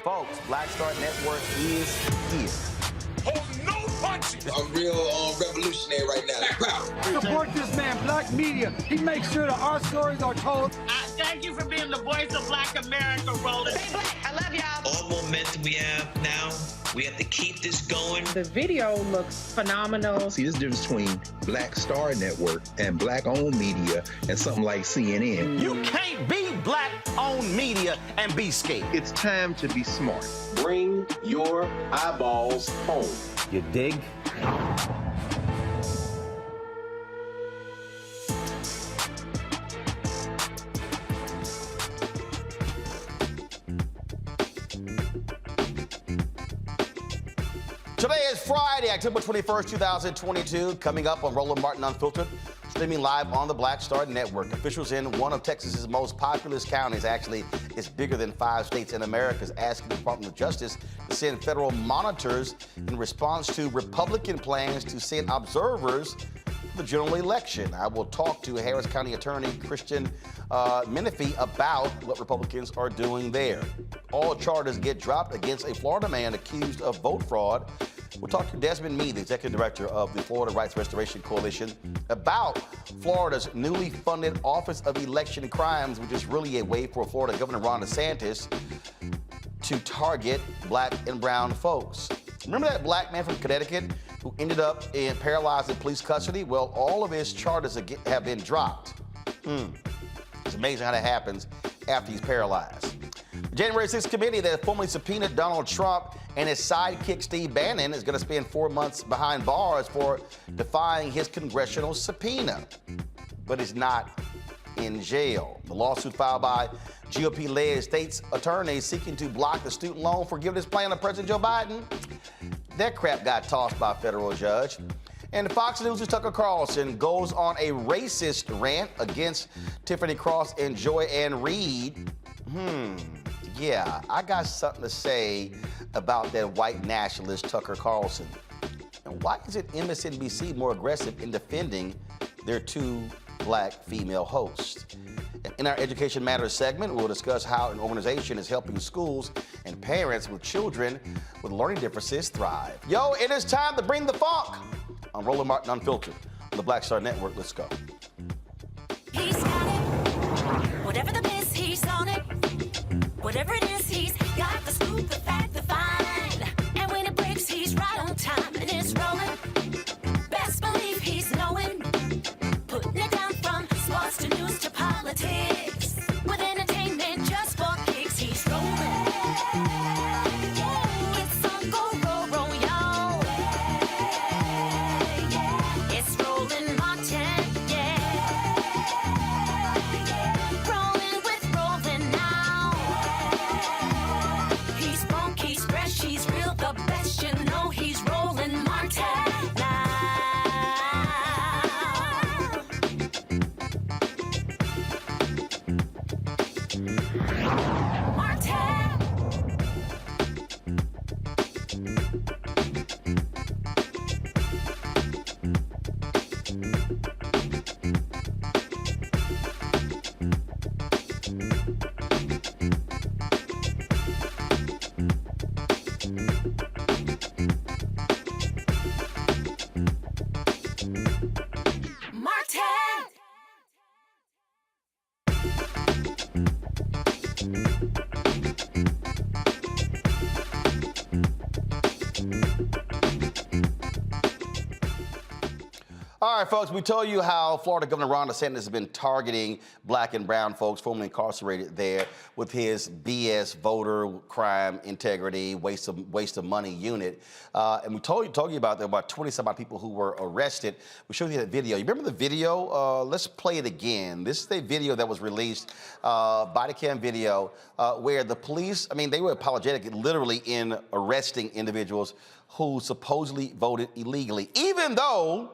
Folks, Black Star Network is here. Hold no punches! I'm real revolutionary right now. Support this man, Black Media. He makes sure that our stories are told. Thank you for being the voice of Black America, Roland. Stay black. I love y'all. All momentum we have now, we have to keep this going. The video looks phenomenal. See, this difference between Black Star Network and Black-owned media and something like CNN. You can't be Black-owned media and be scared. It's time to be smart. Bring your eyeballs home. You dig? Today is Friday, October 21st, 2022. Coming up on Roland Martin Unfiltered, streaming live on the Black Star Network. Officials in one of Texas's most populous counties, actually, it's bigger than 5 states in America, is asking the Department of Justice to send federal monitors in response to Republican plans to send observers for the general election. I will talk to Harris County Attorney Christian Menefee about what Republicans are doing there. All charges get dropped against a Florida man accused of vote fraud. We'll talk to Desmond Meade, the Executive Director of the Florida Rights Restoration Coalition, about Florida's newly funded Office of Election Crimes, which is really a way for Florida Governor Ron DeSantis to target Black and brown folks. Remember that black man from Connecticut who ended up paralyzed in police custody? Well, all of his charges have been dropped. It's amazing how that happens after he's paralyzed. The January 6th committee that formally subpoenaed Donald Trump and his sidekick Steve Bannon is going to spend 4 months behind bars for defying his congressional subpoena. But he's not in jail. The lawsuit filed by GOP-led state's attorneys seeking to block the student loan forgiveness plan of President Joe Biden. That crap got tossed by a federal judge. And Fox News' Tucker Carlson goes on a racist rant against Tiffany Cross and Joy Ann Reid. Yeah, I got something to say about that white nationalist Tucker Carlson. And why isn't MSNBC more aggressive in defending their 2 black female hosts? In our Education Matters segment, we'll discuss how an organization is helping schools and parents with children with learning differences thrive. Yo, it is time to bring the funk on Roland Martin Unfiltered on the Black Star Network. Let's go. He's got it. Whatever the biz, he's on it. Whatever it is, he's got the scoop, the fact, the fine. All right, folks, we told you how Florida Governor Ron DeSantis has been targeting black and brown folks formerly incarcerated there with his BS voter crime integrity, waste of money unit. And we told you about there were about 20-some-odd people who were arrested. We showed you that video. You remember the video? Let's play it again. This is the video that was released, body cam video, where the police, I mean, they were apologetic literally in arresting individuals who supposedly voted illegally, even though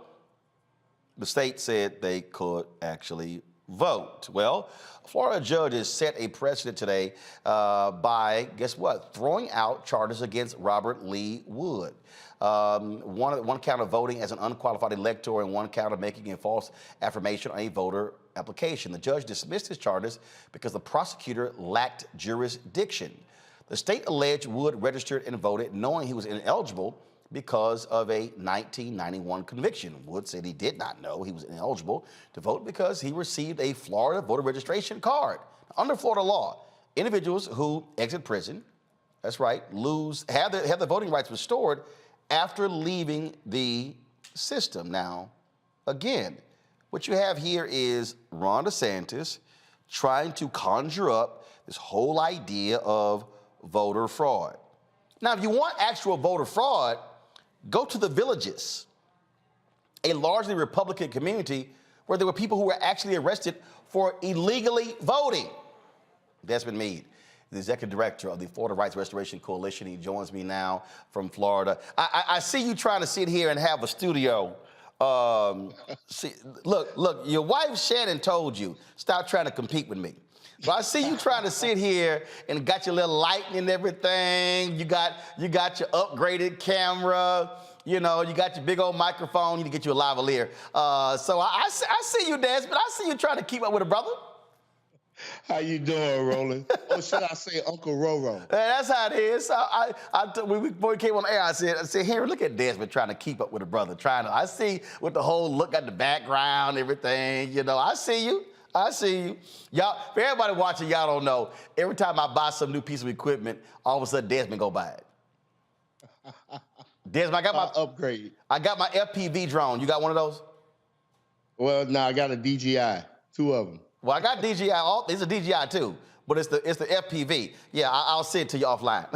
the state said they could actually vote. Well, Florida judges set a precedent today by, guess what, throwing out charges against Robert Lee Wood. One count of voting as an unqualified elector and one count of making a false affirmation on a voter application. The judge dismissed his charges because the prosecutor lacked jurisdiction. The state alleged Wood registered and voted knowing he was ineligible because of a 1991 conviction. Wood said he did not know he was ineligible to vote because he received a Florida voter registration card. Under Florida law, individuals who exit prison, that's right, have their voting rights restored after leaving the system. Now, again, what you have here is Ron DeSantis trying to conjure up this whole idea of voter fraud. Now, if you want actual voter fraud, go to the Villages, a largely Republican community where there were people who were actually arrested for illegally voting. Desmond Meade, the executive director of the Florida Rights Restoration Coalition. He joins me now from Florida. I see you trying to sit here and have a studio. Look, your wife Shannon told you, stop trying to compete with me. So I see you trying to sit here and got your little lighting and everything. You got your upgraded camera. You know, you got your big old microphone. You need to get you a lavalier. So I see you, Desmond. I see you trying to keep up with a brother. How you doing, Roland? Or should I say Uncle Roro? That's how it is. Before we came on the air, I said, Henry, look at Desmond trying to keep up with a brother. I see with the whole look at the background, everything. You know, I see you. Y'all, for everybody watching, y'all don't know. Every time I buy some new piece of equipment, all of a sudden Desmond go buy it. Desmond, I got my upgrade. I got my FPV drone. You got one of those? Well, no, I got a DJI, 2 of them. Well, I got DJI. It's a DJI too, but it's the FPV. Yeah, I'll send it to you offline.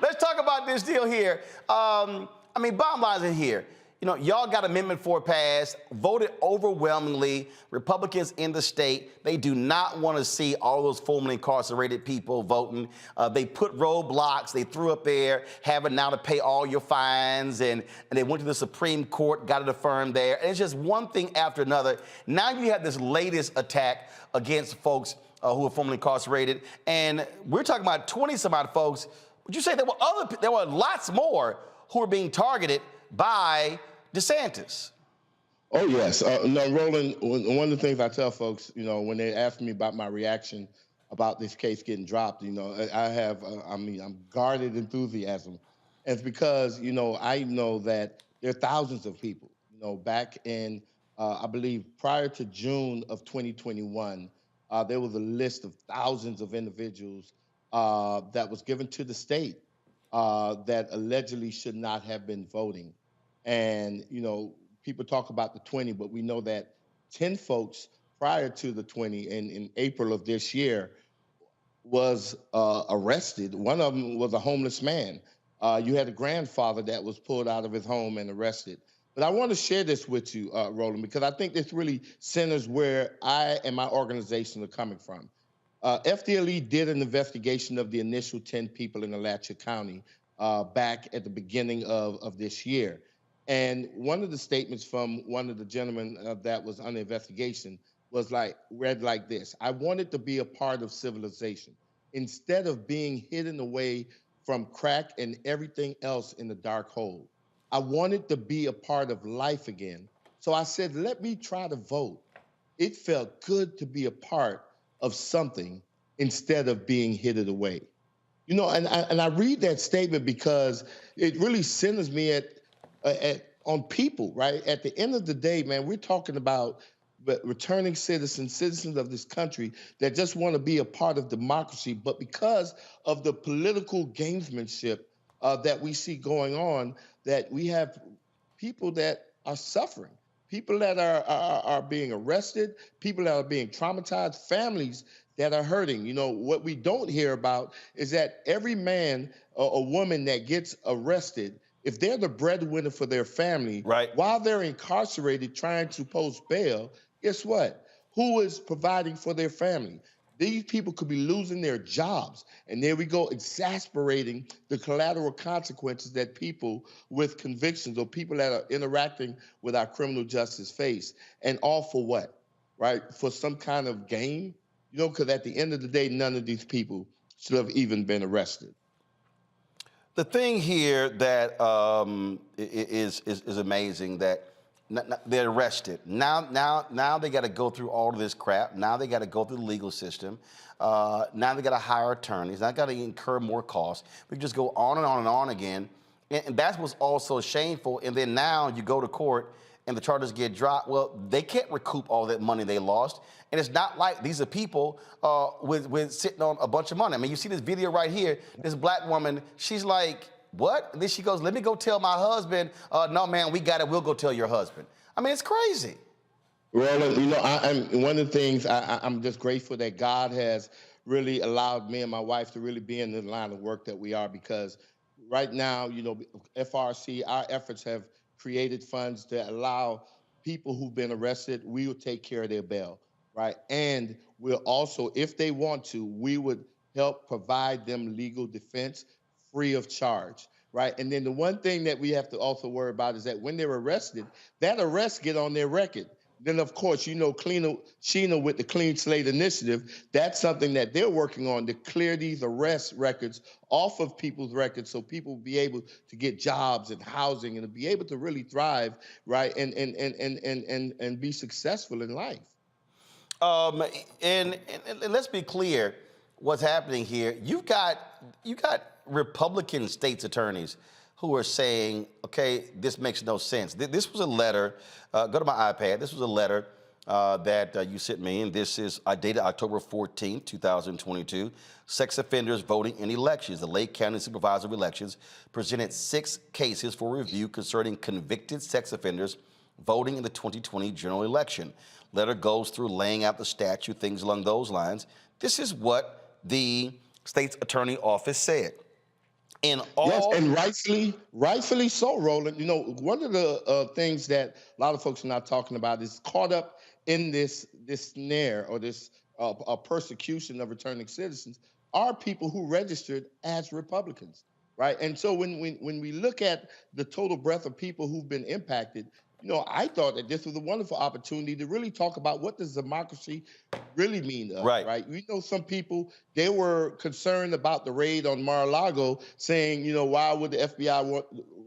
Let's talk about this deal here. I mean, bottom line is here. You know, y'all got Amendment 4 passed, voted overwhelmingly. Republicans in the state, they do not want to see all those formerly incarcerated people voting. They put roadblocks. They threw up there, having now to pay all your fines, and they went to the Supreme Court, got it affirmed there. And it's just one thing after another. Now you have this latest attack against folks who are formerly incarcerated, and we're talking about 20-some-odd folks. Would you say there were lots more who were being targeted by DeSantis? Oh, yes. No, Roland, one of the things I tell folks, you know, when they ask me about my reaction about this case getting dropped, you know, I have, I'm guarded enthusiasm. And it's because, you know, I know that there are thousands of people, you know, back in, I believe, prior to June of 2021, there was a list of thousands of individuals that was given to the state that allegedly should not have been voting. And, you know, people talk about the 20, but we know that 10 folks prior to the 20 in April of this year was arrested. One of them was a homeless man. You had a grandfather that was pulled out of his home and arrested. But I want to share this with you, Roland, because I think this really centers where I and my organization are coming from. FDLE did an investigation of the initial 10 people in Alachua County back at the beginning of this year. And one of the statements from one of the gentlemen that was under investigation was read like this: I wanted to be a part of civilization instead of being hidden away from crack and everything else in the dark hole. I wanted to be a part of life again. So I said, let me try to vote. It felt good to be a part of something instead of being hidden away. You know, and I read that statement because it really centers me on people, right? At the end of the day, man, we're talking about returning citizens of this country that just want to be a part of democracy, but because of the political gamesmanship that we see going on, that we have people that are suffering. people that are being arrested, people that are being traumatized, families that are hurting. You know, what we don't hear about is that every man or woman that gets arrested, if they're the breadwinner for their family, right, while they're incarcerated trying to post bail, guess what? Who is providing for their family? These people could be losing their jobs. And there we go, exasperating the collateral consequences that people with convictions or people that are interacting with our criminal justice face. And all for what, right? For some kind of gain? You know, because at the end of the day, none of these people should have even been arrested. The thing here that is amazing that they're arrested. Now they got to go through all of this crap. Now they got to go through the legal system. Now they got to hire attorneys. Now they got to incur more costs. We just go on and on and on again. And that's what's also shameful. And then now you go to court and the charges get dropped. Well, they can't recoup all that money they lost. And it's not like these are people with sitting on a bunch of money. I mean, you see this video right here. This black woman, she's like, what? And then she goes, let me go tell my husband. No, man, we got it. We'll go tell your husband. I mean, it's crazy. Roland, you know, I'm one of the things I'm just grateful that God has really allowed me and my wife to really be in the line of work that we are, because right now, you know, FRC, our efforts have created funds that allow people who've been arrested, we will take care of their bail, right? And we'll also, if they want to, we would help provide them legal defense free of charge, right? And then the one thing that we have to also worry about is that when they're arrested, that arrest get on their record. Then, of course, you know, Sheena with the Clean Slate Initiative, that's something that they're working on, to clear these arrest records off of people's records so people will be able to get jobs and housing and to be able to really thrive, right, and be successful in life. And let's be clear what's happening here. You got Republican states attorneys who are saying, okay, this makes no sense. This was a letter, go to my iPad, this was a letter that you sent me, and this is dated October 14, 2022. Sex offenders voting in elections. The Lake County Supervisor of Elections presented 6 cases for review concerning convicted sex offenders voting in the 2020 general election. Letter goes through laying out the statute, things along those lines. This is what the state's attorney office said. Yes, and rightfully so, Roland. You know, one of the things that a lot of folks are not talking about is caught up in this snare or this persecution of returning citizens are people who registered as Republicans, right? And so when we look at the total breadth of people who've been impacted, you know, I thought that this was a wonderful opportunity to really talk about what does democracy really mean to us, right? We know some people, they were concerned about the raid on Mar-a-Lago, saying, you know, why would the FBI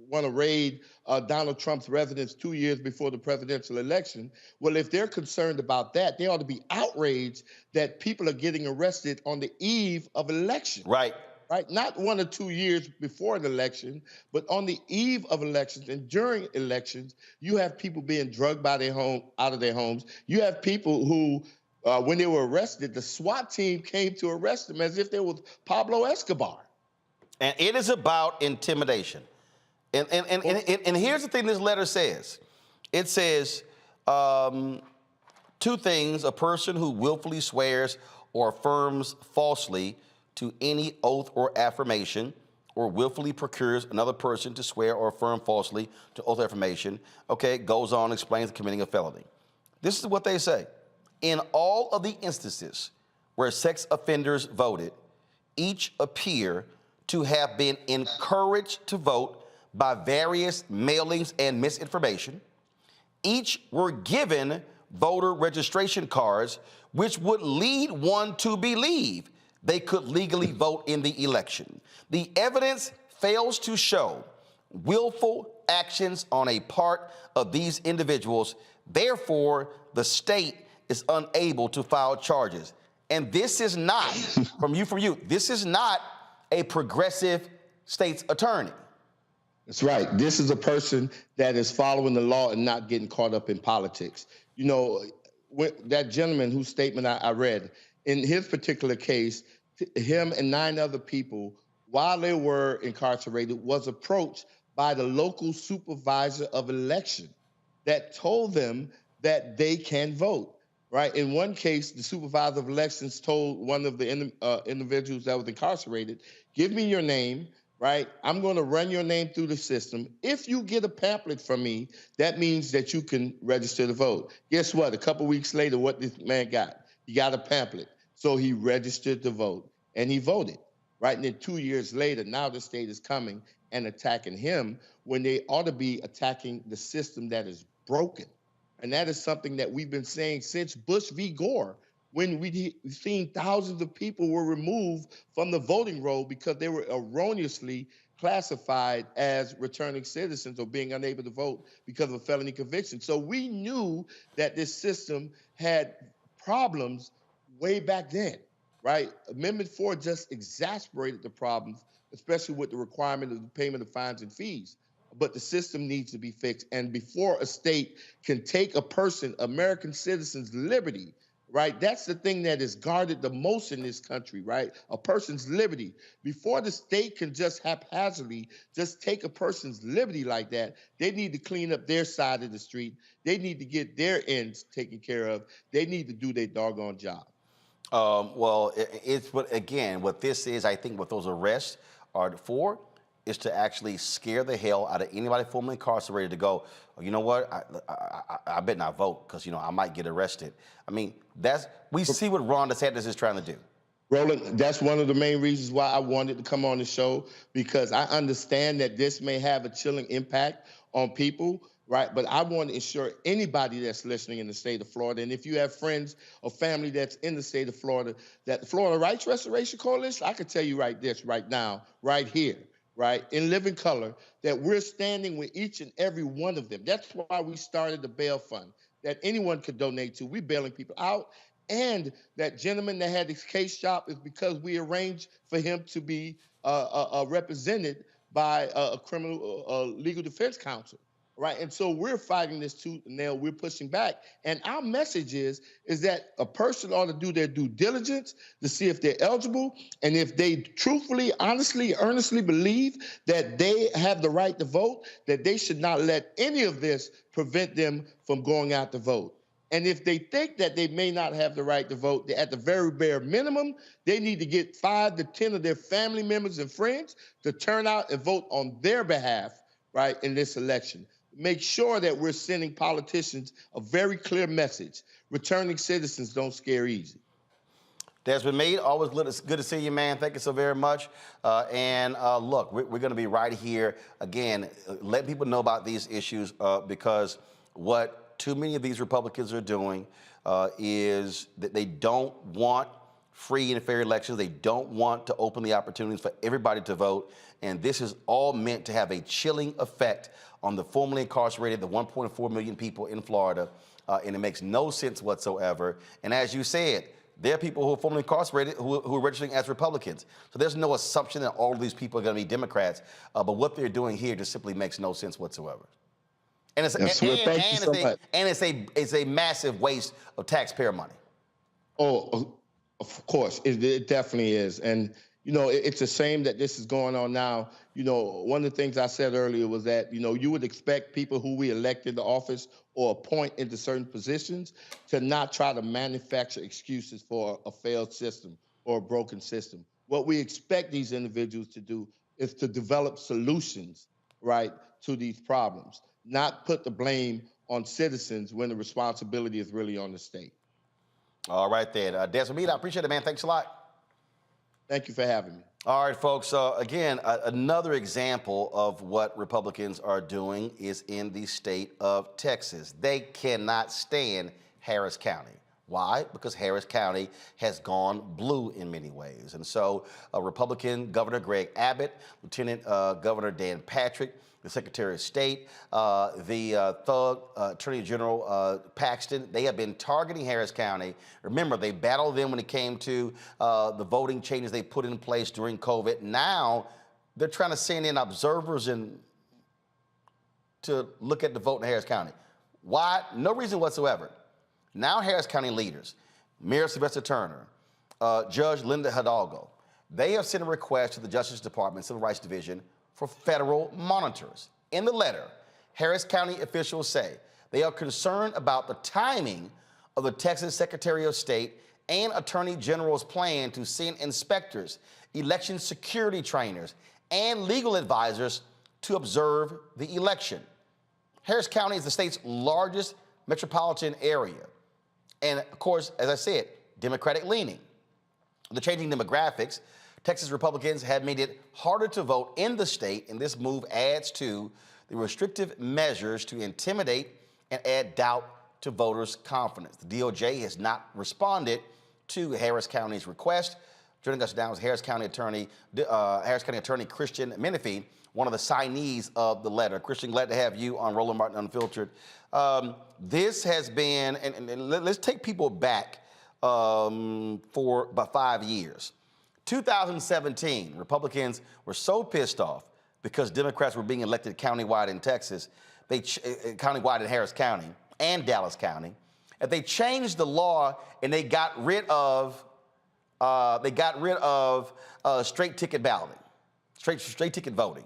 want to raid Donald Trump's residence 2 years before the presidential election? Well, if they're concerned about that, they ought to be outraged that people are getting arrested on the eve of election. Right. Right, not 1 or 2 years before an election, but on the eve of elections and during elections, you have people being drugged out of their homes. You have people who, when they were arrested, the SWAT team came to arrest them as if they was Pablo Escobar. And it is about intimidation. And here's the thing this letter says. It says 2 things: a person who willfully swears or affirms falsely to any oath or affirmation, or willfully procures another person to swear or affirm falsely to oath or affirmation, okay, goes on, explains committing a felony. This is what they say. In all of the instances where sex offenders voted, each appear to have been encouraged to vote by various mailings and misinformation. Each were given voter registration cards, which would lead one to believe they could legally vote in the election. The evidence fails to show willful actions on a part of these individuals. Therefore, the state is unable to file charges. And this is not, from you, this is not a progressive state's attorney. That's right. This is a person that is following the law and not getting caught up in politics. You know, that gentleman whose statement I read, in his particular case, him and 9 other people, while they were incarcerated, was approached by the local supervisor of election. that told them that they can vote. Right. In one case, the supervisor of elections told one of the individuals that was incarcerated, give me your name. Right. I'm going to run your name through the system. If you get a pamphlet from me, that means that you can register to vote. Guess what? A couple weeks later, what this man got? He got a pamphlet. So he registered to vote and he voted. Right. And then 2 years later, now the state is coming and attacking him when they ought to be attacking the system that is broken. And that is something that we've been saying since Bush v. Gore, when we've seen thousands of people were removed from the voting roll because they were erroneously classified as returning citizens or being unable to vote because of a felony conviction. So we knew that this system had problems way back then, right? Amendment 4 just exacerbated the problems, especially with the requirement of the payment of fines and fees. But the system needs to be fixed. And before a state can take a person, American citizens' liberty, right? That's the thing that is guarded the most in this country, right? A person's liberty. Before the state can just haphazardly just take a person's liberty like that, they need to clean up their side of the street. They need to get their ends taken care of. They need to do their doggone job. Well, it's what this is, I think, what those arrests are for, is to actually scare the hell out of anybody formerly incarcerated to go, oh, you know what, I better not vote because, I might get arrested. I mean, we see what Ron DeSantis is trying to do. Roland, that's one of the main reasons why I wanted to come on the show, because I understand that this may have a chilling impact on people, right? But I want to ensure anybody that's listening in the state of Florida, and if you have friends or family that's in the state of Florida, that the Florida Rights Restoration Coalition, I can tell you right now, right here, right, in living color, that we're standing with each and every one of them. That's why we started the bail fund that anyone could donate to. We're bailing people out. And that gentleman that had his case shop is because we arranged for him to be represented by a criminal legal defense counsel, right? And so we're fighting this tooth and nail. We're pushing back. And our message is that a person ought to do their due diligence to see if they're eligible. And if they truthfully, honestly, earnestly believe that they have the right to vote, that they should not let any of this prevent them from going out to vote. And if they think that they may not have the right to vote, at the very bare minimum, they need to get 5 to 10 of their family members and friends to turn out and vote on their behalf, right, in this election. Make sure that we're sending politicians a very clear message. Returning citizens don't scare easy. Desmond Meade, always good to see you, man. Thank you so very much. Look, we're going to be right here, again, letting people know about these issues because what too many of these Republicans are doing is that they don't want free and fair elections. They don't want to open the opportunities for everybody to vote. And this is all meant to have a chilling effect on the formerly incarcerated, the 1.4 million people in Florida. And it makes no sense whatsoever. And as you said, there are people who are formerly incarcerated who are registering as Republicans. So there's no assumption that all of these people are going to be Democrats. But what they're doing here just simply makes no sense whatsoever. And it's a massive waste of taxpayer money. Oh, of course, it definitely is. And, it's a shame that this is going on now. One of the things I said earlier was that, you would expect people who we elect into office or appoint into certain positions to not try to manufacture excuses for a failed system or a broken system. What we expect these individuals to do is to develop solutions, right, to these problems. Not put the blame on citizens when the responsibility is really on the state. All right, then. Desmond Meade, I appreciate it, man. Thanks a lot. Thank you for having me. All right, folks. Again, another example of what Republicans are doing is in the state of Texas. They cannot stand Harris County. Why? Because Harris County has gone blue in many ways. And so Republican Governor Greg Abbott, Lieutenant Governor Dan Patrick, the Secretary of State, the thug Attorney General Paxton, they have been targeting Harris County. Remember, they battled them when it came to the voting changes they put in place during COVID. Now they're trying to send in observers to look at the vote in Harris County. Why? No reason whatsoever. Now Harris County leaders, Mayor Sylvester Turner, Judge Linda Hidalgo, they have sent a request to the Justice Department, Civil Rights Division, for federal monitors. In the letter, Harris County officials say They are concerned about the timing of the Texas Secretary of State and Attorney General's plan to send inspectors, election security trainers, and legal advisors to observe the election. Harris County is the state's largest metropolitan area. And of course, as I said, Democratic leaning. The changing demographics, Texas Republicans have made it harder to vote in the state, and this move adds to the restrictive measures to intimidate and add doubt to voters' confidence. The DOJ has not responded to Harris County's request. Joining us now is Harris County Attorney Christian Menefee, one of the signees of the letter. Christian, glad to have you on Roland Martin Unfiltered. This has been, and let's take people back for about 5 years. 2017, Republicans were so pissed off because Democrats were being elected countywide in Texas, countywide in Harris County and Dallas County, and they changed the law and they got rid of straight ticket balloting, straight ticket voting,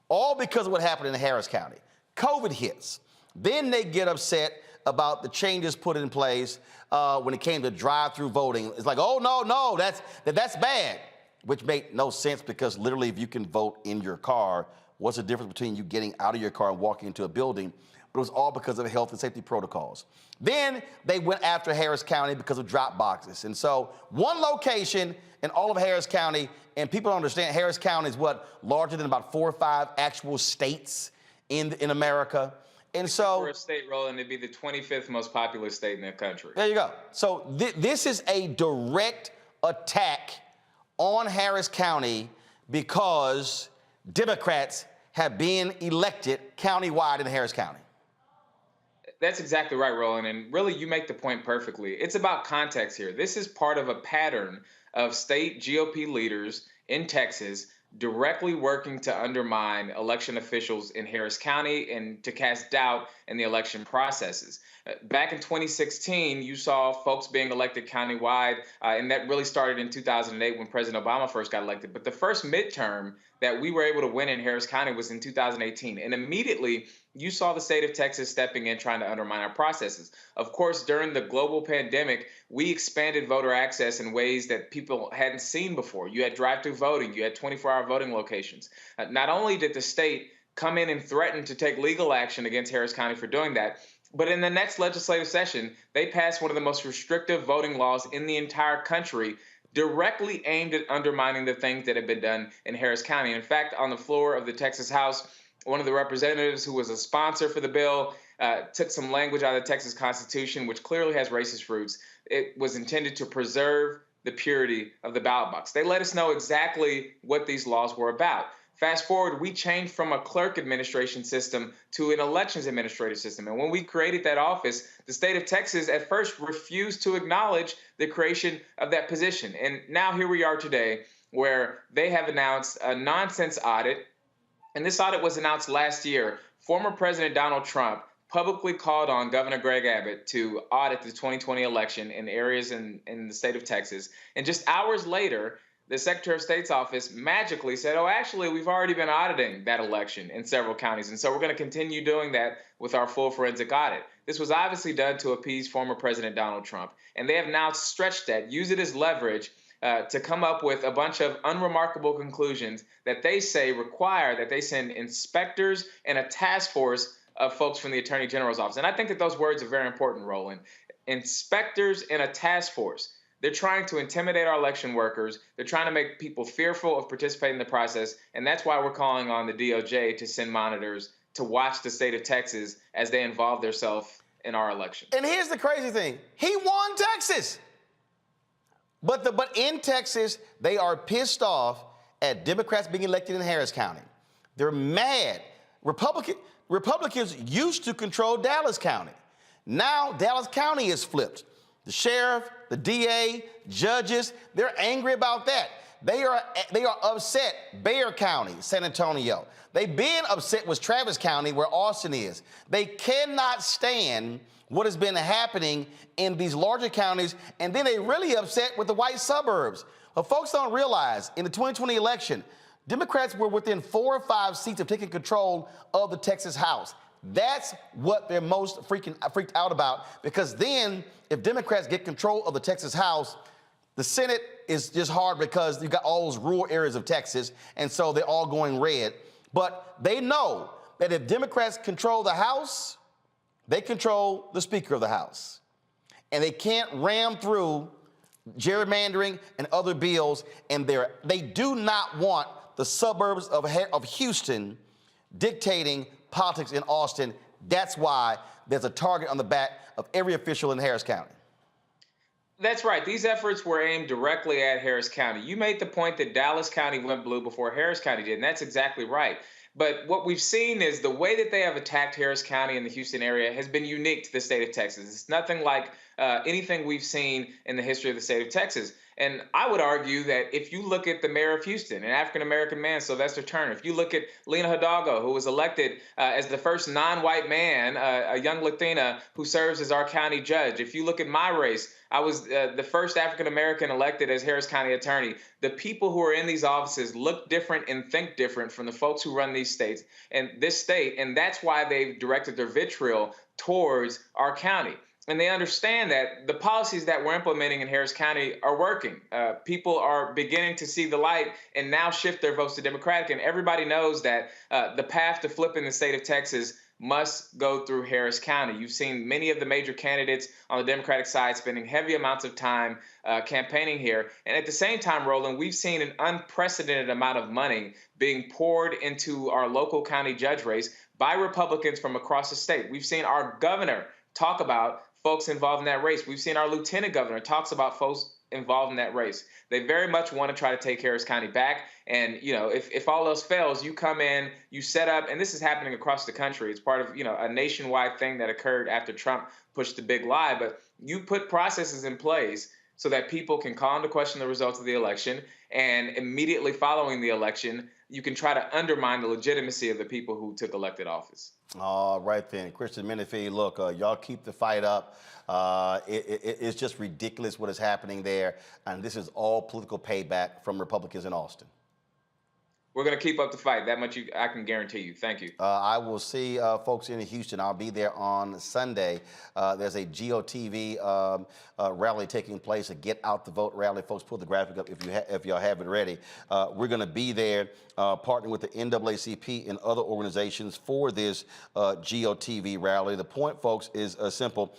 all because of what happened in Harris County. COVID hits. Then they get upset about the changes put in place when it came to drive-through voting. It's like, oh, no, that's bad, which made no sense because literally if you can vote in your car, what's the difference between you getting out of your car and walking into a building? But it was all because of health and safety protocols. Then they went after Harris County because of drop boxes. And so one location in all of Harris County, and people don't understand, Harris County is larger than about 4 or 5 actual states in America. And so for a state, Roland, it'd be the 25th most populous state in the country. There you go. So this is a direct attack on Harris County because Democrats have been elected countywide in Harris County. That's exactly right, Roland. And really, you make the point perfectly. It's about context here. This is part of a pattern of state GOP leaders in Texas directly working to undermine election officials in Harris County and to cast doubt in the election processes. Back in 2016, you saw folks being elected countywide, and that really started in 2008 when President Obama first got elected. But the first midterm that we were able to win in Harris County was in 2018. And immediately, you saw the state of Texas stepping in, trying to undermine our processes. Of course, during the global pandemic, we expanded voter access in ways that people hadn't seen before. You had drive-through voting. You had 24-hour voting locations. Not only did the state come in and threaten to take legal action against Harris County for doing that, but in the next legislative session, they passed one of the most restrictive voting laws in the entire country, directly aimed at undermining the things that have been done in Harris County. In fact, on the floor of the Texas House, one of the representatives who was a sponsor for the bill took some language out of the Texas Constitution, which clearly has racist roots. It was intended to preserve the purity of the ballot box. They let us know exactly what these laws were about. Fast forward, we changed from a clerk administration system to an elections administrative system. And when we created that office, the state of Texas at first refused to acknowledge the creation of that position. And now here we are today, where they have announced a nonsense audit. And this audit was announced last year. Former President Donald Trump publicly called on Governor Greg Abbott to audit the 2020 election in areas in the state of Texas. And just hours later, the Secretary of State's office magically said, oh, actually, we've already been auditing that election in several counties. And so we're going to continue doing that with our full forensic audit. This was obviously done to appease former President Donald Trump. And they have now stretched that, use it as leverage to come up with a bunch of unremarkable conclusions that they say require that they send inspectors and a task force of folks from the Attorney General's office. And I think that those words are very important, Roland. Inspectors and a task force. They're trying to intimidate our election workers. They're trying to make people fearful of participating in the process. And that's why we're calling on the DOJ to send monitors to watch the state of Texas as they involve themselves in our election. And here's the crazy thing. He won Texas. But in Texas, they are pissed off at Democrats being elected in Harris County. They're mad. Republicans used to control Dallas County. Now Dallas County is flipped. The sheriff, the DA, judges, they're angry about that. They are upset. Bexar County, San Antonio. They've been upset with Travis County, where Austin is. They cannot stand what has been happening in these larger counties, and then they really upset with the white suburbs. But folks don't realize, in the 2020 election, Democrats were within 4 or 5 seats of taking control of the Texas House. That's what they're most freaked out about, because then if Democrats get control of the Texas House, the Senate is just hard because you've got all those rural areas of Texas, and so they're all going red. But they know that if Democrats control the House, they control the Speaker of the House. And they can't ram through gerrymandering and other bills, and they do not want the suburbs of Houston dictating politics in Austin. That's why there's a target on the back of every official in Harris County. That's right. These efforts were aimed directly at Harris County. You made the point that Dallas County went blue before Harris County did, and that's exactly right. But what we've seen is the way that they have attacked Harris County and the Houston area has been unique to the state of Texas. It's nothing like anything we've seen in the history of the state of Texas. And I would argue that if you look at the mayor of Houston, an African-American man, Sylvester Turner, if you look at Lena Hidalgo, who was elected as the first non-white man, a young Latina who serves as our county judge. If you look at my race, I was the first African-American elected as Harris County attorney. The people who are in these offices look different and think different from the folks who run these states and this state. And that's why they've directed their vitriol towards our county. And they understand that the policies that we're implementing in Harris County are working. People are beginning to see the light and now shift their votes to Democratic. And everybody knows that the path to flipping the state of Texas must go through Harris County. You've seen many of the major candidates on the Democratic side spending heavy amounts of time campaigning here. And at the same time, Roland, we've seen an unprecedented amount of money being poured into our local county judge race by Republicans from across the state. We've seen our governor talk about folks involved in that race. We've seen our lieutenant governor talks about folks involved in that race. They very much want to try to take Harris County back. And, you know, if all else fails, you come in, you set up, and this is happening across the country. It's part of, you know, a nationwide thing that occurred after Trump pushed the big lie. But you put processes in place so that people can call into question the results of the election, and immediately following the election, you can try to undermine the legitimacy of the people who took elected office. All right, then. Christian Menefee, look, y'all keep the fight up. It's just ridiculous what is happening there, and this is all political payback from Republicans in Austin. We're going to keep up the fight. That much I can guarantee you. Thank you. I will see folks in Houston. I'll be there on Sunday. There's a GOTV rally taking place, a Get Out the Vote rally. Folks, pull the graphic up if y'all have it ready. We're going to be there partnering with the NAACP and other organizations for this GOTV rally. The point, folks, is simple.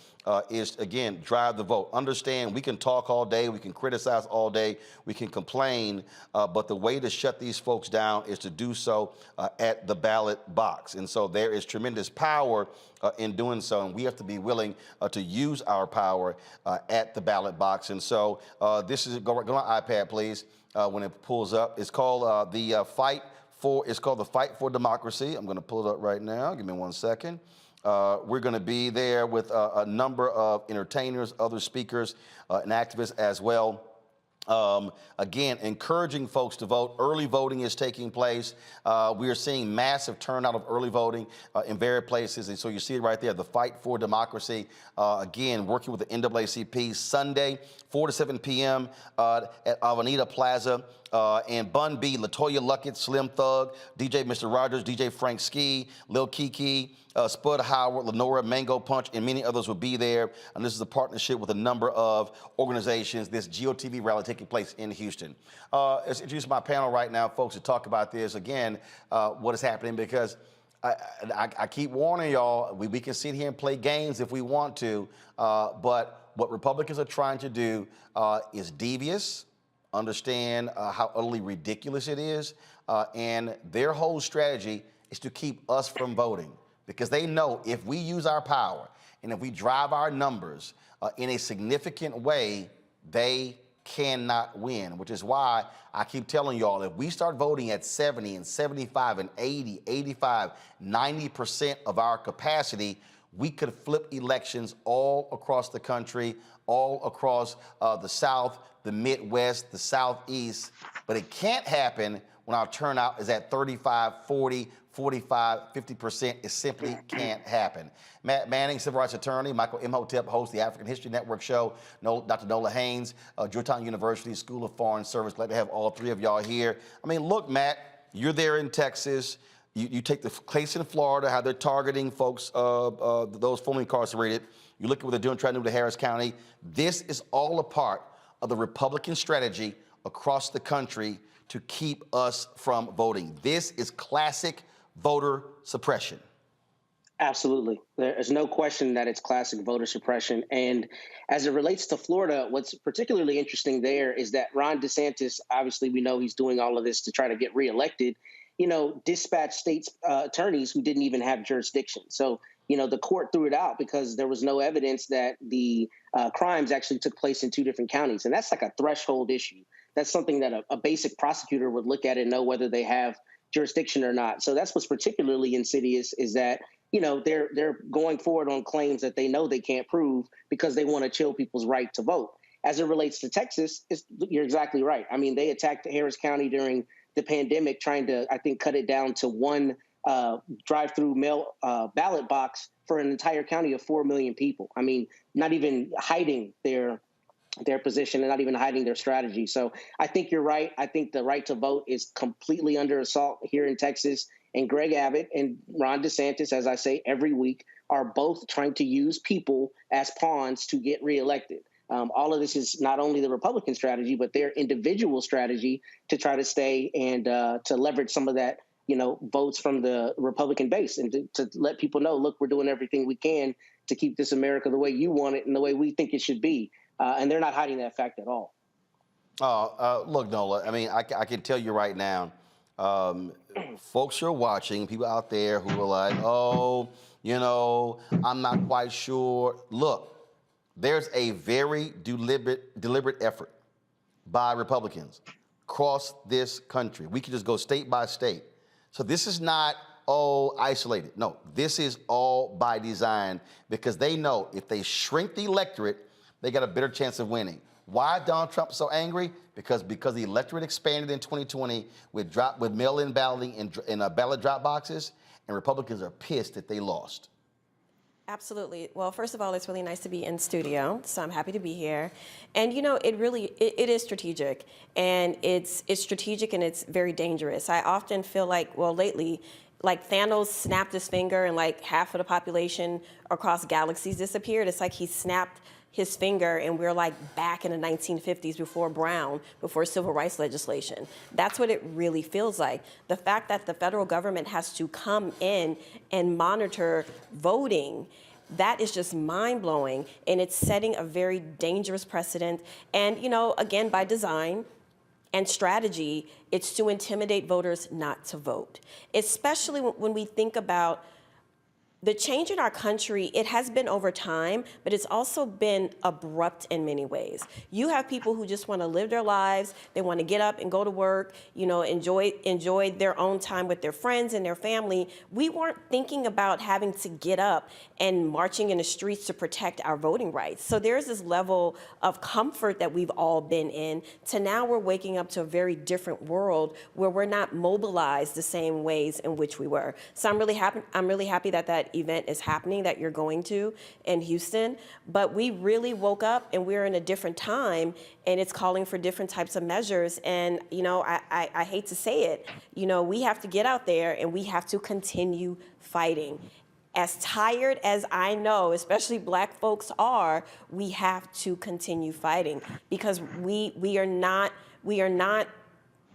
Is, again, drive the vote. Understand we can talk all day, we can criticize all day, we can complain, but the way to shut these folks down is to do so at the ballot box. And so there is tremendous power in doing so, and we have to be willing to use our power at the ballot box. And so this is, go on iPad, please, when it pulls up. It's called the Fight for Democracy. I'm going to pull it up right now. Give me 1 second. We're going to be there with a number of entertainers, other speakers, and activists as well. Again, encouraging folks to vote. Early voting is taking place. We are seeing massive turnout of early voting in various places. And so you see it right there, the Fight for Democracy. Again, working with the NAACP Sunday, 4 to 7 p.m. At Avenida Plaza. And Bun B, LaToya Luckett, Slim Thug, DJ Mr. Rogers, DJ Frank Ski, Lil Kiki, Spud Howard, Lenora, Mango Punch, and many others will be there. And this is a partnership with a number of organizations, this GOTV rally taking place in Houston. Let's introduce my panel right now, folks, to talk about this. Again, what is happening, because I keep warning y'all, we can sit here and play games if we want to, but what Republicans are trying to do is devious. Understand how utterly ridiculous it is, and their whole strategy is to keep us from voting, because they know if we use our power and if we drive our numbers in a significant way, they cannot win, which is why I keep telling y'all, if we start voting at 70 and 75 and 80, 85, 90% of our capacity, we could flip elections all across the country, all across the South, the Midwest, the Southeast, but it can't happen when our turnout is at 35, 40, 45, 50%. It simply can't happen. Matt Manning, civil rights attorney. Michael Imhotep hosts the African History Network show. Dr. Nola Haynes, Georgetown University School of Foreign Service. Glad to have all three of y'all here. I mean, look, Matt, you're there in Texas. You take the case in Florida, how they're targeting folks, those formerly incarcerated. You look at what they're doing, trying to do to Harris County. This is all a part of the Republican strategy across the country to keep us from voting. This is classic voter suppression. Absolutely. There's no question that it's classic voter suppression. And as it relates to Florida, what's particularly interesting there is that Ron DeSantis, obviously we know he's doing all of this to try to get reelected, dispatched states attorneys who didn't even have jurisdiction. So, the court threw it out because there was no evidence that the crimes actually took place in two different counties. And that's like a threshold issue. That's something that a basic prosecutor would look at and know whether they have jurisdiction or not. So that's what's particularly insidious, is that they're going forward on claims that they know they can't prove because they want to chill people's right to vote. As it relates to Texas, you're exactly right. I mean, they attacked Harris County during the pandemic, trying to, I think, cut it down to one drive-through mail ballot box for an entire county of 4 million people. I mean, not even hiding their position and not even hiding their strategy. So I think you're right. I think the right to vote is completely under assault here in Texas. And Greg Abbott and Ron DeSantis, as I say every week, are both trying to use people as pawns to get reelected. All of this is not only the Republican strategy, but their individual strategy to try to stay and to leverage some of that, votes from the Republican base, and to let people know, look, we're doing everything we can to keep this America the way you want it and the way we think it should be. And they're not hiding that fact at all. Look, Nola, I mean, I can tell you right now, folks are watching, people out there who are like, I'm not quite sure. Look, there's a very deliberate effort by Republicans across this country. We can just go state by state. So this is not, isolated. No, this is all by design, because they know if they shrink the electorate, they got a better chance of winning. Why Donald Trump so angry? Because the electorate expanded in 2020 with mail-in balloting and ballot drop boxes, and Republicans are pissed that they lost. Absolutely. Well, first of all, it's really nice to be in studio, so I'm happy to be here. And it is strategic, and it's strategic and it's very dangerous. I often feel like, lately, like Thanos snapped his finger and like half of the population across galaxies disappeared. It's like he snapped his finger and we're like back in the 1950s before civil rights legislation. That's what it really feels like. The fact that the federal government has to come in and monitor voting, that is just mind-blowing, and it's setting a very dangerous precedent. And, again, by design and strategy, it's to intimidate voters not to vote, especially when we think about the change in our country. It has been over time, but it's also been abrupt in many ways. You have people who just want to live their lives. They want to get up and go to work, enjoy their own time with their friends and their family. We weren't thinking about having to get up and marching in the streets to protect our voting rights. So there's this level of comfort that we've all been in, to now we're waking up to a very different world where we're not mobilized the same ways in which we were. So I'm really happy that event is happening that you're going to in Houston. But we really woke up and we're in a different time, and it's calling for different types of measures. And, I hate to say it, we have to get out there and we have to continue fighting. As tired as I know, especially Black folks are, we have to continue fighting, because we are not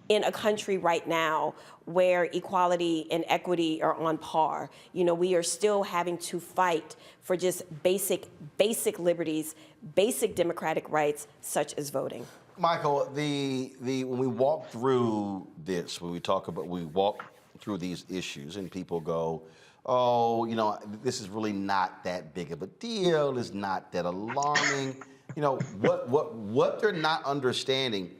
in a country right now where equality and equity are on par. We are still having to fight for just basic liberties, basic democratic rights, such as voting. Michael, when we walk through this, we walk through these issues, and people go, this is really not that big of a deal. It's not that alarming. What they're not understanding,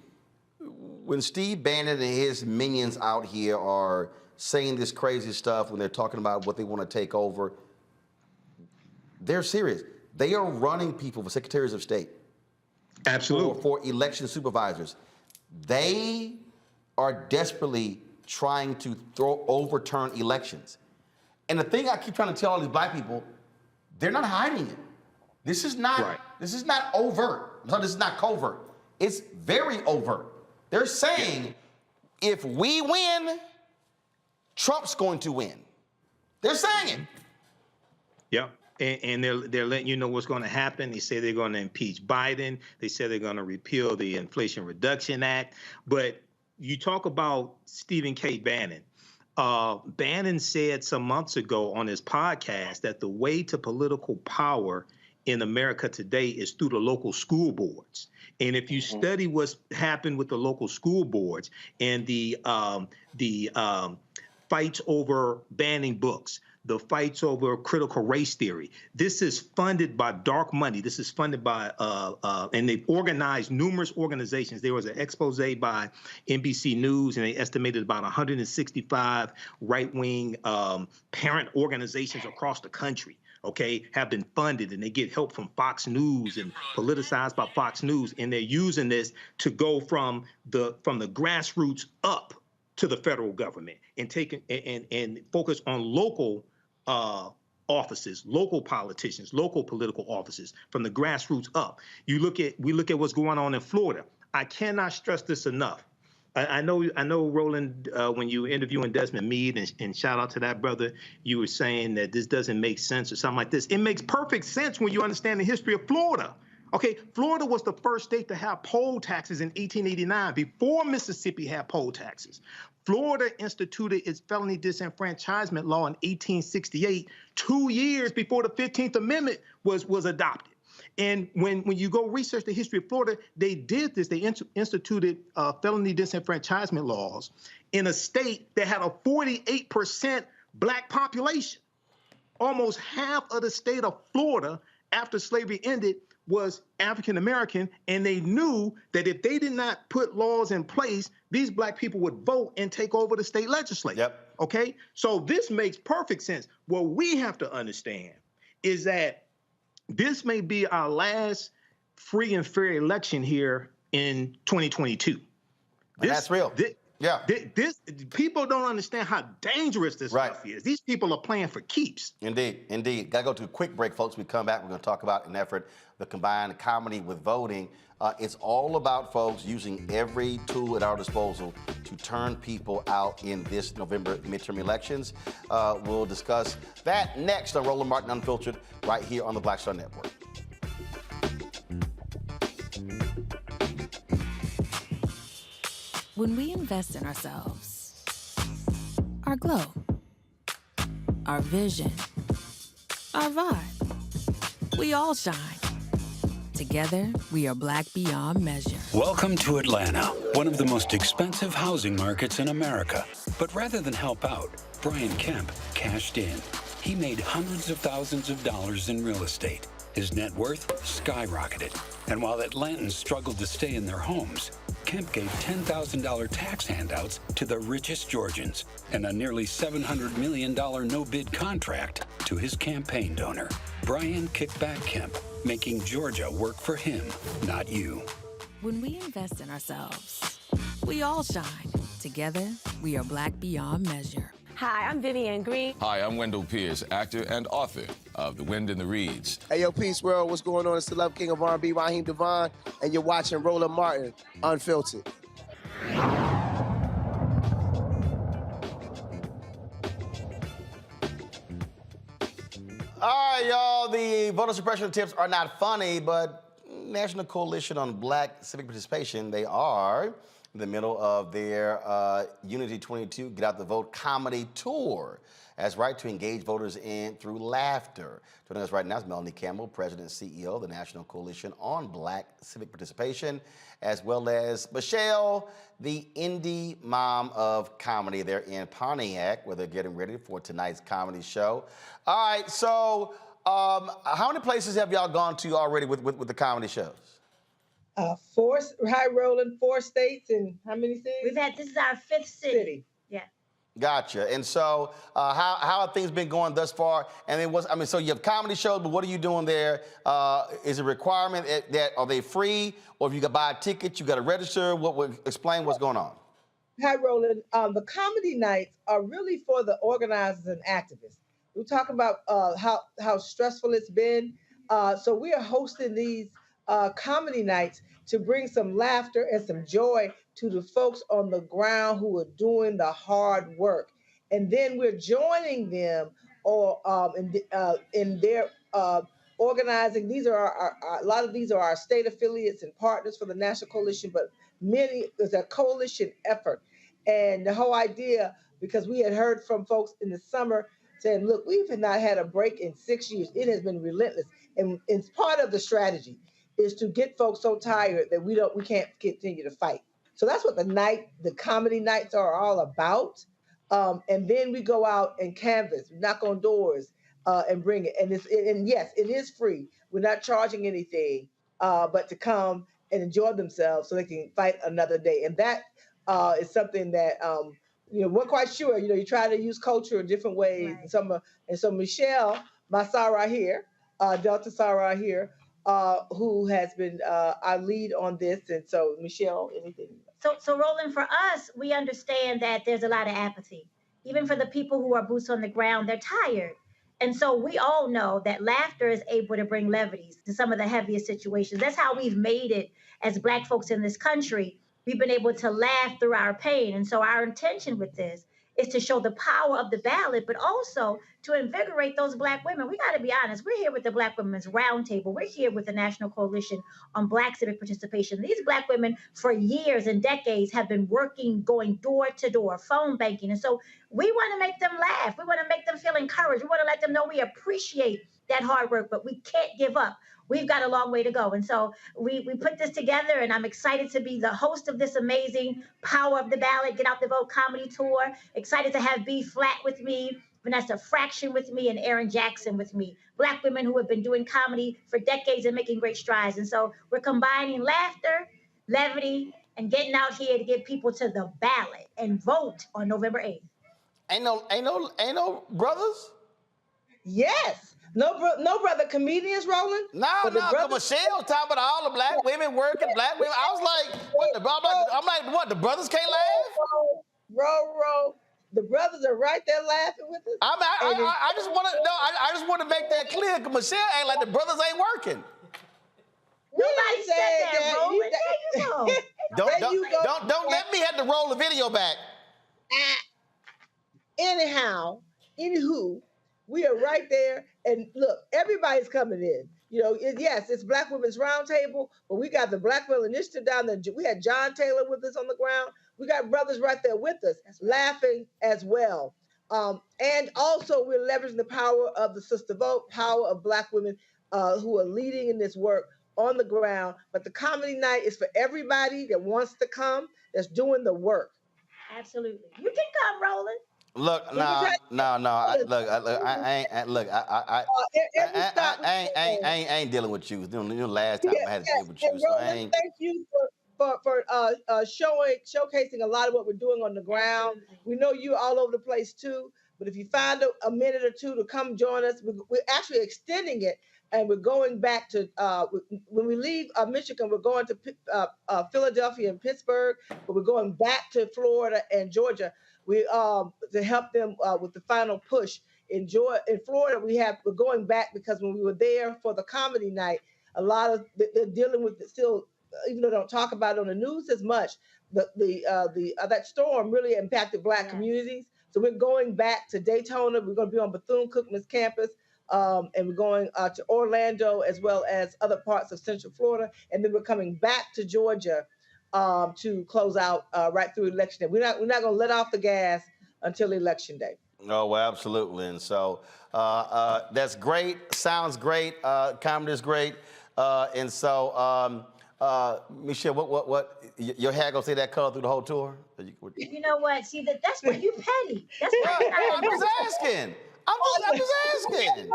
when Steve Bannon and his minions out here are saying this crazy stuff, when they're talking about what they want to take over, they're serious. They are running people for secretaries of state. Absolutely. For election supervisors. They are desperately trying to overturn elections. And the thing I keep trying to tell all these Black people, they're not hiding it. This is not overt. No, this is not covert. It's very overt. They're saying, if we win, Trump's going to win. They're saying it. Yep. And they're letting you know what's going to happen. They say they're going to impeach Biden. They say they're going to repeal the Inflation Reduction Act. But you talk about Stephen K. Bannon. Bannon said some months ago on his podcast that the way to political power in America today is through the local school boards. And if you study what's happened with the local school boards and the fights over banning books, the fights over critical race theory, this is funded by dark money. This is funded by, and they've organized numerous organizations. There was an expose by NBC News, and they estimated about 165 right-wing parent organizations across the country, okay, have been funded, and they get help from Fox News and politicized by Fox News, and they're using this to go from the grassroots up to the federal government and and focus on local offices, local politicians, local political offices from the grassroots up. We look at what's going on in Florida. I cannot stress this enough. I know, Roland, when you were interviewing Desmond Meade, and shout out to that brother, you were saying that this doesn't make sense or something like this. It makes perfect sense when you understand the history of Florida. Okay, Florida was the first state to have poll taxes in 1889, before Mississippi had poll taxes. Florida instituted its felony disenfranchisement law in 1868, 2 years before the 15th Amendment was adopted. And when you go research the history of Florida, they did this. They instituted felony disenfranchisement laws in a state that had a 48% black population. Almost half of the state of Florida, after slavery ended, was African American, and they knew that if they did not put laws in place, these black people would vote and take over the state legislature. Yep. Okay? So this makes perfect sense. What we have to understand is that this may be our last free and fair election here in 2022. That's real. This people don't understand how dangerous this stuff is. These people are playing for keeps. Indeed. Got to go to a quick break, folks. We come back, we're going to talk about an effort to combine comedy with voting. It's all about, folks, using every tool at our disposal to turn people out in this November midterm elections. We'll discuss that next on Roland Martin Unfiltered, right here on the Black Star Network. When we invest in ourselves, our glow, our vision, our vibe, we all shine. Together, we are black beyond measure. Welcome to Atlanta, one of the most expensive housing markets in America. But rather than help out, Brian Kemp cashed in. He made hundreds of thousands of dollars in real estate. His net worth skyrocketed. And while Atlantans struggled to stay in their homes, Kemp gave $10,000 tax handouts to the richest Georgians and a nearly $700 million no-bid contract to his campaign donor. Brian Kickback Kemp, making Georgia work for him, not you. When we invest in ourselves, we all shine. Together, we are black beyond measure. Hi, I'm Vivian Green. Hi, I'm Wendell Pierce, actor and author of The Wind in the Reeds. Hey, yo, Peace World, what's going on? It's the Love King of R&B, Raheem Devon, and you're watching Roland Martin Unfiltered. All right, y'all, the voter suppression attempts are not funny, but National Coalition on Black Civic Participation, they are in the middle of their Unity 22 Get Out the Vote comedy tour. That's right, to engage voters in through laughter. Joining us right now is Melanie Campbell, President and CEO of the National Coalition on Black Civic Participation, as well as Michelle, the indie mom of comedy. They're in Pontiac, where they're getting ready for tonight's comedy show. All right, so how many places have y'all gone to already with the comedy shows? 4, hi Roland, 4 states and how many cities? This is our 5th city. Yeah. Gotcha. And so how have things been going thus far? And then so you have comedy shows, but what are you doing there? Is it a requirement are they free? Or if you got to buy a ticket, you got to register? Explain what's going on. Hi Roland, the comedy nights are really for the organizers and activists. We're talking about how stressful it's been. So we are hosting these comedy nights to bring some laughter and some joy to the folks on the ground who are doing the hard work. and then we're joining them or in their organizing. These are a lot of these are our state affiliates and partners for the National Coalition, but many is a coalition effort. And the whole idea, because we had heard from folks in the summer saying, look, we've not had a break in 6 years. It has been relentless. And it's part of the strategy is to get folks so tired that we can't continue to fight. So that's what the comedy nights are all about. And then we go out and canvas, knock on doors, and bring it. And yes, it is free. We're not charging anything, but to come and enjoy themselves so they can fight another day. And that is something that we're quite sure. You try to use culture in different ways. Right. And so Michelle, my Sarah here, Delta Sarah here, who has been our lead on this. And so Michelle, anything? So Roland, for us, we understand that there's a lot of apathy. Even for the people who are boots on the ground, they're tired. And so we all know that laughter is able to bring levities to some of the heaviest situations. That's how we've made it as Black folks in this country. We've been able to laugh through our pain. And so our intention with this is to show the power of the ballot, but also to invigorate those Black women. We got to be honest. We're here with the Black Women's Roundtable. We're here with the National Coalition on Black Civic Participation. These Black women for years and decades have been working, going door to door, phone banking. And so we want to make them laugh. We want to make them feel encouraged. We want to let them know we appreciate that hard work, but we can't give up. We've got a long way to go. And so we put this together, and I'm excited to be the host of this amazing Power of the Ballot, Get Out the Vote comedy tour. Excited to have B Flat with me, Vanessa Fraction with me, and Erin Jackson with me. Black women who have been doing comedy for decades and making great strides. And so we're combining laughter, levity, and getting out here to get people to the ballot and vote on November 8th. Ain't no brothers? Yes. No brother comedians, Roland? No, Michelle talking about all the Black women working, Black women. I was like, what, the brothers can't laugh? Roll. The brothers are right there laughing with us. I just want to make that clear, because Michelle ain't like the brothers ain't working. Nobody said that, Roland. There you go. Don't let me have to roll the video back. Anywho, we are right there. And look, everybody's coming in. Yes, it's Black Women's Roundtable, but we got the Black Women Initiative down there. We had John Taylor with us on the ground. We got brothers right there with us, laughing as well. And also, we're leveraging the power of the Sister Vote, power of Black women who are leading in this work on the ground. But the comedy night is for everybody that wants to come, that's doing the work. Absolutely. You can come, Roland. Look, I ain't dealing with you. Last time I had to deal with you, so I ain't. Thank you for showcasing a lot of what we're doing on the ground. We know you all over the place too, but if you find a minute or two to come join us, we're actually extending it, and we're going back to when we leave Michigan, we're going to Philadelphia and Pittsburgh, but we're going back to Florida and Georgia. We to help them with the final push. In Florida, we're going back because when we were there for the comedy night, a lot of they're dealing with it still, even though they don't talk about it on the news as much. That storm really impacted Black communities. So we're going back to Daytona. We're going to be on Bethune-Cookman's campus, and we're going to Orlando as well as other parts of Central Florida, and then we're coming back to Georgia. To close out right through election day. We're not going to let off the gas until election day. Oh, well, absolutely. And so that's great. Sounds great. Comedy is great. And so, Michelle, what your hair gonna stay that color through the whole tour? You know what? See, that's what you petty. That's what I'm just asking. I'm just asking.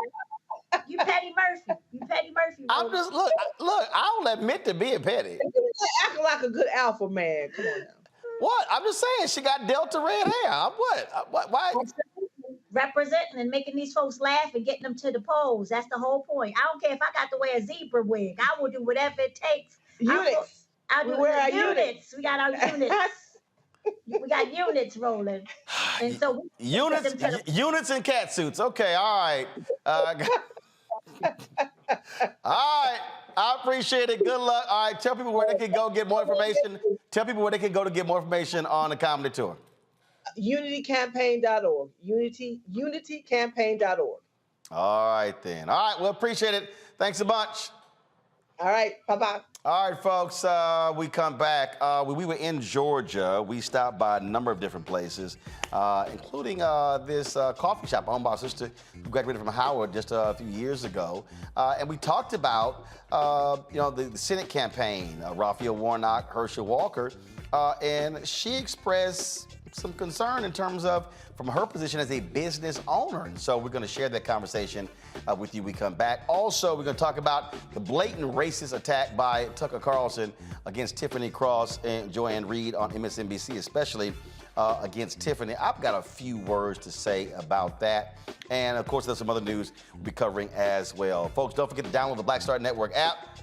You Petty Murphy. I'm just look. I'll admit to being petty. Acting like a good alpha man. Come on now. What? I'm just saying she got Delta red hair. What? Why? Representing and making these folks laugh and getting them to the polls. That's the whole point. I don't care if I got to wear a zebra wig. I will do whatever it takes. Units. We got our units. We got units rolling. And so units and cat suits. Okay, all right. All right. I appreciate it. Good luck. All right, tell people where they can go get more information. Tell people where they can go to get more information on the comedy tour. unitycampaign.org. Unitycampaign.org. All right, then. All right, well, appreciate it. Thanks a bunch. All right, bye-bye. All right, folks, we come back. We were in Georgia. We stopped by a number of different places, including this coffee shop owned by a sister who graduated from Howard just a few years ago. And we talked about, the Senate campaign, Raphael Warnock, Herschel Walker, and she expressed some concern in terms of from her position as a business owner. And so we're going to share that conversation with you. We come back. Also, we're going to talk about the blatant racist attack by Tucker Carlson against Tiffany Cross and Joanne Reed on MSNBC, especially against Tiffany. I've got a few words to say about that. And of course, there's some other news we'll be covering as well. Folks, don't forget to download the Black Star Network app.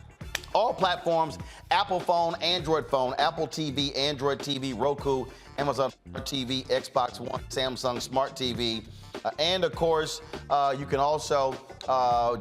All platforms, Apple phone, Android phone, Apple TV, Android TV, Roku, Amazon TV, Xbox One, Samsung Smart TV. And of course, you can also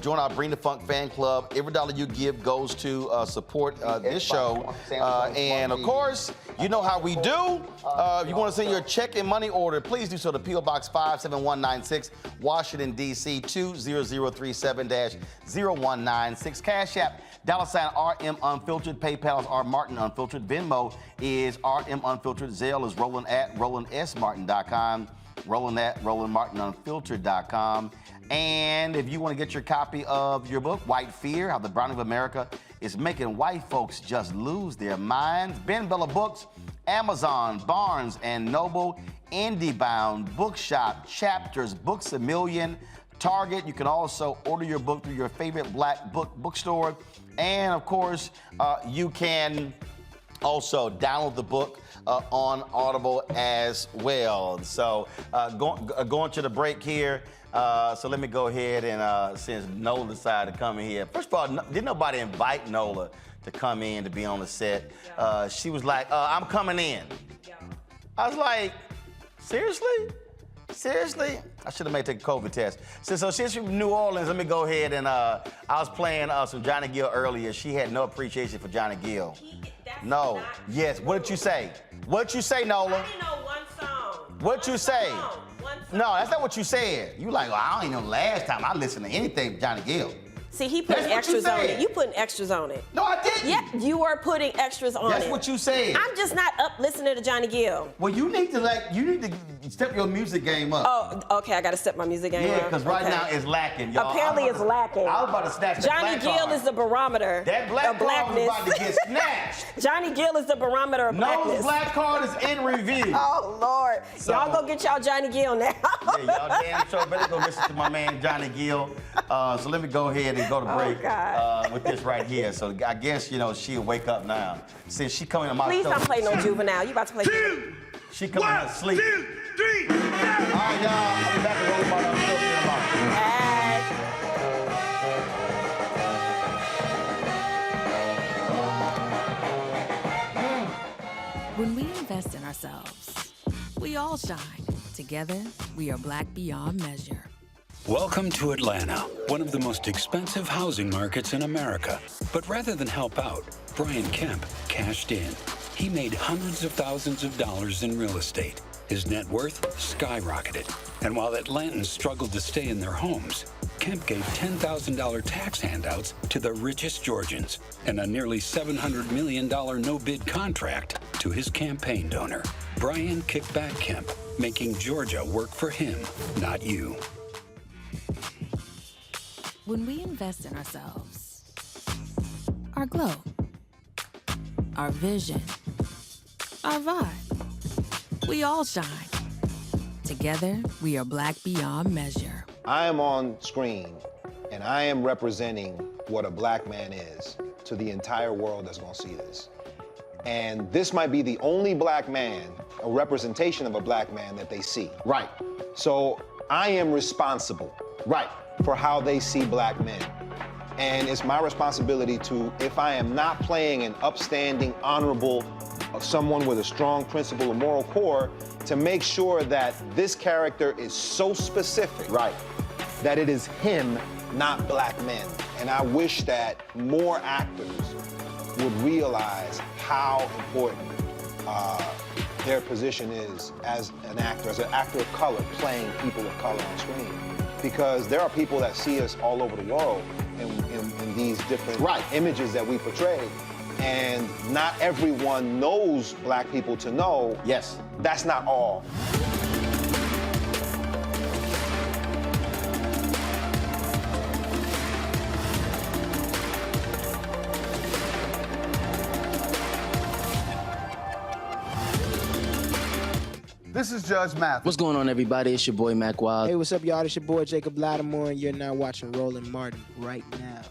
join our Bring the Funk fan club. Every dollar you give goes to support this show. And of course, you know how we do. If you want to send your check and money order, please do so to P.O. Box 57196, Washington, D.C. 20037-0196. Cash App, $RM Unfiltered. PayPal is R Martin Unfiltered. Venmo is RM Unfiltered. Zelle is Roland at RolandSMartin.com. Roland at RolandMartinUnfiltered.com. And if you want to get your copy of your book, White Fear, How the Browning of America is Making White Folks Just Lose Their Minds, Ben Bella Books, Amazon, Barnes & Noble, IndieBound, Bookshop, Chapters, Books A Million, Target. You can also order your book through your favorite black bookstore. And of course, you can also download the book on Audible as well. So going to the break here. So let me go ahead and since Nola decided to come in here. First of all, didn't nobody invite Nola to come in to be on the set? She was like, I'm coming in. I was like, seriously? Seriously? I should have made take a COVID test. So she's from New Orleans. Let me go ahead and I was playing some Johnny Gill earlier. She had no appreciation for Johnny Gill. No. Yes. What did you say? What did you say, Nola? I didn't know one song. What did you say? One song. No, that's not what you said. You like, well, I don't even know last time I listened to anything Johnny Gill. See, he put extras on it. You putting extras on it. No, I didn't. Yeah, you were putting extras on it. That's what you said. I'm just not up listening to Johnny Gill. Well, you need to step your music game up. Oh, okay, I got to step my music game up. Yeah, because right now it's lacking, y'all. Apparently it's lacking. I was about to snatch that Johnny Gill is the barometer that black of blackness. Card is about to get snatched. Johnny Gill is the barometer of blackness. No black card is in review. Oh, Lord. So, y'all go get y'all Johnny Gill now. Yeah, y'all damn sure better go listen to my man Johnny Gill. So let me go ahead and go to break. With this right here. So I guess, she'll wake up now. Since she coming to my Please show. don't play no juvenile. You about to play juvenile. She coming to sleep. 1, 2, 3, 4. All right, y'all. I'll be back to Roland Martin Unfiltered in a moment. When we invest in ourselves, we all shine. Together, we are black beyond measure. Welcome to Atlanta, one of the most expensive housing markets in America. But rather than help out, Brian Kemp cashed in. He made hundreds of thousands of dollars in real estate. His net worth skyrocketed. And while Atlantans struggled to stay in their homes, Kemp gave $10,000 tax handouts to the richest Georgians and a nearly $700 million no-bid contract to his campaign donor. Brian Kickback Kemp, making Georgia work for him, not you. When we invest in ourselves, our glow, our vision, our vibe, we all shine. Together, we are black beyond measure. I am on screen, and I am representing what a black man is to the entire world that's gonna see this. And this might be the only black man, a representation of a black man that they see. Right. So I am responsible. Right. For how they see black men. And it's my responsibility to, if I am not playing an upstanding, honorable, someone with a strong principle or moral core, to make sure that this character is so specific, right, that it is him, not black men. And I wish that more actors would realize how important their position is as an actor of color, playing people of color on screen. Because there are people that see us all over the world in these different images that we portray. And not everyone knows black people to know. Yes. That's not all. This is Judge Mathis. What's going on, everybody? It's your boy, Mac Wild. Hey, what's up, y'all? It's your boy, Jacob Lattimore, and you're now watching Roland Martin right now.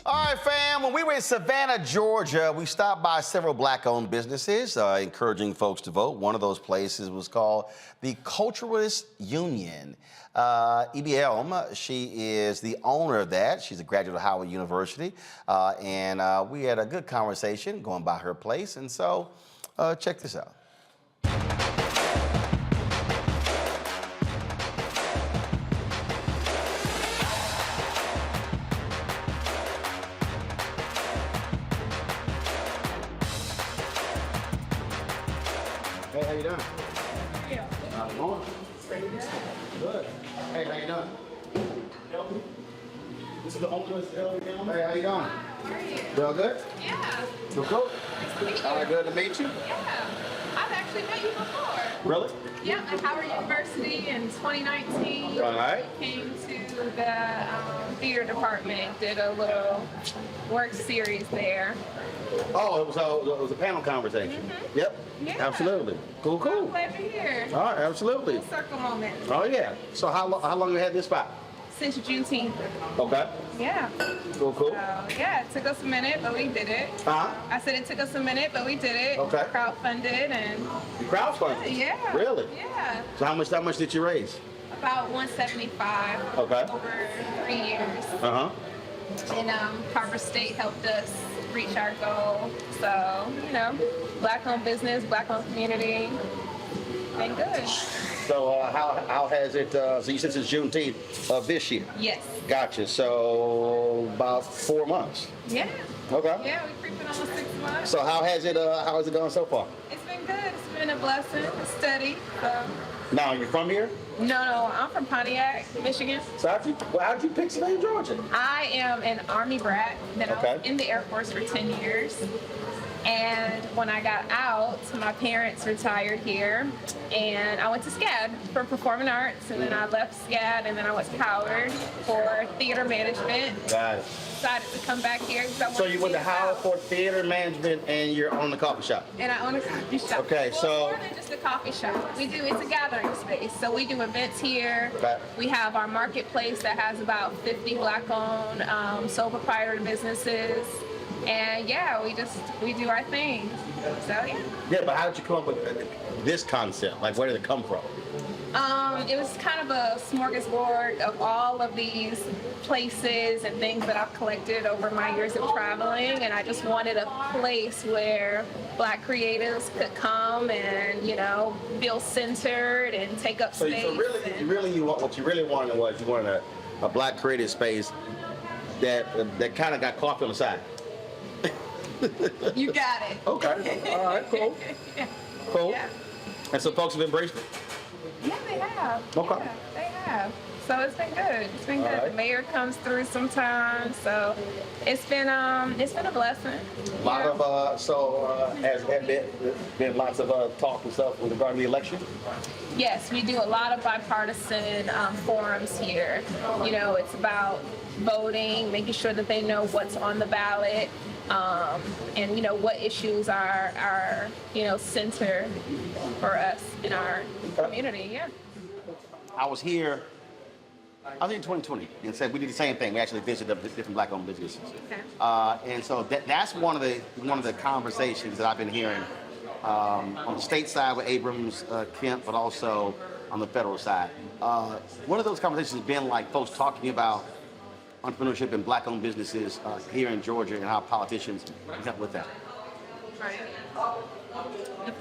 All right, fam, when we were in Savannah, Georgia, we stopped by several black-owned businesses, encouraging folks to vote. One of those places was called the Culturalist Union. E.B. Elm, she is the owner of that. She's a graduate of Howard University. And we had a good conversation going by her place. And so check this out. Hey, how you doing? Yeah. How's it going? Pretty good. Good. Hey, how you doing? This is the homeless LBM. Hey, how you doing? How are you? Doing good? Yeah. You cool? Nice to meet you. All right, good to meet you. Yeah. I've actually met you before. Really? Yeah, at Howard University in 2019. All right. Came to the theater department, did a little work series there. Oh, it was a panel conversation. Mm-hmm. Yep. Yeah. Absolutely. Cool, cool. I'm glad you're here. All right, absolutely. Full circle moment. Oh yeah. So how long you had this spot? Since Juneteenth. Okay. Yeah. Cool, cool. Yeah, it took us a minute, but we did it. Huh? I said it took us a minute, but we did it. Okay. Crowdfunded and. You crowdfunded? Yeah. Really? Yeah. So how much did you raise? About 175. Okay. Over 3 years. Uh-huh. And Carver State helped us reach our goal. So, black-owned business, black-owned community, been good. So how has it, so you said it's Juneteenth of this year? Yes. Gotcha. So about 4 months. Yeah. Okay. Yeah, we're creeping on 6 months. So how has it gone so far? It's been good. It's been a blessing. It's steady. So. Now, you from here? No, I'm from Pontiac, Michigan. So how'd you pick Savannah, Georgia? I am an Army brat. Then I was in the Air Force for 10 years. And when I got out, my parents retired here, and I went to SCAD for performing arts, and then I left SCAD, and then I went to Howard for theater management. Got it. Decided to come back here. So you went to Howard for theater management, and you're on the coffee shop. And I own a coffee shop. Okay, well, so more than just a coffee shop. It's a gathering space. So we do events here. Okay. We have our marketplace that has about 50 black-owned sole proprietor businesses. And yeah, we do our thing. So yeah. Yeah, but how did you come up with this concept? Like, where did it come from? It was kind of a smorgasbord of all of these places and things that I've collected over my years of traveling, and I just wanted a place where black creatives could come and, feel centered and take up space. So what you really wanted was you wanted a black creative space that kind of got coffee on the side. You got it. Okay. All right. Cool. Yeah. Cool. Yeah. And so folks have embraced it. Yeah, they have. Okay. Yeah, they have. So it's been good. It's been good. Right. The mayor comes through sometimes, so it's been a blessing. A lot of has there been lots of talk and stuff with regard to the election? Yes, we do a lot of bipartisan forums here. It's about voting, making sure that they know what's on the ballot, and what issues are center for us in our community. Yeah. I was here in 2020 and said we did the same thing. We actually visited the different black-owned businesses. Okay. And so that's one of the conversations that I've been hearing on the state side with Abrams, Kemp, but also on the federal side. One of those conversations has been like folks talking about entrepreneurship and black-owned businesses here in Georgia and how politicians can help with that. Right.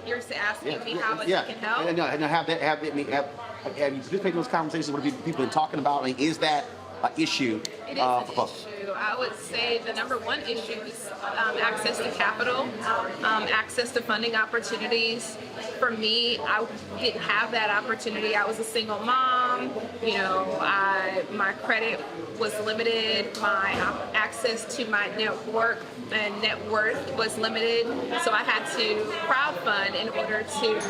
You're asking me how it can help? And have you participated in those conversations? What have people been talking about? I mean, is that an issue? It is an issue. I would say the number one issue is access to capital, access to funding opportunities. For me, I didn't have that opportunity. I was a single mom. You know, my credit was limited. My access to my network and net worth was limited. So I had to crowdfund in order to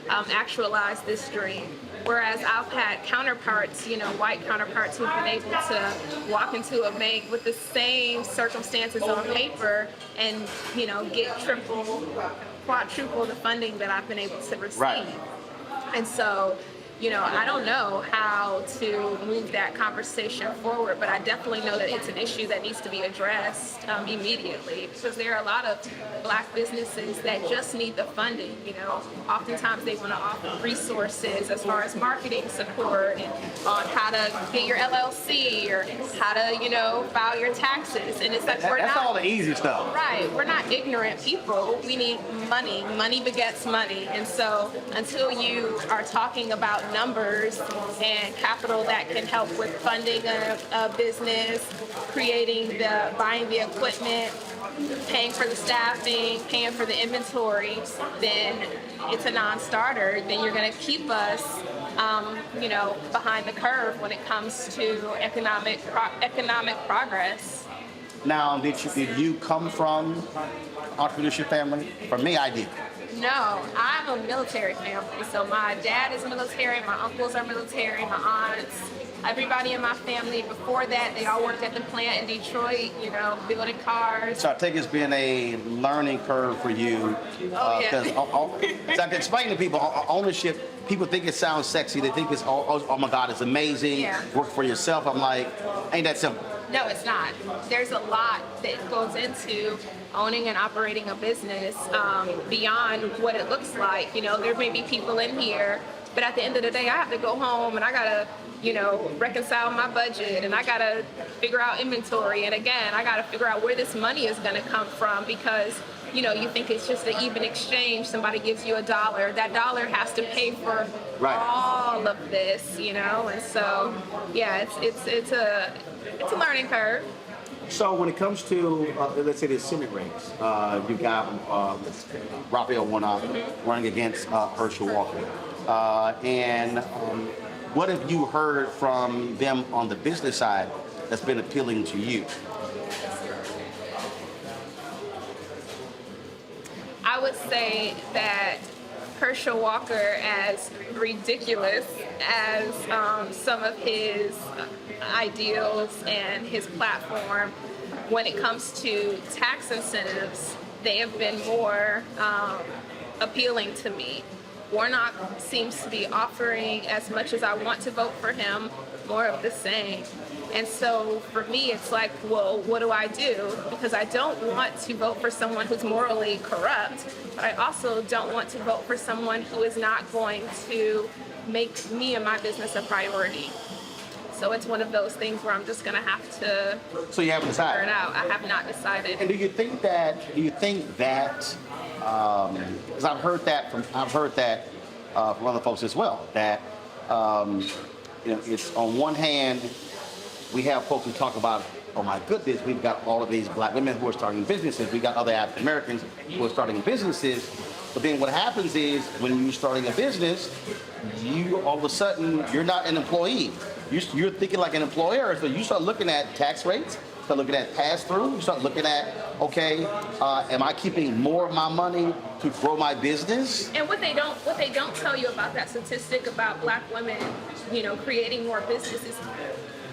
actualize this dream. Whereas I've had counterparts, you know, white counterparts who've been able to walk into a bank with the same circumstances on paper and, you know, get triple, quadruple the funding that I've been able to receive. Right. And so, you know, I don't know how to move that conversation forward, but I definitely know that it's an issue that needs to be addressed immediately, because there are a lot of Black businesses that just need the funding. You know, oftentimes they want to offer resources as far as marketing support and on how to get your LLC or how to, you know, file your taxes. And it's like that's all the easy stuff. Right. We're not ignorant people. We need money. Money begets money. And so until you are talking about numbers and capital that can help with funding a business, buying the equipment, paying for the staffing, paying for the inventory, then it's a non-starter. Then you're going to keep us, you know, behind the curve when it comes to economic progress. Now, did you come from entrepreneurship family? For me, I did. No, I'm a military family. So my dad is military, my uncles are military, my aunts, everybody in my family before that, they all worked at the plant in Detroit, you know, building cars. So I take it's been a learning curve for you. Because so I can explain to people, ownership, people think it sounds sexy. They think it's, oh my God, it's amazing. Work for yourself. I'm like, ain't that simple? No, it's not. There's a lot that goes into owning and operating a business beyond what it looks like. You know, there may be people in here, but at the end of the day, I have to go home and I gotta, you know, reconcile my budget and I gotta figure out inventory. And again, I gotta figure out where this money is gonna come from, because, you know, you think it's just an even exchange. Somebody gives you $1. That dollar has to pay for all of this, you know? And so, yeah, it's a learning curve. So when it comes to, let's say the civic race, you've got Raphael Warnock running against Herschel Walker. And what have you heard from them on the business side that's been appealing to you? I would say that Herschel Walker, as ridiculous as some of his ideals and his platform, when it comes to tax incentives, they have been more appealing to me. Warnock seems to be offering, as much as I want to vote for him, more of the same. And so for me, it's like, well, what do I do? Because I don't want to vote for someone who's morally corrupt, but I also don't want to vote for someone who is not going to make me and my business a priority. So it's one of those things where I'm just going to have to So you haven't decided? figure it out. I have not decided. And do you think that, because I've heard that from other folks as well, that, you know, it's on one hand, we have folks who talk about, oh my goodness, we've got all of these Black women who are starting businesses. We got other African Americans who are starting businesses. But then what happens is when you're starting a business, you all of a sudden, you're not an employee. You're thinking like an employer. So you start looking at tax rates, start looking at pass-through, you start looking at, okay, am I keeping more of my money to grow my business? And what they don't tell you about that statistic about Black women, you know, creating more businesses,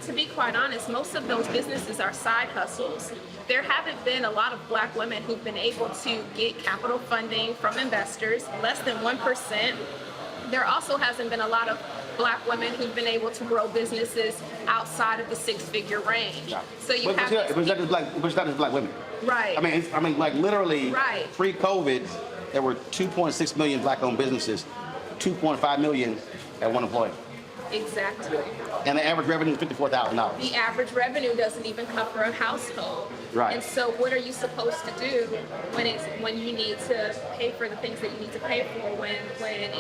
to be quite honest, most of those businesses are side hustles. There haven't been a lot of Black women who've been able to get capital funding from investors, less than 1%. There also hasn't been a lot of Black women who've been able to grow businesses outside of the six-figure range. So you have But it's not just Black women. Right. I mean, like literally, pre-COVID, there were 2.6 million Black-owned businesses, 2.5 million at one employee. Exactly. And the average revenue is $54,000. The average revenue doesn't even cover a household. Right. And so what are you supposed to do when you need to pay for the things that you need to pay for, when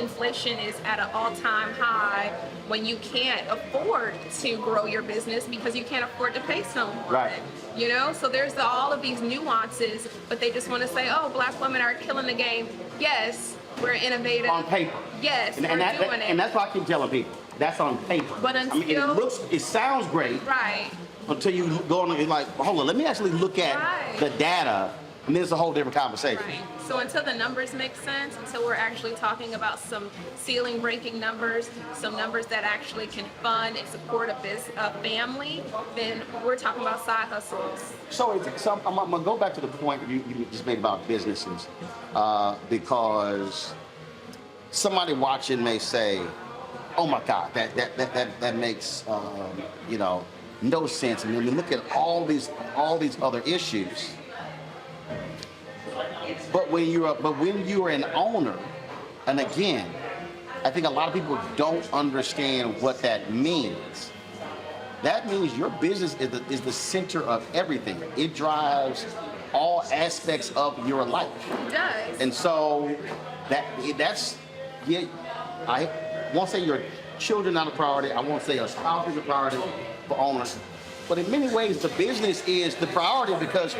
inflation is at an all-time high, when you can't afford to grow your business because you can't afford to pay someone. Right. You know, so there's all of these nuances, but they just want to say, oh, black women are killing the game. Yes, we're innovative. On paper. Yes, and we're that, doing it. And that's what I keep telling people. That's on paper. But until it sounds great. Right. Until you go on and you're like, hold on, let me actually look at the data, and then it's a whole different conversation. Right. So until the numbers make sense, until we're actually talking about some ceiling-breaking numbers, some numbers that actually can fund and support a family, then we're talking about side hustles. So I'm going to go back to the point you just made about businesses, because somebody watching may say, oh my God, that makes no sense. I mean, when you look at all these other issues, but when you're an owner, and again, I think a lot of people don't understand what that means. That means your business is the center of everything. It drives all aspects of your life. It does. And so I won't say your children are a priority. I won't say a spouse is a priority for owners. But in many ways, the business is the priority because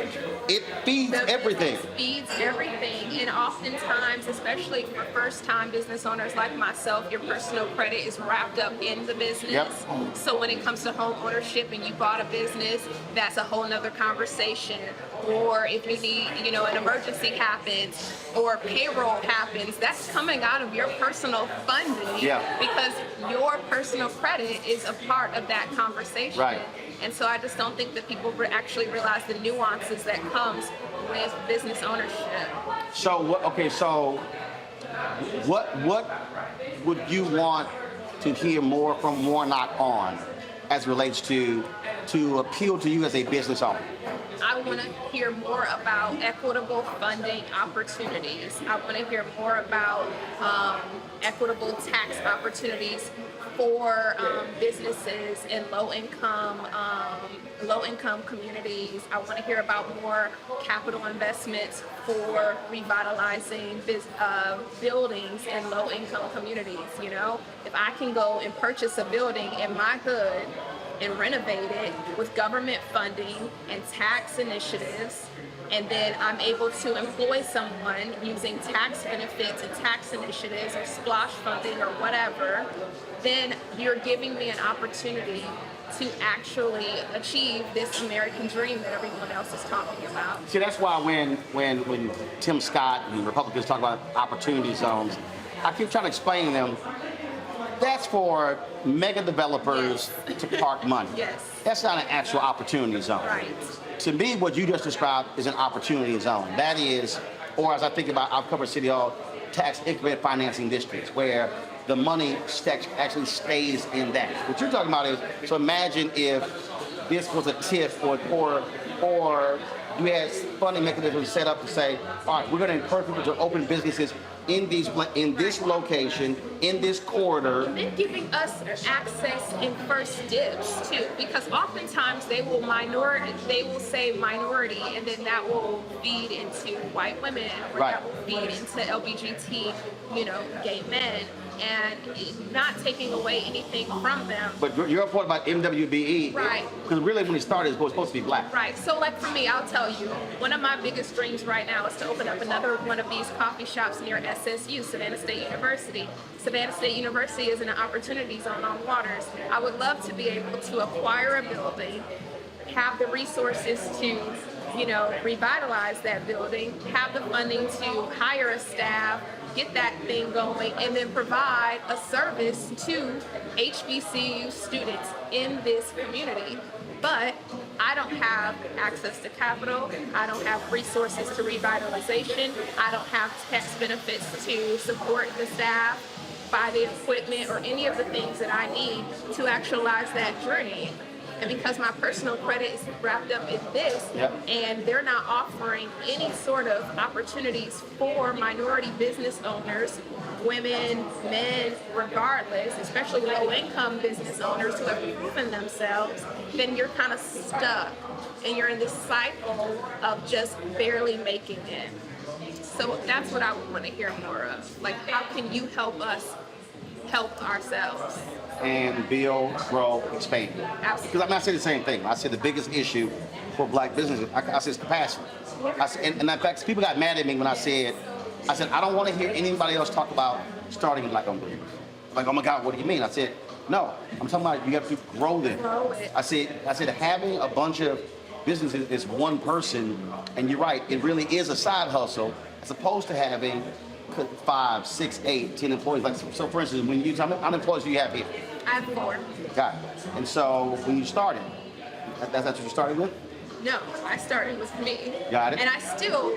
it feeds everything. It feeds everything. And oftentimes, especially for first-time business owners like myself, your personal credit is wrapped up in the business. Yep. So when it comes to home ownership and you bought a business, that's a whole nother conversation. Or if you need, an emergency happens or payroll happens, that's coming out of your personal funding. Yeah. Because your personal credit is a part of that conversation. Right. And so I just don't think that people actually realize the nuances that comes with business ownership. So what would you want to hear more from Warnock on as it relates to appeal to you as a business owner? I want to hear more about equitable funding opportunities. I want to hear more about equitable tax opportunities for businesses in low-income communities. I want to hear about more capital investments for revitalizing buildings in low-income communities. If I can go and purchase a building in my hood and renovate it with government funding and tax initiatives, and then I'm able to employ someone using tax benefits and tax initiatives or splosh funding or whatever, then you're giving me an opportunity to actually achieve this American dream that everyone else is talking about. See, that's why when Tim Scott and Republicans talk about opportunity zones, I keep trying to explain to them, that's for mega developers to park money. Yes. That's not an actual opportunity zone. Right. To me, what you just described is an opportunity zone. That is, or as I think about, I've covered City Hall, tax increment financing districts, where the money actually stays in that. What you're talking about is, so imagine if this was a TIF or you had funding mechanisms set up to say, all right, we're going to encourage people to open businesses in this location, in this corridor. And then giving us access in first dibs too, because oftentimes they will say minority, and then that will feed into white women, or that will feed into LBGT, gay men, and not taking away anything from them. But your point about MWBE, right? Because really, when it started, it was supposed to be black. Right. So, like for me, I'll tell you, one of my biggest dreams right now is to open up another one of these coffee shops near SSU, Savannah State University. Savannah State University is an opportunity zone on Waters. I would love to be able to acquire a building, have the resources to, revitalize that building, have the funding to hire a staff, get that thing going, and then provide a service to HBCU students in this community. But I don't have access to capital. I don't have resources to revitalization. I don't have tax benefits to support the staff, buy the equipment, or any of the things that I need to actualize that dream. And because my personal credit is wrapped up in this, and they're not offering any sort of opportunities for minority business owners, women, men, regardless, especially low-income business owners who have proven themselves, then you're kind of stuck. And you're in this cycle of just barely making it. So that's what I would want to hear more of. Like, how can you help us help ourselves? And build, grow, expand. Absolutely. Because I say the same thing. I said the biggest issue for black businesses, I said it's capacity. And in fact, people got mad at me when I said, I don't want to hear anybody else talk about starting black-owned business. Like, oh my God, what do you mean? I said, no, I'm talking about you have to grow them. Grow it. I said having a bunch of businesses is one person, and you're right, it really is a side hustle, as opposed to having 5, 6, 8, 10 employees. Like, so for instance, when you, how many employees do you have here? I have 4. Got it. And so when you started, that's what you started with? No, I started with me. Got it. And I still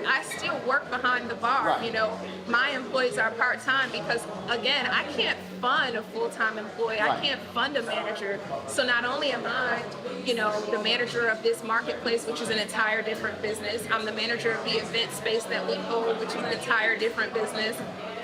work behind the bar. Right. You know, my employees are part-time because, again, I can't fund a full-time employee. Right. I can't fund a manager. So not only am I, you know, the manager of this marketplace, which is an entire different business, I'm the manager of the event space that we hold, which is an entire different business.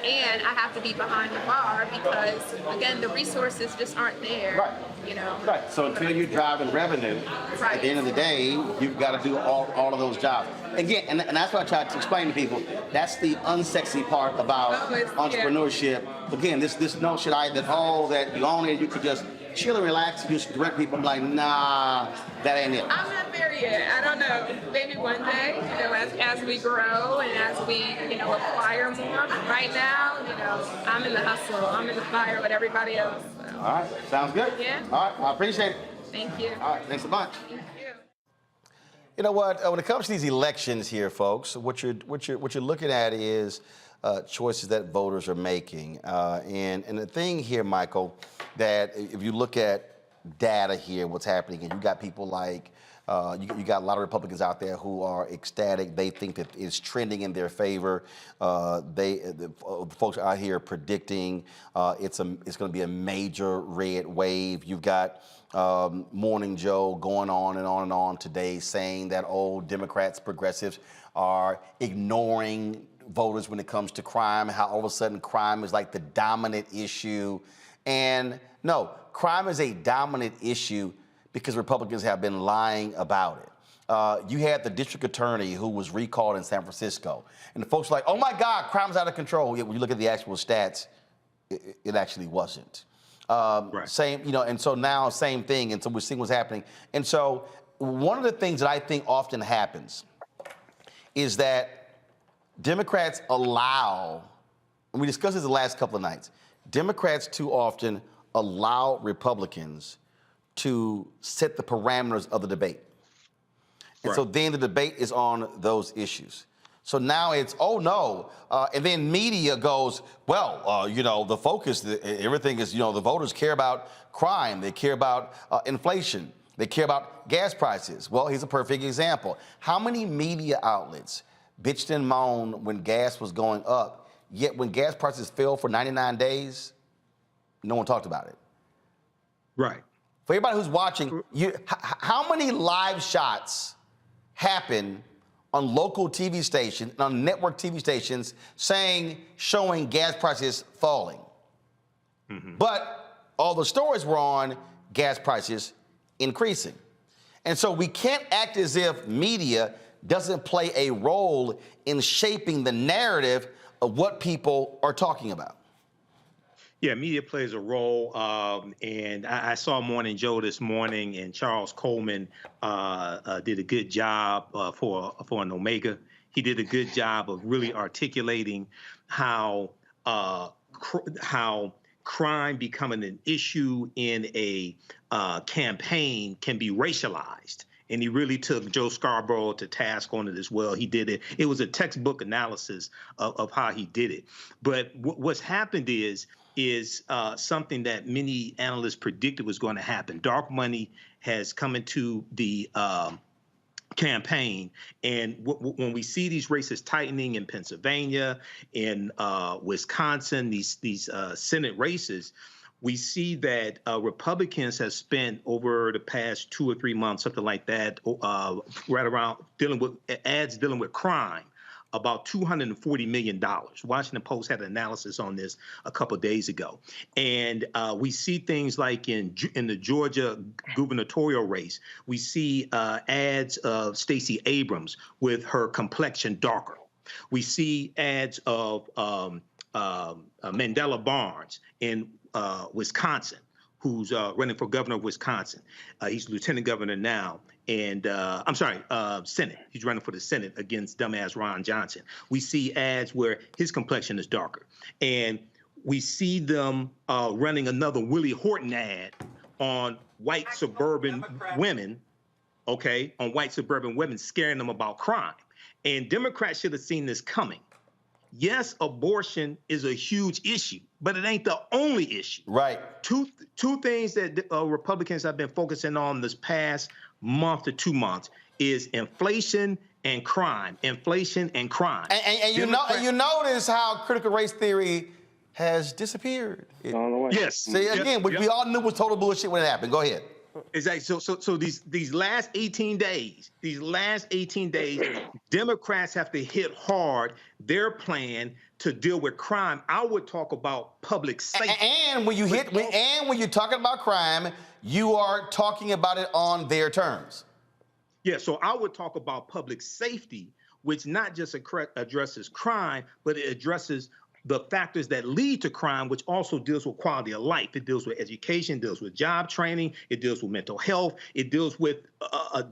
And I have to be behind the bar because, again, the resources just aren't there. Right. You know. Right. So until you're driving revenue, at the end of the day, you've got to do all of those jobs. Again, and that's what I try to explain to people. That's the unsexy part about entrepreneurship. Again, this notion that you own it, you could just chill and relax, just direct people. I'm like, nah, that ain't it. I'm not there yet. I don't know. Maybe one day, you know, as we grow and as we, you know, acquire more. But right now, you know, I'm in the hustle. I'm in the fire with everybody else. So. All right. Sounds good. Yeah. All right. Well, I appreciate it. Thank you. All right. Thanks a bunch. Thank you. You know what? When it comes to these elections here, folks, what you're looking at is choices that voters are making. And the thing here, Michael, that if you look at data here, what's happening, and you got people like, you got a lot of Republicans out there who are ecstatic. They think that it's trending in their favor. The folks out here predicting it's going to be a major red wave. You've got Morning Joe going on and on and on today saying that old Democrats, progressives are ignoring voters when it comes to crime, how all of a sudden crime is like the dominant issue. And no, crime is a dominant issue because Republicans have been lying about it. You had the district attorney who was recalled in San Francisco, and the folks were like, oh my God, crime's out of control. Yet when you look at the actual stats, it actually wasn't. Right. Same, you know, and so now same thing, and so we're seeing what's happening. And so one of the things that I think often happens is that Democrats allow, and we discussed this the last couple of nights, Democrats too often allow Republicans to set the parameters of the debate. And so then the debate is on those issues. So now it's, oh no, and then media goes, well, you know, the focus, everything is, you know, the voters care about crime, they care about inflation, they care about gas prices. Well, here's a perfect example. How many media outlets bitched and moaned when gas was going up, yet when gas prices fell for 99 days, no one talked about it? Right. For everybody who's watching, how many live shots happen on local TV stations, on network TV stations, showing gas prices falling? Mm-hmm. But all the stories were on gas prices increasing. And so we can't act as if media doesn't play a role in shaping the narrative of what people are talking about. Yeah, media plays a role, and I saw Morning Joe this morning, and Charles Coleman did a good job for an Omega. He did a good job of really articulating how crime becoming an issue in a campaign can be racialized. And he really took Joe Scarborough to task on it as well. He did it. It was a textbook analysis of how he did it. But what's happened is something that many analysts predicted was going to happen. Dark money has come into the campaign, and when we see these races tightening in Pennsylvania, in Wisconsin, these Senate races, we see that Republicans have spent over the past 2 or 3 months, something like that, right around dealing with crime, about $240 million. Washington Post had an analysis on this a couple of days ago. And we see things like in the Georgia gubernatorial race, we see ads of Stacey Abrams with her complexion darker. We see ads of Mandela Barnes in Wisconsin, who's running for governor of Wisconsin. He's lieutenant governor now. And Senate. He's running for the Senate against dumbass Ron Johnson. We see ads where his complexion is darker. And we see them running another Willie Horton ad on white suburban women, on white suburban women, scaring them about crime. And Democrats should have seen this coming. Yes, abortion is a huge issue, but it ain't the only issue. Right. Two things that Republicans have been focusing on this past month to 2 months is inflation and crime. Inflation and crime. And you notice how critical race theory has disappeared. Yes. See, again, we all knew was total bullshit when it happened. Go ahead. Exactly. So these last 18 days, Democrats have to hit hard their plan to deal with crime. I would talk about public safety. And when you're talking about crime, you are talking about it on their terms. Yeah. So I would talk about public safety, which not just addresses crime, but it addresses the factors that lead to crime, which also deals with quality of life. It deals with education, deals with job training, it deals with mental health, it deals with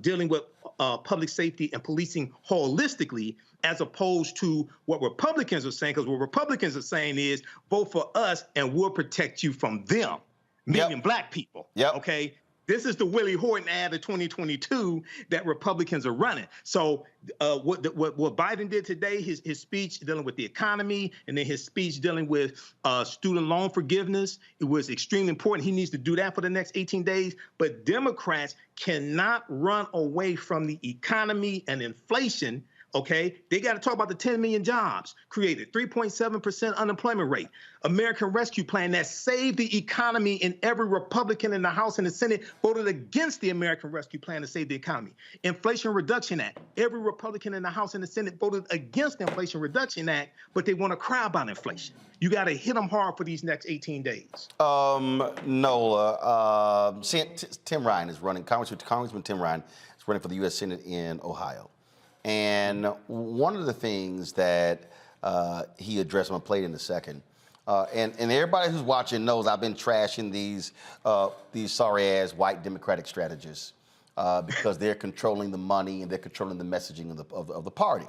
dealing with public safety and policing holistically, as opposed to what Republicans are saying, because what Republicans are saying is vote for us and we'll protect you from them, meaning black people. Okay. This is the Willie Horton ad of 2022 that Republicans are running. So what Biden did today, his speech dealing with the economy, and then his speech dealing with student loan forgiveness, it was extremely important. He needs to do that for the next 18 days. But Democrats cannot run away from the economy and inflation. Okay, they got to talk about the 10 million jobs created, 3.7% unemployment rate, American Rescue Plan that saved the economy, and every Republican in the House and the Senate voted against the American Rescue Plan to save the economy. Inflation Reduction Act, every Republican in the House and the Senate voted against the Inflation Reduction Act, but they want to cry about inflation. You got to hit them hard for these next 18 days. Nola, Tim Ryan is running, Congressman Tim Ryan is running for the U.S. Senate in Ohio. And one of the things that he addressed, I'm going to play it in a second, and everybody who's watching knows I've been trashing these sorry-ass white Democratic strategists because they're controlling the money and they're controlling the messaging of the party.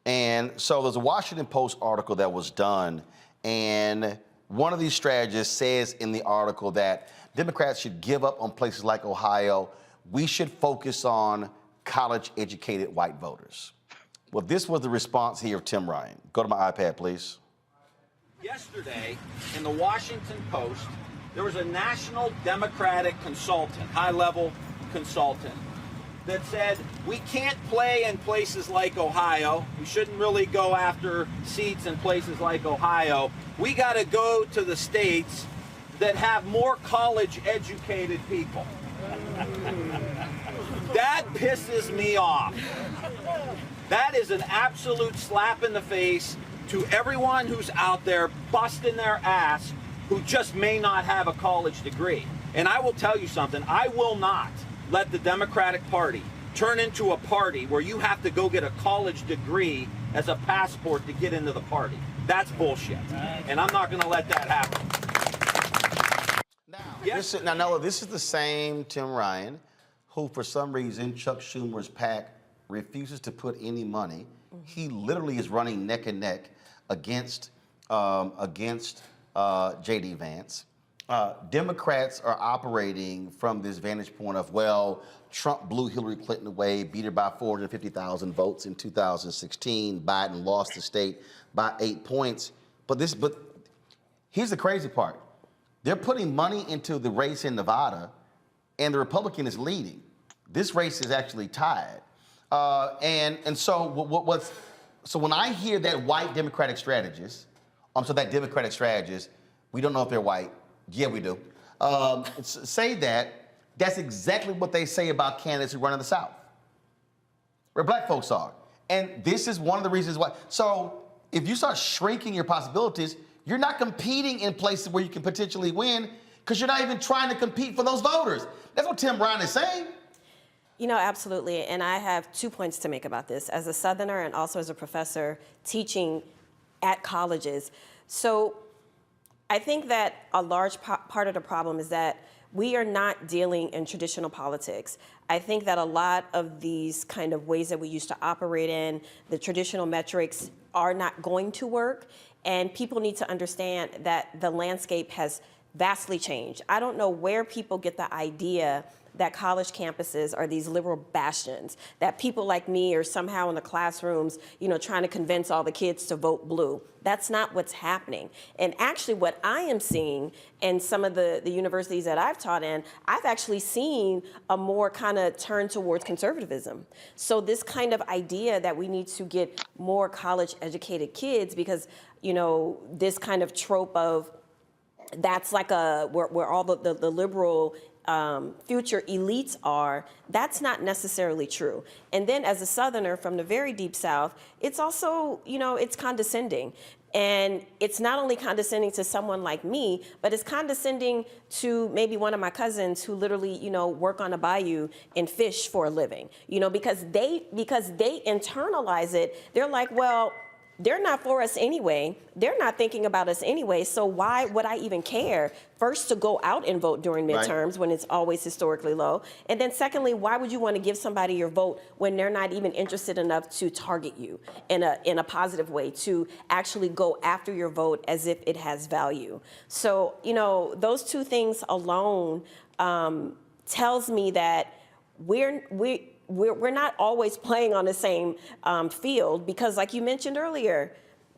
And so there's a Washington Post article that was done, and one of these strategists says in the article that Democrats should give up on places like Ohio. We should focus on college-educated white voters. Well, this was the response here of Tim Ryan. Go to my iPad, please. Yesterday, in the Washington Post, there was a national Democratic consultant, high-level consultant, that said, we can't play in places like Ohio. We shouldn't really go after seats in places like Ohio. We got to go to the states that have more college-educated people. That pisses me off. That is an absolute slap in the face to everyone who's out there busting their ass who just may not have a college degree. And I will tell you something, I will not let the Democratic Party turn into a party where you have to go get a college degree as a passport to get into the party. That's bullshit. And I'm not going to let that happen. Now, Nola, this is the same Tim Ryan who, for some reason, Chuck Schumer's PAC refuses to put any money. He literally is running neck and neck against J.D. Vance. Democrats are operating from this vantage point of, well, Trump blew Hillary Clinton away, beat her by 450,000 votes in 2016. Biden lost the state by 8 points. But here's the crazy part. They're putting money into the race in Nevada, and the Republican is leading. This race is actually tied. So when I hear that white Democratic strategist, we don't know if they're white, Yeah, we do. Say that. That's exactly what they say about candidates who run in the South, where black folks are. And this is one of the reasons why. So if you start shrinking your possibilities, you're not competing in places where you can potentially win because you're not even trying to compete for those voters. That's what Tim Ryan is saying. You know, absolutely. And I have 2 points to make about this as a Southerner and also as a professor teaching at colleges. So I think that a large part of the problem is that we are not dealing in traditional politics. I think that a lot of these kind of ways that we used to operate in, the traditional metrics are not going to work. And people need to understand that the landscape has vastly changed. I don't know where people get the idea that college campuses are these liberal bastions, that people like me are somehow in the classrooms, you know, trying to convince all the kids to vote blue. That's not what's happening. And actually what I am seeing in some of the universities that I've taught in, I've actually seen a more kind of turn towards conservatism. So this kind of idea that we need to get more college educated kids because, you know, this kind of trope of that's like where all the liberal future elites are, that's not necessarily true. And then as a Southerner from the very deep South, it's also, you know, it's condescending. And it's not only condescending to someone like me, but it's condescending to maybe one of my cousins who literally, you know, work on a bayou and fish for a living, you know, because they internalize it. They're like, well, they're not for us anyway. They're not thinking about us anyway. So why would I even care? First, to go out and vote during midterms when it's always historically low. And then secondly, why would you want to give somebody your vote when they're not even interested enough to target you in a positive way, to actually go after your vote as if it has value? So, you know, those two things alone tells me that we're not always playing on the same field because, like you mentioned earlier,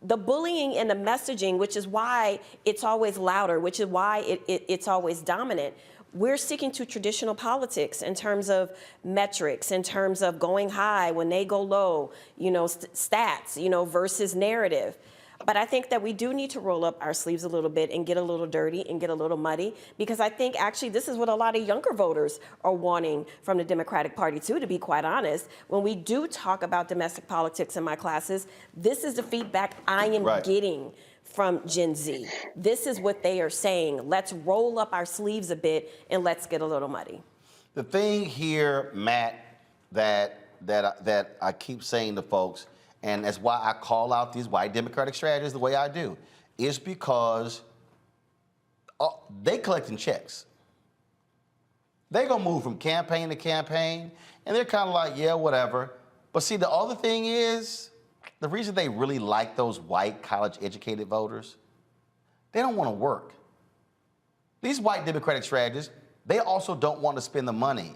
the bullying and the messaging, which is why it's always louder, which is why it's always dominant, we're sticking to traditional politics in terms of metrics, in terms of going high when they go low, you know, stats, you know, versus narrative. But I think that we do need to roll up our sleeves a little bit and get a little dirty and get a little muddy, because I think actually this is what a lot of younger voters are wanting from the Democratic Party too, to be quite honest. When we do talk about domestic politics in my classes, this is the feedback I am getting from Gen Z. This is what they are saying. Let's roll up our sleeves a bit and let's get a little muddy. The thing here, Matt, that I keep saying to folks, and that's why I call out these white Democratic strategies the way I do, is because they collecting checks. They're gonna move from campaign to campaign, and they're kind of like, yeah, whatever. But see, the other thing is, the reason they really like those white college-educated voters, they don't want to work. These white Democratic strategists, they also don't want to spend the money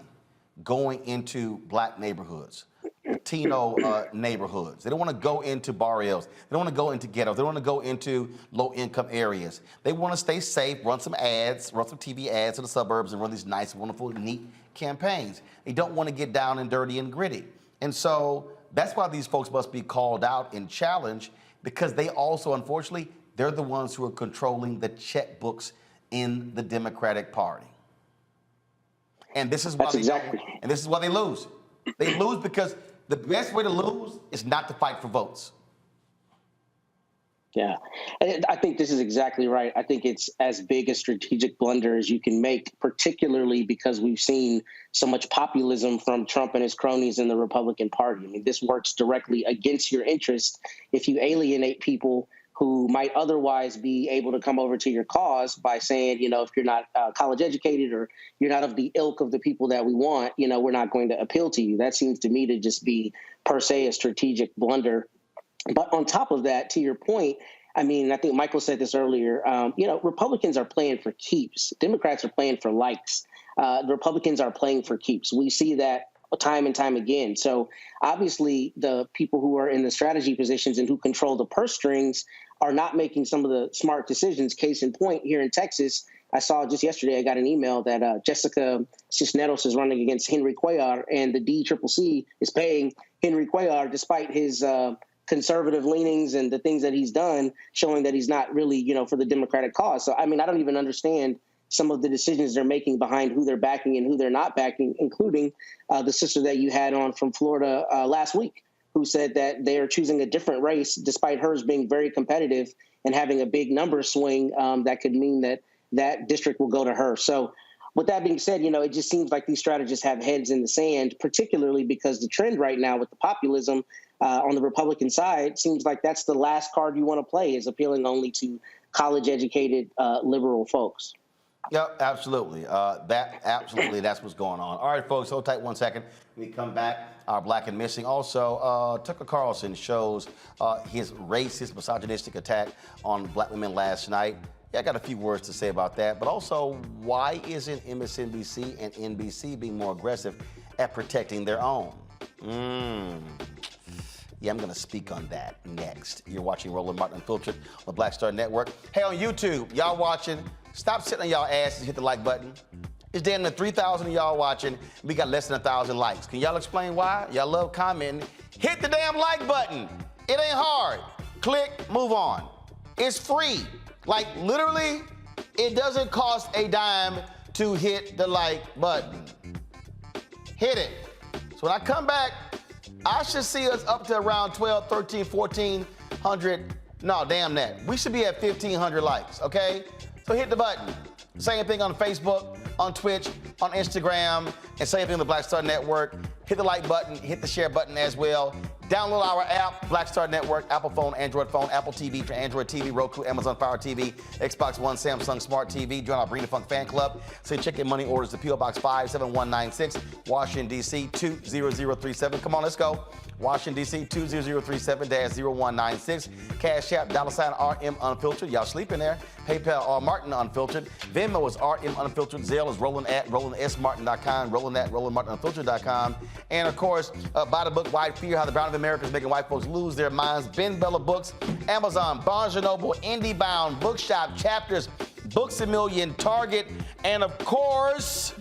going into black neighborhoods, Latino neighborhoods. They don't want to go into barrios. They don't want to go into ghettos. They don't want to go into low-income areas. They want to stay safe, run some ads, run some TV ads in the suburbs, and run these nice, wonderful, neat campaigns. They don't want to get down and dirty and gritty. And so that's why these folks must be called out and challenged, because they also, unfortunately, they're the ones who are controlling the checkbooks in the Democratic Party. And this is why this is why they lose. They lose because the best way to lose is not to fight for votes. Yeah, I think this is exactly right. I think it's as big a strategic blunder as you can make, particularly because we've seen so much populism from Trump and his cronies in the Republican Party. I mean, this works directly against your interest if you alienate people who might otherwise be able to come over to your cause by saying, you know, if you're not college educated or you're not of the ilk of the people that we want, you know, we're not going to appeal to you. That seems to me to just be per se a strategic blunder. But on top of that, to your point, I mean, I think Michael said this earlier, you know, Republicans are playing for keeps. Democrats are playing for likes. The Republicans are playing for keeps. We see that time and time again. So obviously the people who are in the strategy positions and who control the purse strings are not making some of the smart decisions. Case in point, here in Texas, I saw just yesterday, I got an email that Jessica Cisneros is running against Henry Cuellar, and the DCCC is paying Henry Cuellar despite his conservative leanings and the things that he's done, showing that he's not really, you know, for the Democratic cause. So, I mean, I don't even understand some of the decisions they're making behind who they're backing and who they're not backing, including the sister that you had on from Florida last week, who said that they are choosing a different race despite hers being very competitive and having a big number swing that could mean that that district will go to her. So with that being said, it just seems like these strategists have heads in the sand, particularly because the trend right now with the populism on the Republican side seems like that's the last card you want to play, is appealing only to college-educated liberal folks. Yep, absolutely. That's what's going on. All right, folks, hold tight 1 second. When we come back, our Black and Missing. Also, Tucker Carlson shows his racist, misogynistic attack on black women last night. Yeah, I got a few words to say about that. But also, why isn't MSNBC and NBC being more aggressive at protecting their own? Yeah, I'm going to speak on that next. You're watching Roland Martin Unfiltered on the Black Star Network. Hey, on YouTube, y'all watching, stop sitting on y'all asses and hit the like button. It's damn near 3,000 of y'all watching. We got less than 1,000 likes. Can y'all explain why? Y'all love commenting. Hit the damn like button. It ain't hard. Click, move on. It's free. Like, literally, it doesn't cost a dime to hit the like button. Hit it. So when I come back, I should see us up to around 12, 13, 1,400. No, damn that. We should be at 1,500 likes, okay? So hit the button. Same thing on Facebook, on Twitch, on Instagram, and same thing on the Black Star Network. Hit the like button, hit the share button as well. Download our app, Black Star Network, Apple phone, Android phone, Apple TV for Android TV, Roku, Amazon Fire TV, Xbox One, Samsung Smart TV. Join our Bring the Funk fan club. Say check in money orders to P.O. Box 57196, Washington, D.C. 20037. Come on, let's go. Washington, D.C. 20037-0196. Cash App, $RM Unfiltered. Y'all sleeping there. PayPal, R Martin Unfiltered. Venmo is RM Unfiltered. Zelle is Roland at RolandSMartin.com. Roland at RolandMartinUnfiltered.com. And of course, buy the book White Fear: How the Brown of America is Making White Folks Lose Their Minds. Ben Bella Books, Amazon, Barnes & Noble, IndieBound, Bookshop, Chapters, Books A Million, Target, and of course,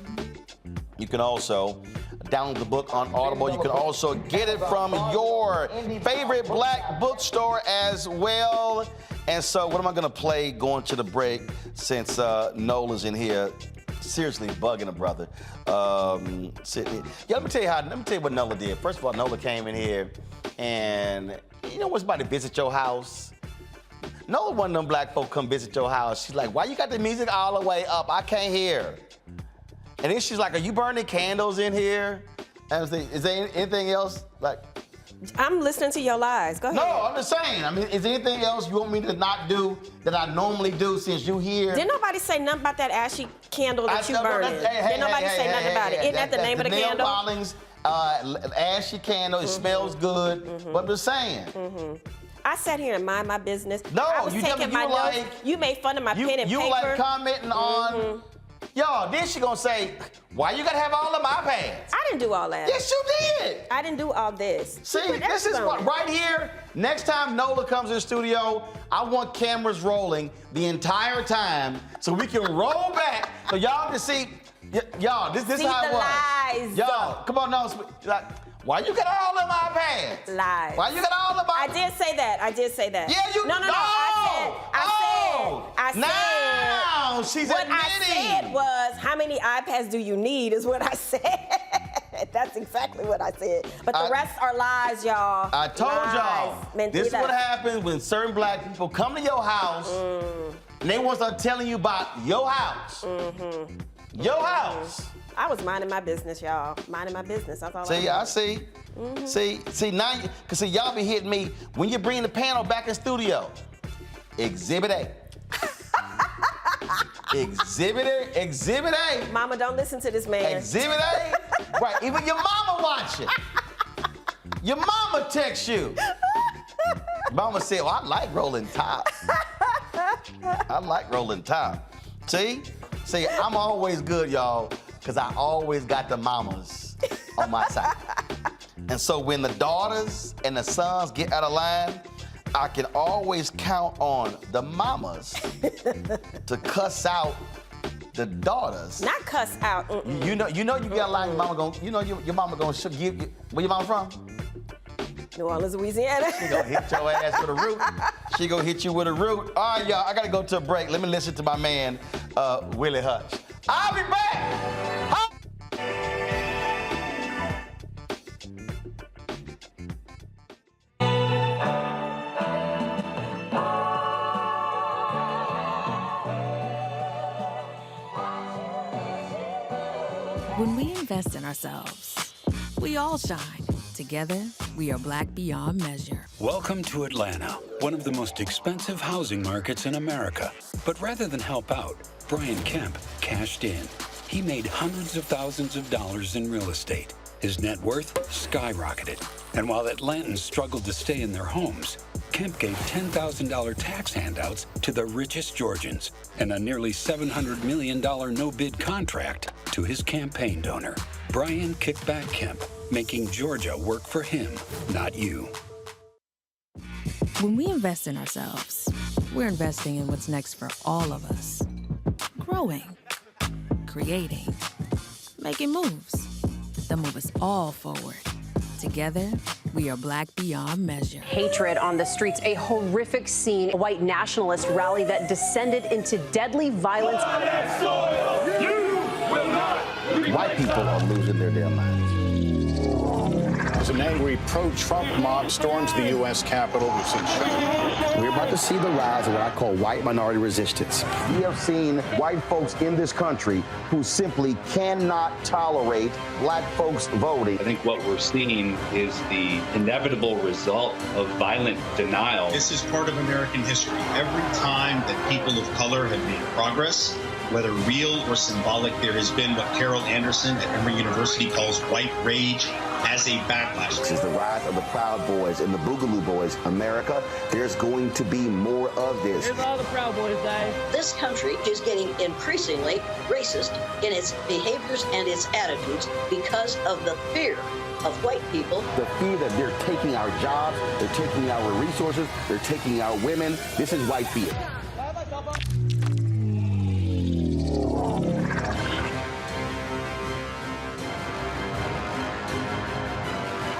you can also download the book on Audible. You can also get it from your favorite black bookstore as well. And so what am I going to play going to the break since Nola's in here? Seriously bugging a brother. Yeah, let me tell you what Nola did. First of all, Nola came in here and you know what's about to visit your house? Nola, one of them black folk come visit your house. She's like, why you got the music all the way up? I can't hear. And then she's like, are you burning candles in here? And I was thinking, is there anything else? Like, I'm listening to your lies. Go ahead. No, I'm just saying. I mean, is there anything else you want me to not do that I normally do since you here? Didn't nobody say nothing about that ashy candle that you burning? Didn't nobody say nothing about it? Isn't that the name of the candle? Nail Collins, ashy candle. It smells good. But I'm just saying. I sat here and mind my business. No, I was taking my notes. You made fun of my pen and paper. You were like commenting on. Yo, then she gonna say, why you gotta have all of my pads? I didn't do all that. Yes, you did. I didn't do all this. See, this is what, right here, next time Nola comes in the studio, I want cameras rolling the entire time so we can roll back so y'all can see, y'all, this is how it was. Lies. Y'all, come on, no, like, why you got all of my pads? Lies. Why you got all of my I did say that. Yeah, you No. I said. Now she's what admitting. I said was, how many iPads do you need is what I said. That's exactly what I said. But the rest are lies, y'all. I told y'all. This is what happens when certain black people come to your house and they want to start telling you about your house. Your house. I was minding my business, y'all. Minding my business. That's all I see. See, now, because y'all be hitting me when you bring the panel back in studio. Exhibit A. Exhibit A. Mama, don't listen to this man. Exhibit A. Right, even your mama watching. Your mama texts you. Mama said, well, I like rolling top. I like rolling top. See, I'm always good, y'all, because I always got the mamas on my side. And so when the daughters and the sons get out of line, I can always count on the mamas to cuss out the daughters. Not cuss out. You know you got a line. Your mama gonna, your mama gonna give you. Where your mama from? New Orleans, Louisiana. She gonna hit your ass with a roof. She gonna hit you with a root. All right, y'all, I gotta go to a break. Let me listen to my man, Willie Hutch. I'll be back. When we invest in ourselves, we all shine. Together, we are Black beyond measure. Welcome to Atlanta, one of the most expensive housing markets in America. But rather than help out, Brian Kemp cashed in. He made hundreds of thousands of dollars in real estate. His net worth skyrocketed. And while Atlantans struggled to stay in their homes, Kemp gave $10,000 tax handouts to the richest Georgians and a nearly $700 million no-bid contract to his campaign donor, Brian Kickback Kemp, making Georgia work for him, not you. When we invest in ourselves, we're investing in what's next for all of us. Growing, creating, making moves that move us all forward. Together, we are Black beyond measure. Hatred on the streets, a horrific scene, a white nationalist rally that descended into deadly violence. White people are losing their damn minds. As an angry pro-Trump mob storms the U.S. Capitol, we've seen shooting. We're about to see the rise of what I call white minority resistance. We have seen white folks in this country who simply cannot tolerate black folks voting. I think what we're seeing is the inevitable result of violent denial. This is part of American history. Every time that people of color have made progress, whether real or symbolic, there has been what Carol Anderson at Emory University calls white rage as a backlash. This is the rise of the Proud Boys and the Boogaloo Boys. America, there's going to be more of this. Here's all the Proud Boys, guys. This country is getting increasingly racist in its behaviors and its attitudes because of the fear of white people. The fear that they're taking our jobs, they're taking our resources, they're taking our women. This is white fear.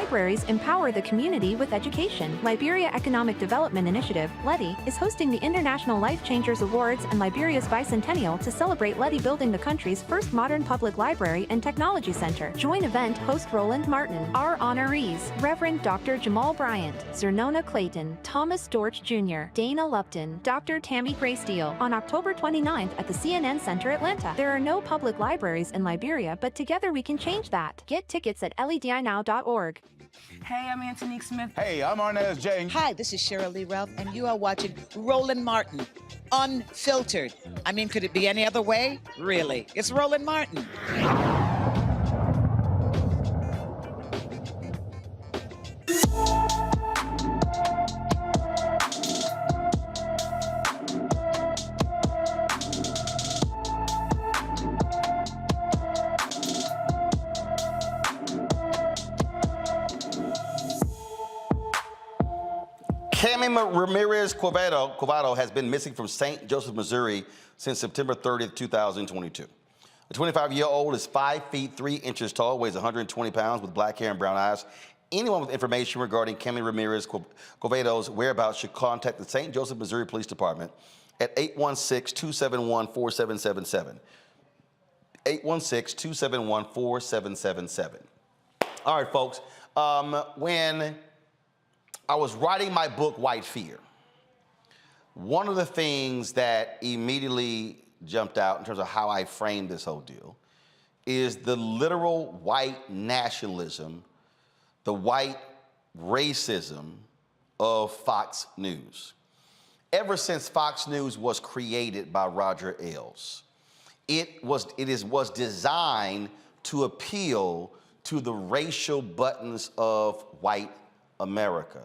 Libraries empower the community with education. Liberia Economic Development Initiative, LEDI, is hosting the International Life Changers Awards and Liberia's bicentennial to celebrate LEDI building the country's first modern public library and technology center. Join event host Roland Martin. Our honorees, Reverend Dr. Jamal Bryant, Zernona Clayton, Thomas Dorch Jr., Dana Lupton, Dr. Tammy Graysteele, on October 29th at the CNN Center, Atlanta. There are no public libraries in Liberia, but together we can change that. Get tickets at ledinow.org. Hey, I'm Antonique Smith. Hey, I'm Arnaz J. Hi, this is Cheryl Lee Ralph, and you are watching Roland Martin, Unfiltered. I mean, could it be any other way? Really? It's Roland Martin. Ramirez Covado has been missing from St. Joseph, Missouri since September 30th, 2022. The 25-year-old is 5 feet 3 inches tall, weighs 120 pounds, with black hair and brown eyes. Anyone with information regarding Cami Ramirez Covado's whereabouts should contact the St. Joseph, Missouri Police Department at 816-271-4777. 816-271-4777. All right, folks. When I was writing my book, White Fear, one of the things that immediately jumped out in terms of how I framed this whole deal is the literal white nationalism, the white racism of Fox News. Ever since Fox News was created by Roger Ailes, it was designed to appeal to the racial buttons of white America.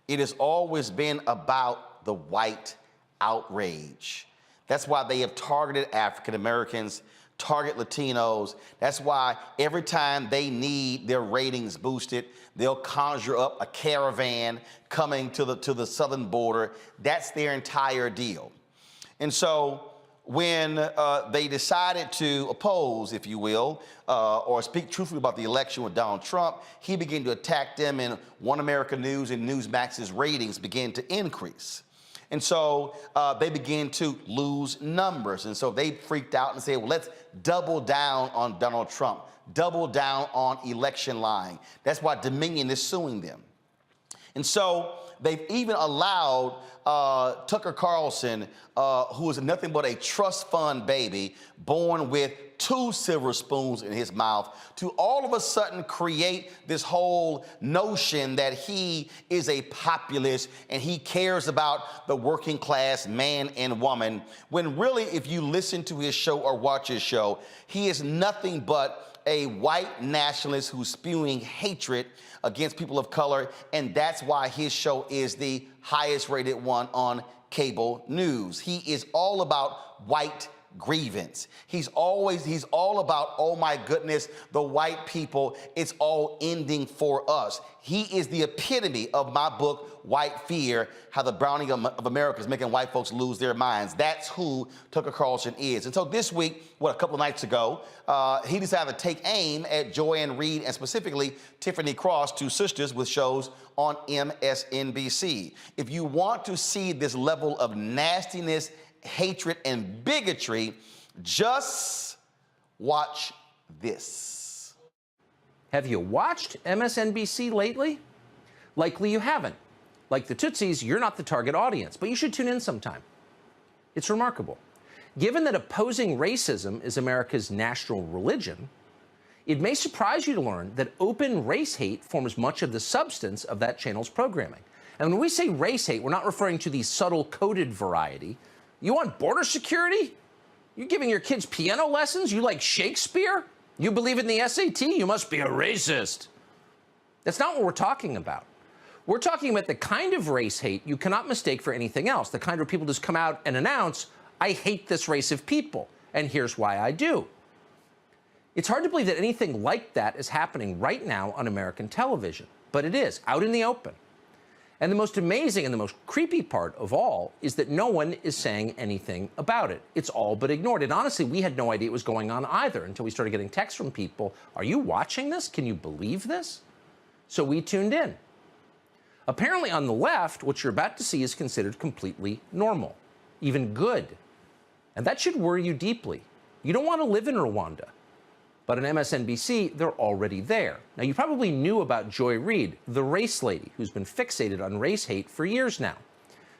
It has always been about the white outrage. That's why they have targeted African Americans, target Latinos. That's why every time they need their ratings boosted, they'll conjure up a caravan coming to the southern border. That's their entire deal. And so when they decided to oppose, if you will, or speak truthfully about the election with Donald Trump, he began to attack them, and One America News and Newsmax's ratings began to increase. And so they begin to lose numbers. And so they freaked out and said, well, let's double down on Donald Trump, double down on election lying. That's why Dominion is suing them. And so they've even allowed Tucker Carlson, who is nothing but a trust fund baby, born with 2 silver spoons in his mouth, to all of a sudden create this whole notion that he is a populist and he cares about the working class man and woman, when really, if you listen to his show or watch his show, he is nothing but a white nationalist who's spewing hatred against people of color, and that's why his show is the highest rated one on cable news. He is all about white grievance. He's all about, oh my goodness, the white people, it's all ending for us. He is the epitome of my book, White Fear, How the Browning of America is Making White Folks Lose Their Minds. That's who Tucker Carlson is. And so this week, a couple of nights ago, he decided to take aim at Joanne Reed and specifically Tiffany Cross, 2 sisters with shows on MSNBC. If you want to see this level of nastiness, hatred, and bigotry, just watch this. Have you watched MSNBC lately? Likely you haven't. Like the Tootsies, you're not the target audience, but you should tune in sometime. It's remarkable. Given that opposing racism is America's national religion, it may surprise you to learn that open race hate forms much of the substance of that channel's programming. And when we say race hate, we're not referring to the subtle coded variety. You want border security? You giving your kids piano lessons? You like Shakespeare? You believe in the SAT? You must be a racist. That's not what we're talking about. We're talking about the kind of race hate you cannot mistake for anything else, the kind where people just come out and announce, I hate this race of people, and here's why I do. It's hard to believe that anything like that is happening right now on American television, but it is, out in the open. And the most amazing and the most creepy part of all is that no one is saying anything about it. It's all but ignored. And honestly, we had no idea it was going on either until we started getting texts from people. Are you watching this? Can you believe this? So we tuned in. Apparently on the left, what you're about to see is considered completely normal, even good. And that should worry you deeply. You don't want to live in Rwanda. But on MSNBC, they're already there. Now, you probably knew about Joy Reid, the race lady, who's been fixated on race hate for years now.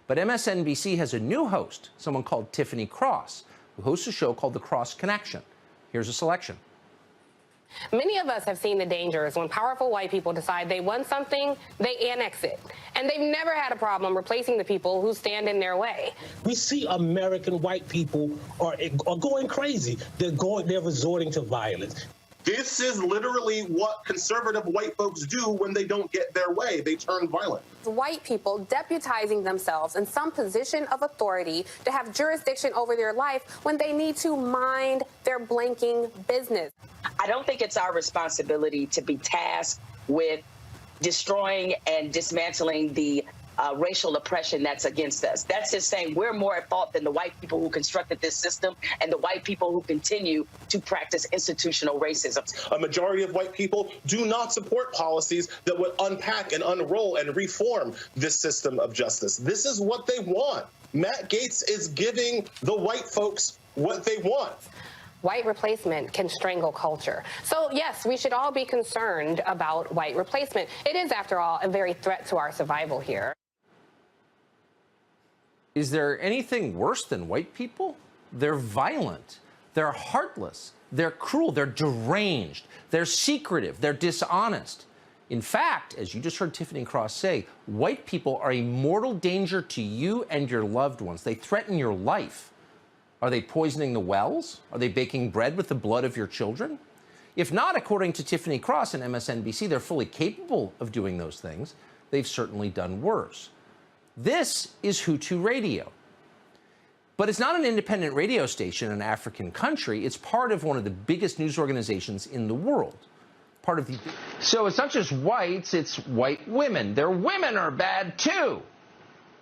But MSNBC has a new host, someone called Tiffany Cross, who hosts a show called The Cross Connection. Here's a selection. Many of us have seen the dangers when powerful white people decide they want something, they annex it. And they've never had a problem replacing the people who stand in their way. We see American white people are going crazy. They're resorting to violence. This is literally what conservative white folks do when they don't get their way. They turn violent. White people deputizing themselves in some position of authority to have jurisdiction over their life when they need to mind their blanking business. I don't think it's our responsibility to be tasked with destroying and dismantling the racial oppression that's against us. That's just saying we're more at fault than the white people who constructed this system and the white people who continue to practice institutional racism. A majority of white people do not support policies that would unpack and unroll and reform this system of justice. This is what they want. Matt Gaetz is giving the white folks what they want. White replacement can strangle culture. So yes, we should all be concerned about white replacement. It is, after all, a very threat to our survival here. Is there anything worse than white people? They're violent, they're heartless, they're cruel, they're deranged, they're secretive, they're dishonest. In fact, as you just heard Tiffany Cross say, white people are a mortal danger to you and your loved ones. They threaten your life. Are they poisoning the wells? Are they baking bread with the blood of your children? If not, according to Tiffany Cross and MSNBC, they're fully capable of doing those things. They've certainly done worse. This is Hutu Radio. But it's not an independent radio station in an African country. It's part of one of the biggest news organizations in the world. Part of the... So it's not just whites, it's white women. Their women are bad too.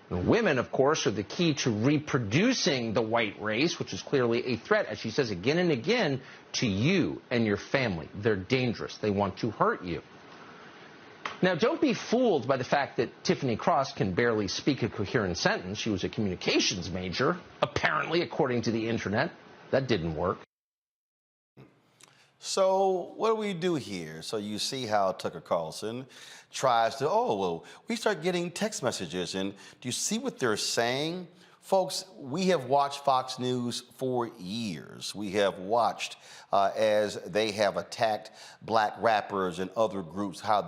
And women, of course, are the key to reproducing the white race, which is clearly a threat, as she says again and again, to you and your family. They're dangerous. They want to hurt you. Now, don't be fooled by the fact that Tiffany Cross can barely speak a coherent sentence. She was a communications major, apparently, according to the internet. That didn't work. So what do we do here? So you see how Tucker Carlson tries to, we start getting text messages. And do you see what they're saying? Folks, we have watched Fox News for years. We have watched as they have attacked black rappers and other groups, how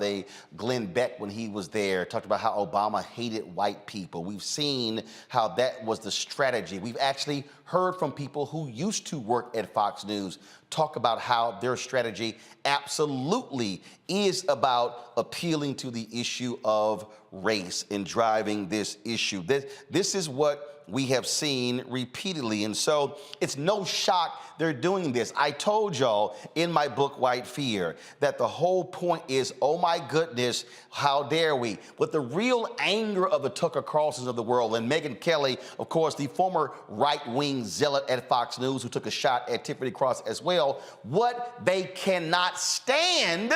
Glenn Beck, when he was there, talked about how Obama hated white people. We've seen how that was the strategy. We've actually heard from people who used to work at Fox News talk about how their strategy absolutely is about appealing to the issue of race and driving this issue. This is what we have seen repeatedly. And so it's no shock they're doing this. I told y'all in my book, White Fear, that the whole point is, oh my goodness, how dare we? But the real anger of the Tucker Carlsons of the world, and Megyn Kelly, of course, the former right-wing zealot at Fox News who took a shot at Tiffany Cross as well, what they cannot stand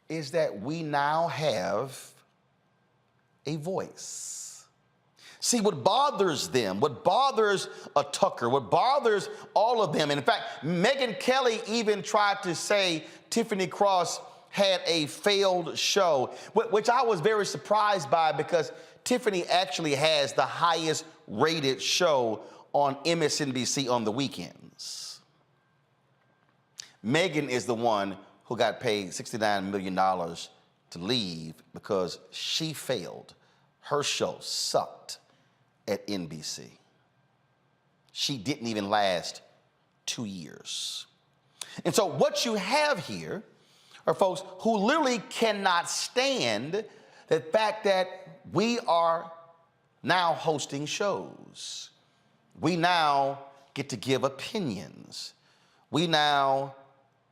is that we now have a voice. See, what bothers them, what bothers a Tucker, what bothers all of them, and in fact, Megyn Kelly even tried to say Tiffany Cross had a failed show, which I was very surprised by, because Tiffany actually has the highest rated show on MSNBC on the weekends. Megyn is the one who got paid $69 million to leave because she failed. Her show sucked at NBC. She didn't even last 2 years. And so what you have here are folks who literally cannot stand the fact that we are now hosting shows. We now get to give opinions. We now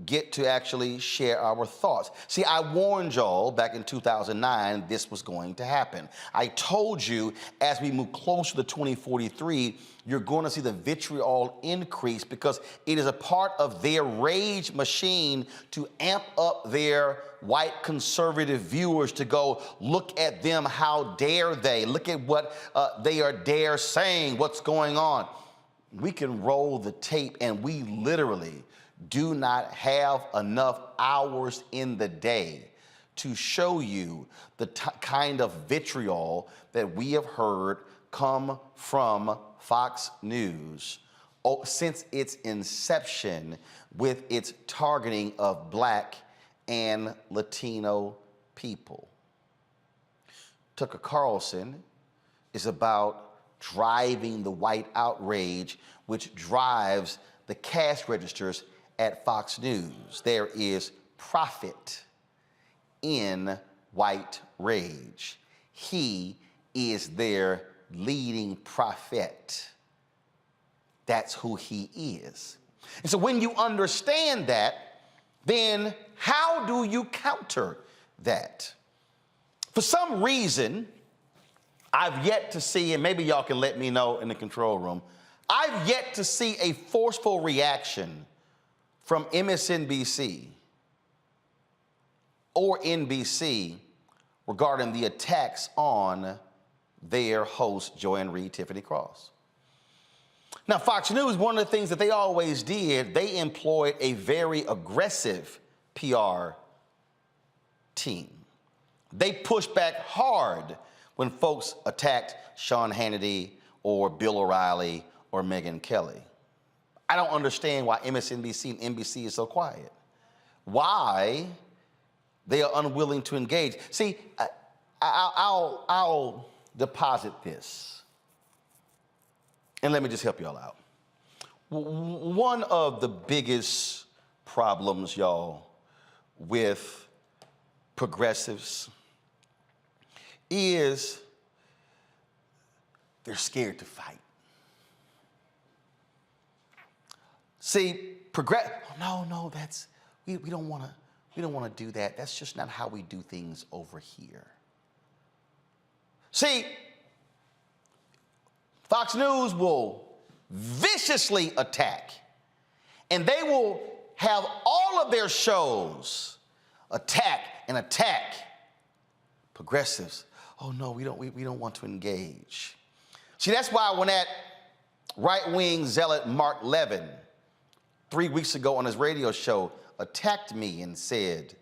get to actually share our thoughts. See, I warned y'all back in 2009 this was going to happen. I told you as we move closer to 2043, you're going to see the vitriol increase, because it is a part of their rage machine to amp up their white conservative viewers to go, look at them, how dare they? Look at what they are dare saying, what's going on. We can roll the tape, and we literally do not have enough hours in the day to show you the kind of vitriol that we have heard come from Fox News since its inception, with its targeting of black and Latino people. Tucker Carlson is about driving the white outrage, which drives the cash registers at Fox News. There is profit in white rage. He is their leading prophet. That's who he is. And so when you understand that, then how do you counter that? For some reason, I've yet to see, and maybe y'all can let me know in the control room, I've yet to see a forceful reaction from MSNBC or NBC regarding the attacks on their host, Joanne Reed, Tiffany Cross. Now, Fox News, one of the things that they always did, they employed a very aggressive PR team. They pushed back hard when folks attacked Sean Hannity or Bill O'Reilly or Megyn Kelly. I don't understand why MSNBC and NBC is so quiet. Why they are unwilling to engage. See, I'll deposit this, and let me just help y'all out. One of the biggest problems, y'all, with progressives is they're scared to fight. See, no, that's, we don't want to do that. That's just not how we do things over here. See, Fox News will viciously attack, and they will have all of their shows attack and attack progressives, oh no, we don't want to engage. See, that's why when that right-wing zealot Mark Levin 3 weeks ago on his radio show attacked me and said,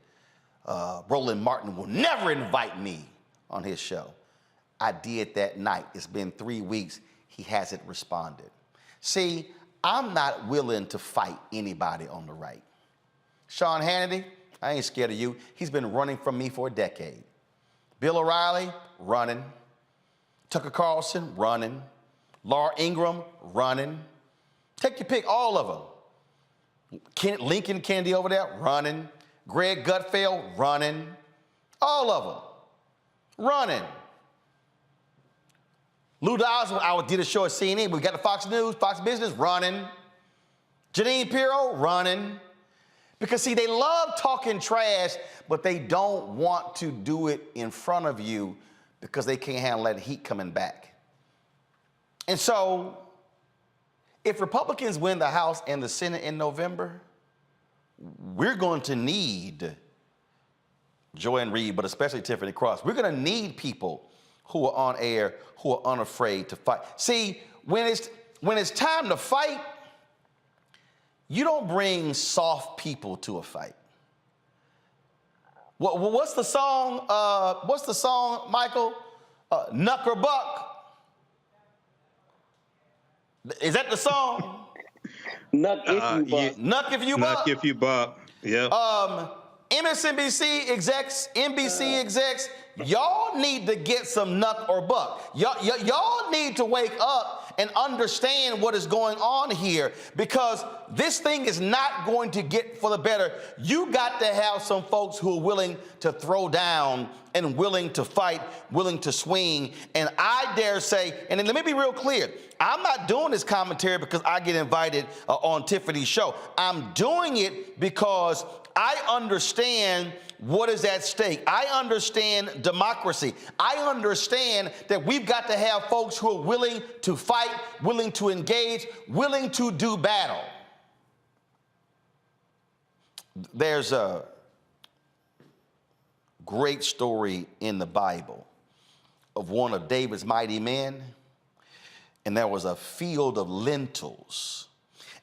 Roland Martin will never invite me on his show. I did that night. It's been 3 weeks. He hasn't responded. See, I'm not willing to fight anybody on the right. Sean Hannity, I ain't scared of you. He's been running from me for a decade. Bill O'Reilly, running. Tucker Carlson, running. Laura Ingraham, running. Take your pick, all of them. Lincoln Kennedy over there, running. Greg Gutfeld, running. All of them, running. Lou Dawson, I did a show at CNN. We got the Fox News, Fox Business, running. Janine Pirro, running. Because, see, they love talking trash, but they don't want to do it in front of you because they can't handle that heat coming back. And so, if Republicans win the House and the Senate in November, we're going to need Joanne Reed, but especially Tiffany Cross. We're going to need people who are on air, who are unafraid to fight. See, when it's time to fight, you don't bring soft people to a fight. What's the song? Michael? Knuck or Buck? Is that the song? Knuck if you buck. Knuck if you buck. Knuck if you buck. Yeah. MSNBC execs, NBC execs, y'all need to get some knuck or buck. Y'all need to wake up and understand what is going on here, because this thing is not going to get for the better. You got to have some folks who are willing to throw down and willing to fight, willing to swing. And I dare say, and let me be real clear, I'm not doing this commentary because I get invited on Tiffany's show. I'm doing it because I understand what is at stake. I understand democracy. I understand that we've got to have folks who are willing to fight, willing to engage, willing to do battle. There's a great story in the Bible of one of David's mighty men, and there was a field of lentils,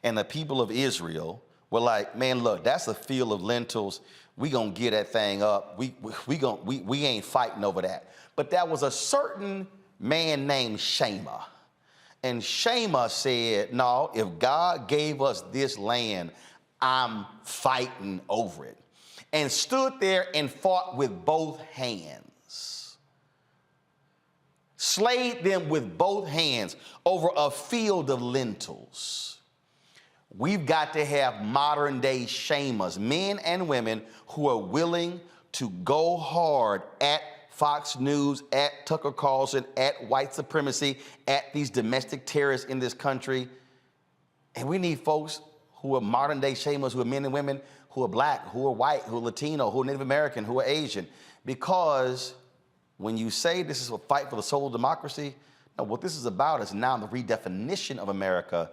and the people of Israel were like, man, look, that's a field of lentils. We gonna get that thing up. We ain't fighting over that. But there was a certain man named Shema. And Shema said, no, if God gave us this land, I'm fighting over it. And stood there and fought with both hands. Slayed them with both hands over a field of lentils. We've got to have modern day Shemas, men and women who are willing to go hard at Fox News, at Tucker Carlson, at white supremacy, at these domestic terrorists in this country. And we need folks who are modern day Shemas, who are men and women who are black, who are white, who are Latino, who are Native American, who are Asian. Because when you say this is a fight for the soul of democracy, no, what this is about is now the redefinition of America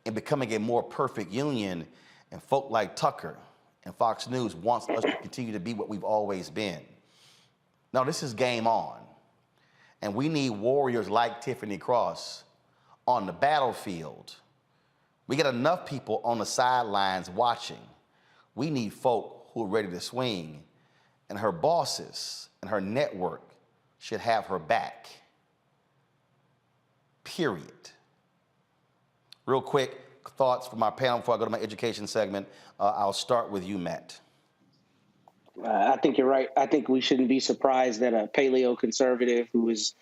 and becoming a more perfect union. And folk like Tucker and Fox News wants us to continue to be what we've always been. Now, this is game on. And we need warriors like Tiffany Cross on the battlefield. We got enough people on the sidelines watching. We need folk who are ready to swing. And her bosses and her network should have her back. Period. Real quick, thoughts from our panel before I go to my education segment. I'll start with you, Matt. I think you're right. I think we shouldn't be surprised that a paleo conservative who is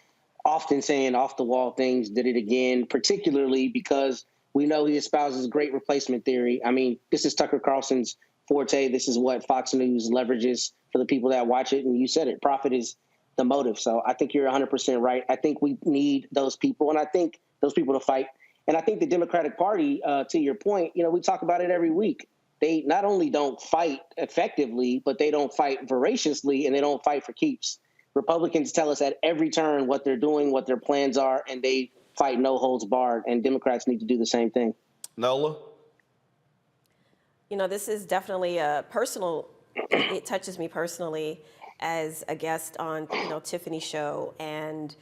often saying off-the-wall things did it again, particularly because we know he espouses great replacement theory. I mean, this is Tucker Carlson's forte. This is what Fox News leverages for the people that watch it. And you said it, profit is the motive. So I think you're 100% right. I think we need those people, and I think those people to fight. And I think the Democratic Party, to your point, we talk about it every week. They not only don't fight effectively, but they don't fight voraciously, and they don't fight for keeps. Republicans tell us at every turn what they're doing, what their plans are, and they fight no holds barred. And Democrats need to do the same thing. Nola? This is definitely a personal, it touches me personally. as a guest on, Tiffany's show, and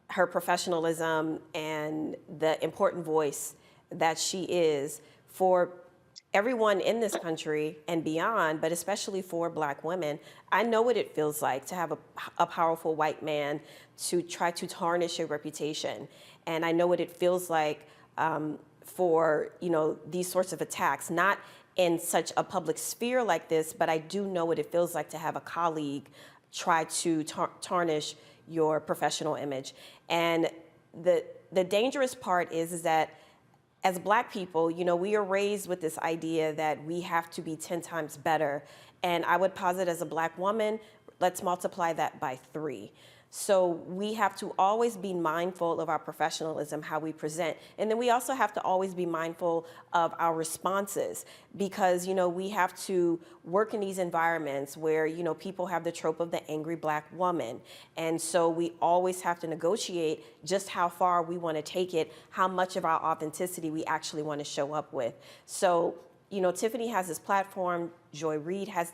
her professionalism and the important voice that she is for everyone in this country and beyond, but especially for Black women. I know what it feels like to have a powerful white man to try to tarnish your reputation. And I know what it feels like for, these sorts of attacks, not in such a public sphere like this, but I do know what it feels like to have a colleague try to tarnish your professional image. And the dangerous part is that as Black people, we are raised with this idea that we have to be 10 times better. And I would posit as a Black woman, let's multiply that by 3. So we have to always be mindful of our professionalism, how we present. And then we also have to always be mindful of our responses because, we have to work in these environments where, people have the trope of the angry Black woman. And so we always have to negotiate just how far we want to take it, how much of our authenticity we actually want to show up with. So, Tiffany has this platform, Joy Reid has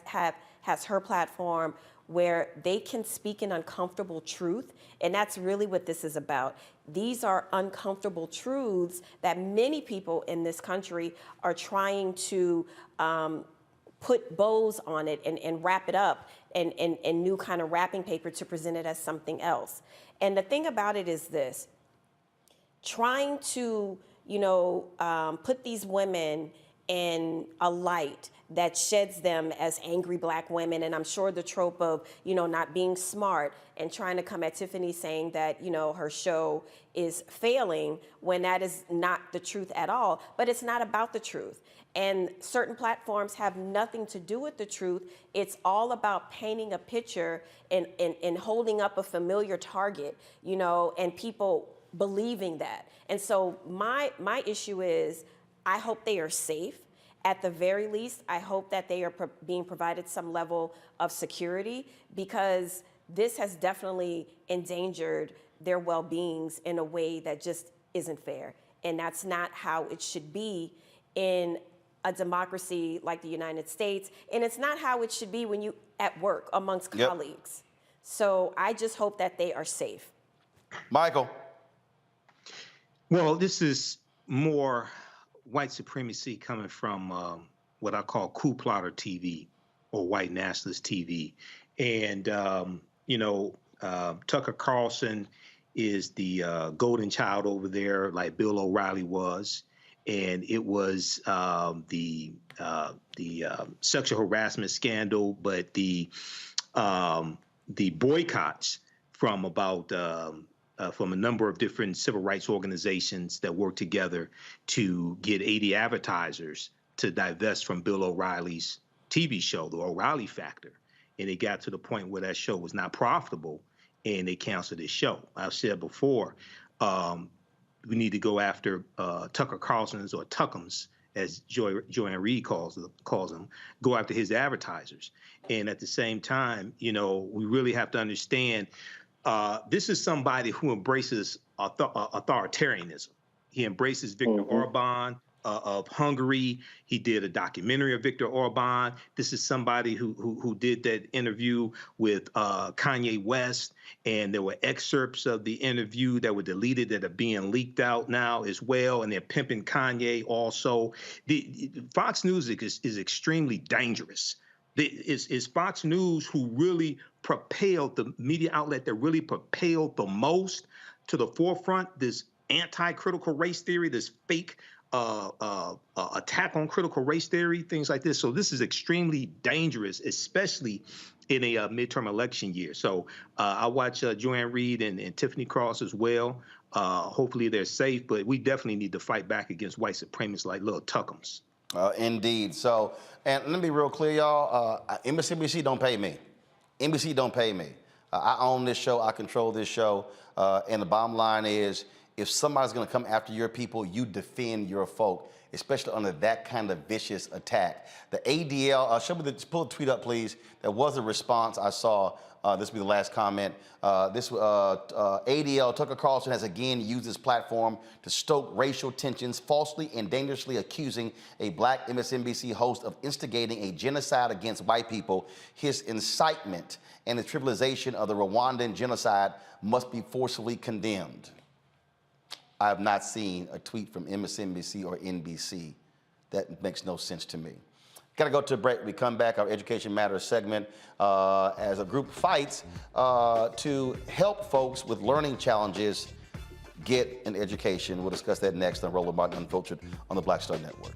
her platform, where they can speak an uncomfortable truth, and that's really what this is about. These are uncomfortable truths that many people in this country are trying to put bows on it and wrap it up in new kind of wrapping paper to present it as something else. And the thing about it is this, trying to, put these women in a light that sheds them as angry Black women. And I'm sure the trope of, not being smart and trying to come at Tiffany saying that, her show is failing when that is not the truth at all. But it's not about the truth. And certain platforms have nothing to do with the truth. It's all about painting a picture and holding up a familiar target, and people believing that. And so my issue is, I hope they are safe. At the very least, I hope that they are being provided some level of security because this has definitely endangered their well-beings in a way that just isn't fair. And that's not how it should be in a democracy like the United States. And it's not how it should be when you at work amongst colleagues. So I just hope that they are safe. Michael. Well, this is more white supremacy coming from what I call coup plotter TV or white nationalist TV. And, Tucker Carlson is the golden child over there, like Bill O'Reilly was. And it was the sexual harassment scandal, but the boycotts from from a number of different civil rights organizations that work together to get 80 advertisers to divest from Bill O'Reilly's TV show, The O'Reilly Factor. And it got to the point where that show was not profitable and they canceled his show. I've said before, we need to go after Tucker Carlson's or Tuckums, as Joanne Reid calls them, go after his advertisers. And at the same time, we really have to understand this is somebody who embraces authoritarianism. He embraces Viktor Orban of Hungary. He did a documentary of Viktor Orban. This is somebody who did that interview with Kanye West, and there were excerpts of the interview that were deleted that are being leaked out now as well, and they're pimping Kanye also. Fox News is extremely dangerous. It's Fox News who really propelled, the media outlet that really propelled the most to the forefront this anti-critical race theory, this fake attack on critical race theory, things like this. So this is extremely dangerous, especially in a midterm election year. So I watch Joanne Reid and Tiffany Cross as well. Hopefully they're safe, but we definitely need to fight back against white supremacists like little Tuckums. Indeed. So, and let me be real clear, y'all. MSNBC don't pay me. NBC don't pay me. I own this show. I control this show. And the bottom line is, if somebody's going to come after your people, you defend your folk, especially under that kind of vicious attack. The ADL, pull the tweet up, please. There was a response I saw. This will be the last comment. ADL, Tucker Carlson, has again used his platform to stoke racial tensions, falsely and dangerously accusing a black MSNBC host of instigating a genocide against white people. His incitement and the trivialization of the Rwandan genocide must be forcefully condemned. I have not seen a tweet from MSNBC or NBC. That makes no sense to me. Got to go to a break. We come back, our Education Matters segment, as a group fights to help folks with learning challenges get an education. We'll discuss that next on Roland Martin Unfiltered on the Black Star Network.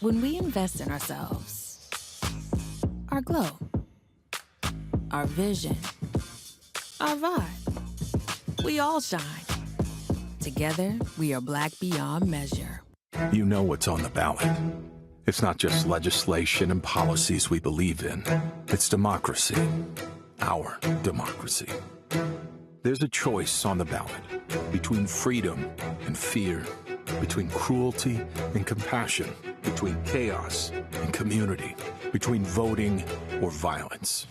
When we invest in ourselves, our glow, our vision, our vibe, we all shine. Together, we are black beyond measure. You know what's on the ballot. It's not just legislation and policies we believe in. It's democracy. Our democracy. There's a choice on the ballot between freedom and fear, between cruelty and compassion, between chaos and community, between voting or violence.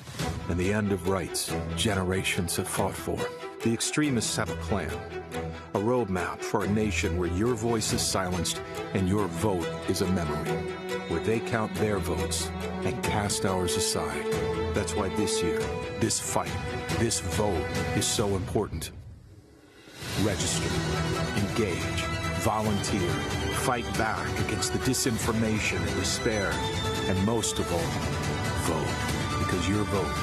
And the end of rights generations have fought for. The extremists have a plan, a roadmap for a nation where your voice is silenced and your vote is a memory, where they count their votes and cast ours aside. That's why this year, this fight, this vote is so important. Register, engage, volunteer, fight back against the disinformation and despair, and most of all, vote, because your vote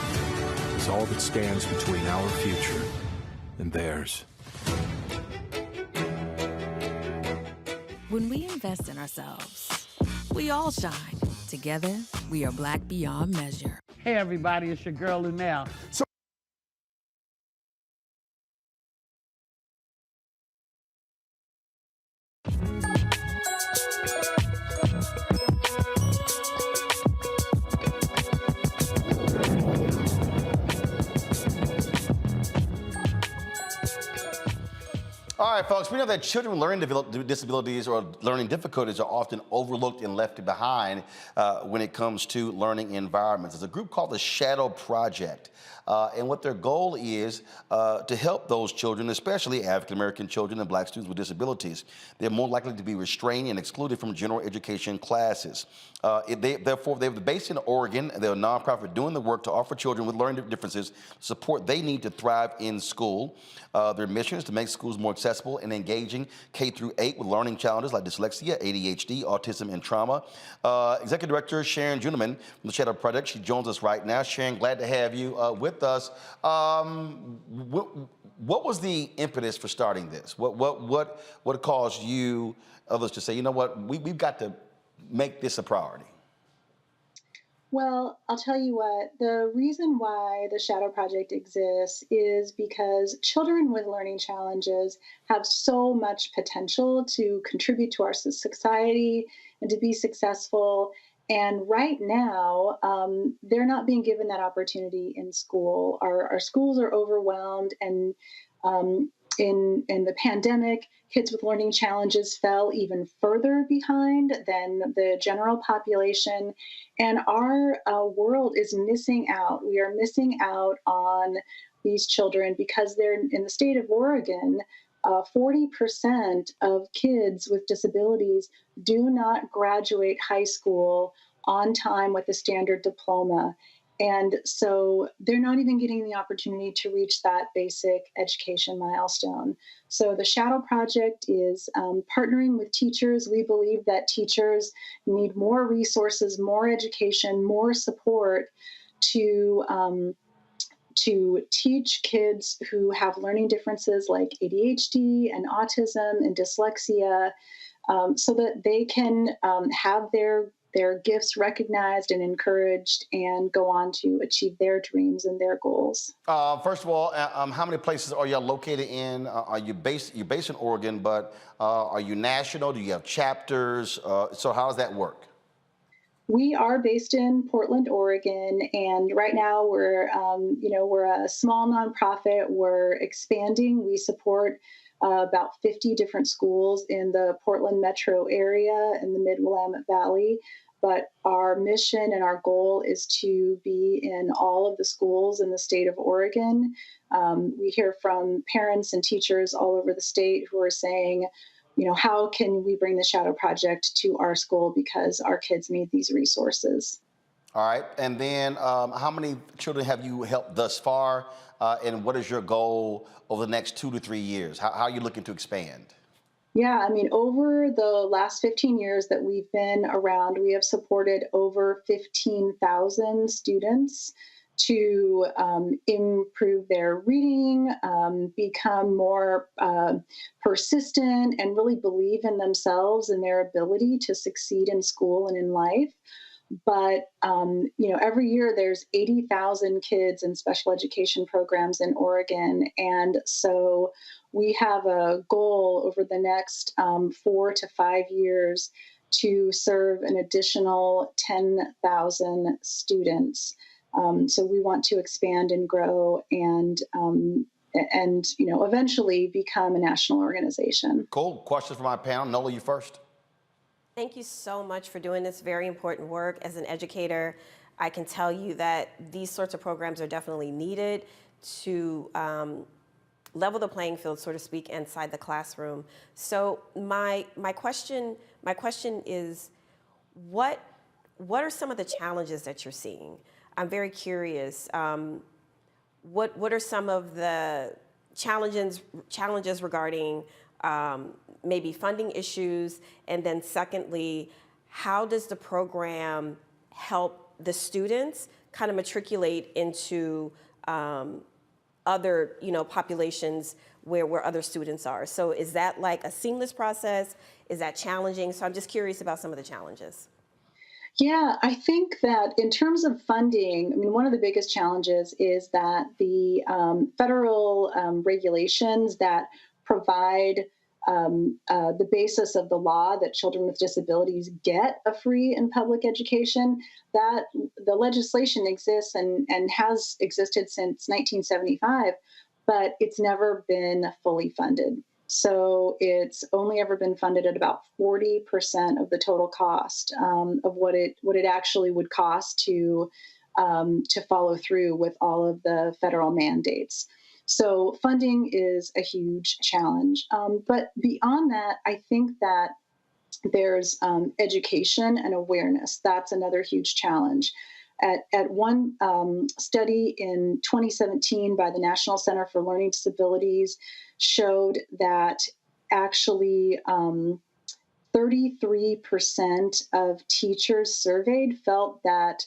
is all that stands between our future and theirs. When we invest in ourselves, we all shine. Together, we are black beyond measure. Hey everybody, it's your girl Lunel. All right, folks, we know that children with learning disabilities or learning difficulties are often overlooked and left behind when it comes to learning environments. There's a group called the Shadow Project, and what their goal is to help those children, especially African-American children and black students with disabilities. They're more likely to be restrained and excluded from general education classes. They're based in Oregon. They're a nonprofit doing the work to offer children with learning differences support they need to thrive in school. Their mission is to make schools more accessible and engaging K through 8 with learning challenges like dyslexia, ADHD, autism, and trauma. Executive Director Sharon Juneman from the Shadow Project, she joins us right now. Sharon, glad to have you with us. What was the impetus for starting this? What caused you, others to say, you know what, we've got to make this a priority? Well, I'll tell you what, the reason why the Shadow Project exists is because children with learning challenges have so much potential to contribute to our society and to be successful. And right now, they're not being given that opportunity in school. Our schools are overwhelmed, and in the pandemic, kids with learning challenges fell even further behind than the general population. And our world is missing out. We are missing out on these children because they're in the state of Oregon. 40% of kids with disabilities do not graduate high school on time with a standard diploma. And so they're not even getting the opportunity to reach that basic education milestone. So the Shadow Project is partnering with teachers. We believe that teachers need more resources, more education, more support to teach kids who have learning differences like ADHD and autism and dyslexia, so that they can have their gifts recognized and encouraged and go on to achieve their dreams and their goals. First of all, how many places are y'all located in? You're based in Oregon, but are you national? Do you have chapters? So how does that work? We are based in Portland, Oregon, and right now we're a small nonprofit. We're expanding. We support about 50 different schools in the Portland metro area in the Mid-Willamette Valley. But our mission and our goal is to be in all of the schools in the state of Oregon. We hear from parents and teachers all over the state who are saying, how can we bring the Shadow Project to our school because our kids need these resources? All right. And then how many children have you helped thus far? And what is your goal over the next 2 to 3 years? How are you looking to expand? Yeah, over the last 15 years that we've been around, we have supported over 15,000 students to improve their reading, become more persistent, and really believe in themselves and their ability to succeed in school and in life. But, every year there's 80,000 kids in special education programs in Oregon. And so we have a goal over the next 4 to 5 years to serve an additional 10,000 students. So we want to expand and grow and eventually become a national organization. Cool. Questions from my panel. Nola, you first. Thank you so much for doing this very important work. As an educator, I can tell you that these sorts of programs are definitely needed to level the playing field, so to speak, inside the classroom. So my question is, what are some of the challenges that you're seeing? I'm very curious. What are some of the challenges regarding maybe funding issues? And then secondly, how does the program help the students kind of matriculate into other populations where other students are? So is that like a seamless process? Is that challenging? So I'm just curious about some of the challenges. Yeah, I think that in terms of funding, one of the biggest challenges is that the federal regulations that provide the basis of the law that children with disabilities get a free and public education, that the legislation exists and has existed since 1975, but it's never been fully funded. So it's only ever been funded at about 40% of the total cost of what it actually would cost to follow through with all of the federal mandates. So funding is a huge challenge. But beyond that, I think that there's education and awareness. That's another huge challenge. At one study in 2017 by the National Center for Learning Disabilities showed that actually 33% of teachers surveyed felt that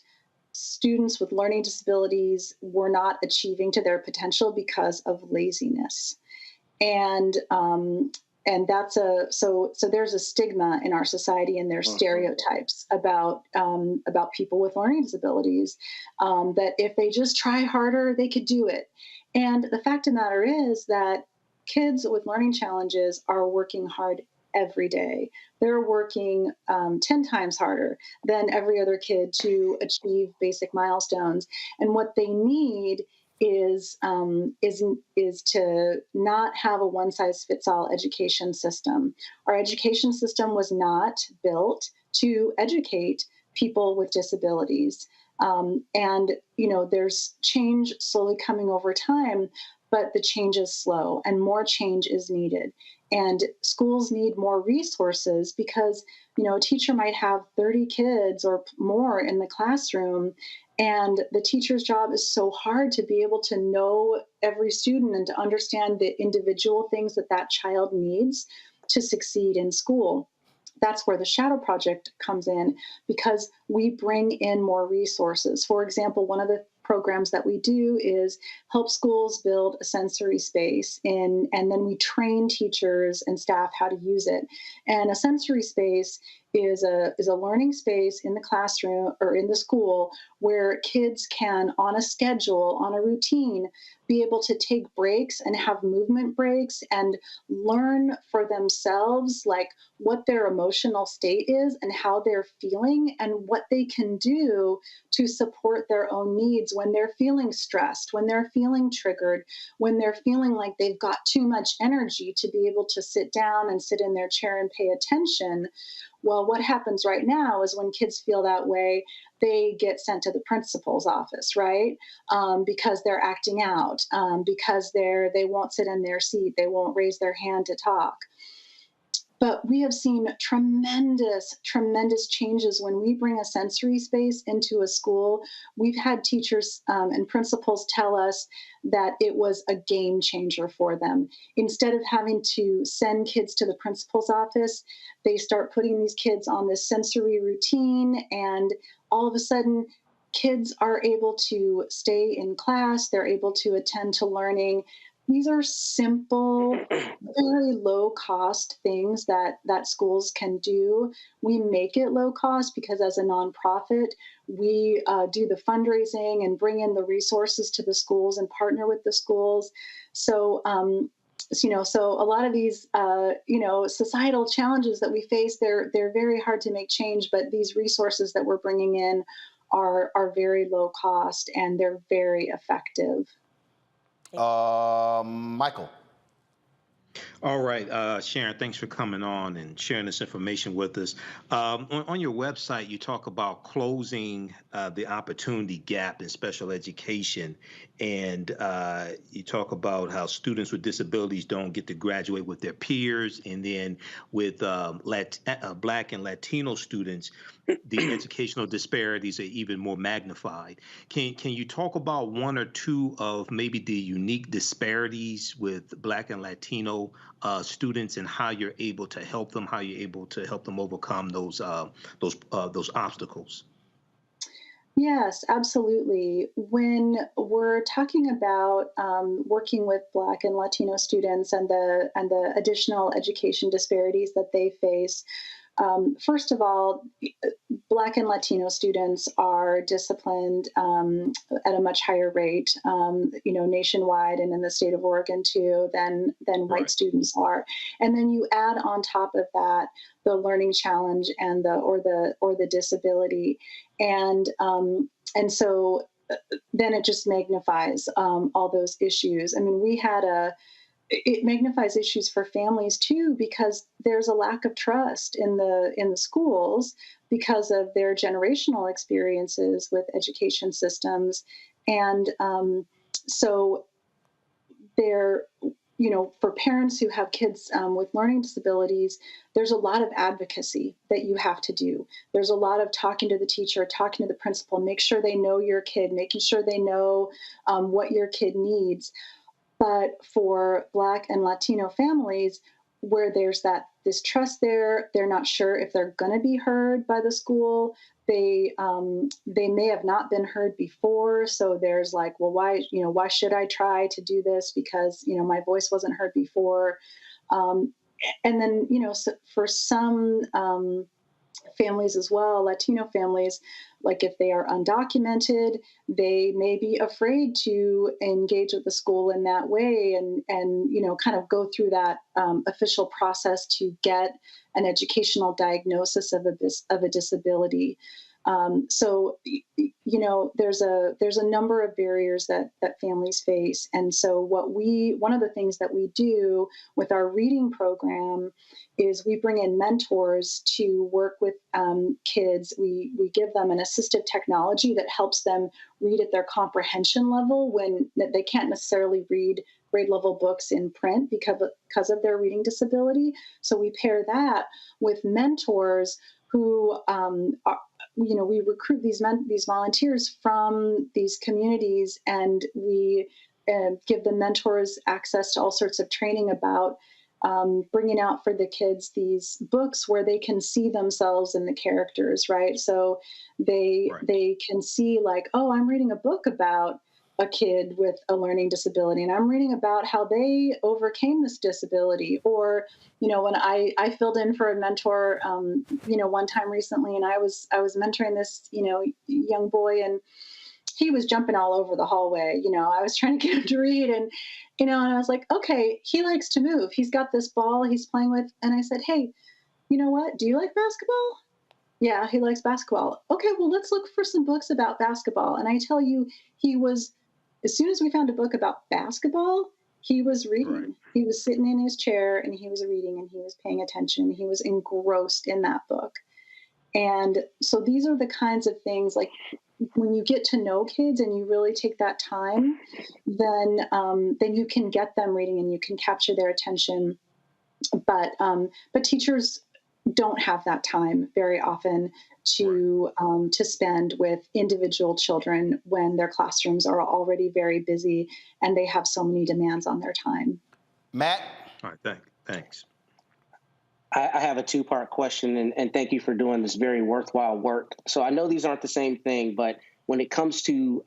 students with learning disabilities were not achieving to their potential because of laziness. And that's so there's a stigma in our society, and there's stereotypes about people with learning disabilities, that if they just try harder, they could do it. And the fact of the matter is that kids with learning challenges are working hard every day. They're working 10 times harder than every other kid to achieve basic milestones. And what they need is to not have a one-size-fits-all education system. Our education system was not built to educate people with disabilities. There's change slowly coming over time, but the change is slow and more change is needed. And schools need more resources because, a teacher might have 30 kids or more in the classroom, and the teacher's job is so hard to be able to know every student and to understand the individual things that child needs to succeed in school. That's where the Shadow Project comes in, because we bring in more resources. For example, one of the programs that we do is help schools build a sensory space and then we train teachers and staff how to use it. And a sensory space is a learning space in the classroom or in the school where kids can, on a schedule, on a routine, be able to take breaks and have movement breaks and learn for themselves like what their emotional state is and how they're feeling and what they can do to support their own needs when they're feeling stressed, when they're feeling triggered, when they're feeling like they've got too much energy to be able to sit down and sit in their chair and pay attention. Well, what happens right now is when kids feel that way, they get sent to the principal's office, right? Because they're acting out, because they won't sit in their seat, they won't raise their hand to talk. But we have seen tremendous, tremendous changes when we bring a sensory space into a school. We've had teachers and principals tell us that it was a game changer for them. Instead of having to send kids to the principal's office, they start putting these kids on this sensory routine, and all of a sudden, kids are able to stay in class, they're able to attend to learning. These are simple, very low-cost things that schools can do. We make it low cost because as a nonprofit, we do the fundraising and bring in the resources to the schools and partner with the schools. So, so a lot of these, societal challenges that we face, they're very hard to make change, but these resources that we're bringing in are very low cost and they're very effective. Michael. All right, Sharon, thanks for coming on and sharing this information with us. On your website, you talk about closing the opportunity gap in special education, and you talk about how students with disabilities don't get to graduate with their peers, and then with Black and Latino students, the educational disparities are even more magnified. Can you talk about one or two of maybe the unique disparities with Black and Latino students and how you're able to help them, how you're able to help them overcome those obstacles? Yes, absolutely. When we're talking about working with Black and Latino students and the additional education disparities that they face, first of all, Black and Latino students are disciplined at a much higher rate, nationwide and in the state of Oregon too, than white students are. And then you add on top of that the learning challenge and the disability, and so then it just magnifies all those issues. I mean, it magnifies issues for families too, because there's a lack of trust in the schools because of their generational experiences with education systems. And so for parents who have kids with learning disabilities, there's a lot of advocacy that you have to do. There's a lot of talking to the teacher, talking to the principal, make sure they know your kid, making sure they know what your kid needs. But for Black and Latino families, where there's this trust there, they're not sure if they're going to be heard by the school. They may have not been heard before, so there's like, well, why should I try to do this because my voice wasn't heard before, and then so for some families as well, Latino families, like if they are undocumented, they may be afraid to engage with the school in that way and kind of go through that official process to get an educational diagnosis of a disability. So there's a number of barriers that families face. And so one of the things that we do with our reading program is we bring in mentors to work with kids. We give them an assistive technology that helps them read at their comprehension level when they can't necessarily read grade level books in print because of their reading disability. So we pair that with mentors who we recruit these volunteers from these communities, and we give the mentors access to all sorts of training about bringing out for the kids these books where they can see themselves in the characters, right? So they can see like, oh, I'm reading a book about a kid with a learning disability, and I'm reading about how they overcame this disability. Or, when I filled in for a mentor, one time recently, and I was mentoring this, young boy, and he was jumping all over the hallway. I was trying to get him to read, and I was like, okay, he likes to move. He's got this ball he's playing with. And I said, hey, you know what? Do you like basketball? Yeah, he likes basketball. Okay, well, let's look for some books about basketball. And I tell you, as soon as we found a book about basketball, he was reading. Right. He was sitting in his chair and he was reading and he was paying attention. He was engrossed in that book. And so these are the kinds of things, like when you get to know kids and you really take that time, then you can get them reading and you can capture their attention. But teachers don't have that time very often to spend with individual children when their classrooms are already very busy and they have so many demands on their time. Matt? All right, thanks. I have a two-part question, and thank you for doing this very worthwhile work. So I know these aren't the same thing, but when it comes to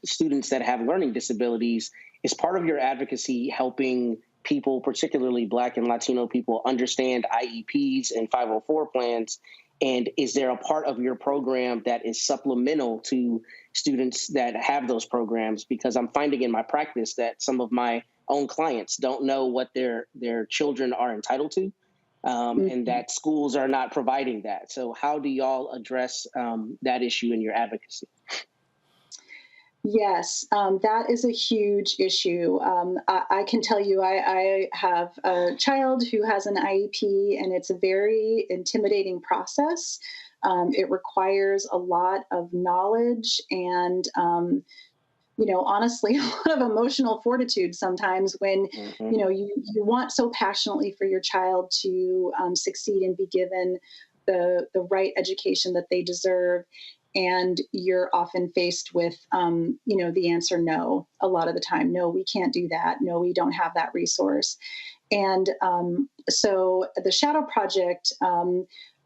students that have learning disabilities, is part of your advocacy helping people, particularly Black and Latino people, understand IEPs and 504 plans? And is there a part of your program that is supplemental to students that have those programs? Because I'm finding in my practice that some of my own clients don't know what their children are entitled to. And that schools are not providing that. So how do y'all address that issue in your advocacy? Yes, that is a huge issue. I can tell you I have a child who has an IEP, and it's a very intimidating process. It requires a lot of knowledge and honestly, a lot of emotional fortitude sometimes when, you want so passionately for your child to succeed and be given the right education that they deserve. And you're often faced with, the answer no, a lot of the time. No, we can't do that. No, we don't have that resource. And so the Shadow Project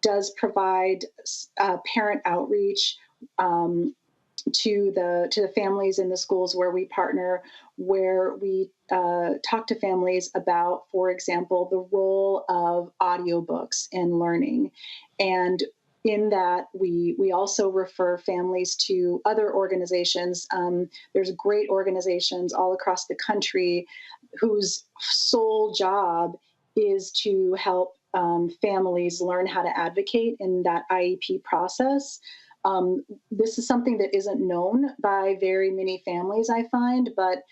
does provide parent outreach to the families in the schools where we partner, where we talk to families about, for example, the role of audiobooks in learning. And in that, we also refer families to other organizations. There's great organizations all across the country whose sole job is to help families learn how to advocate in that IEP process. This is something that isn't known by very many families, I find, but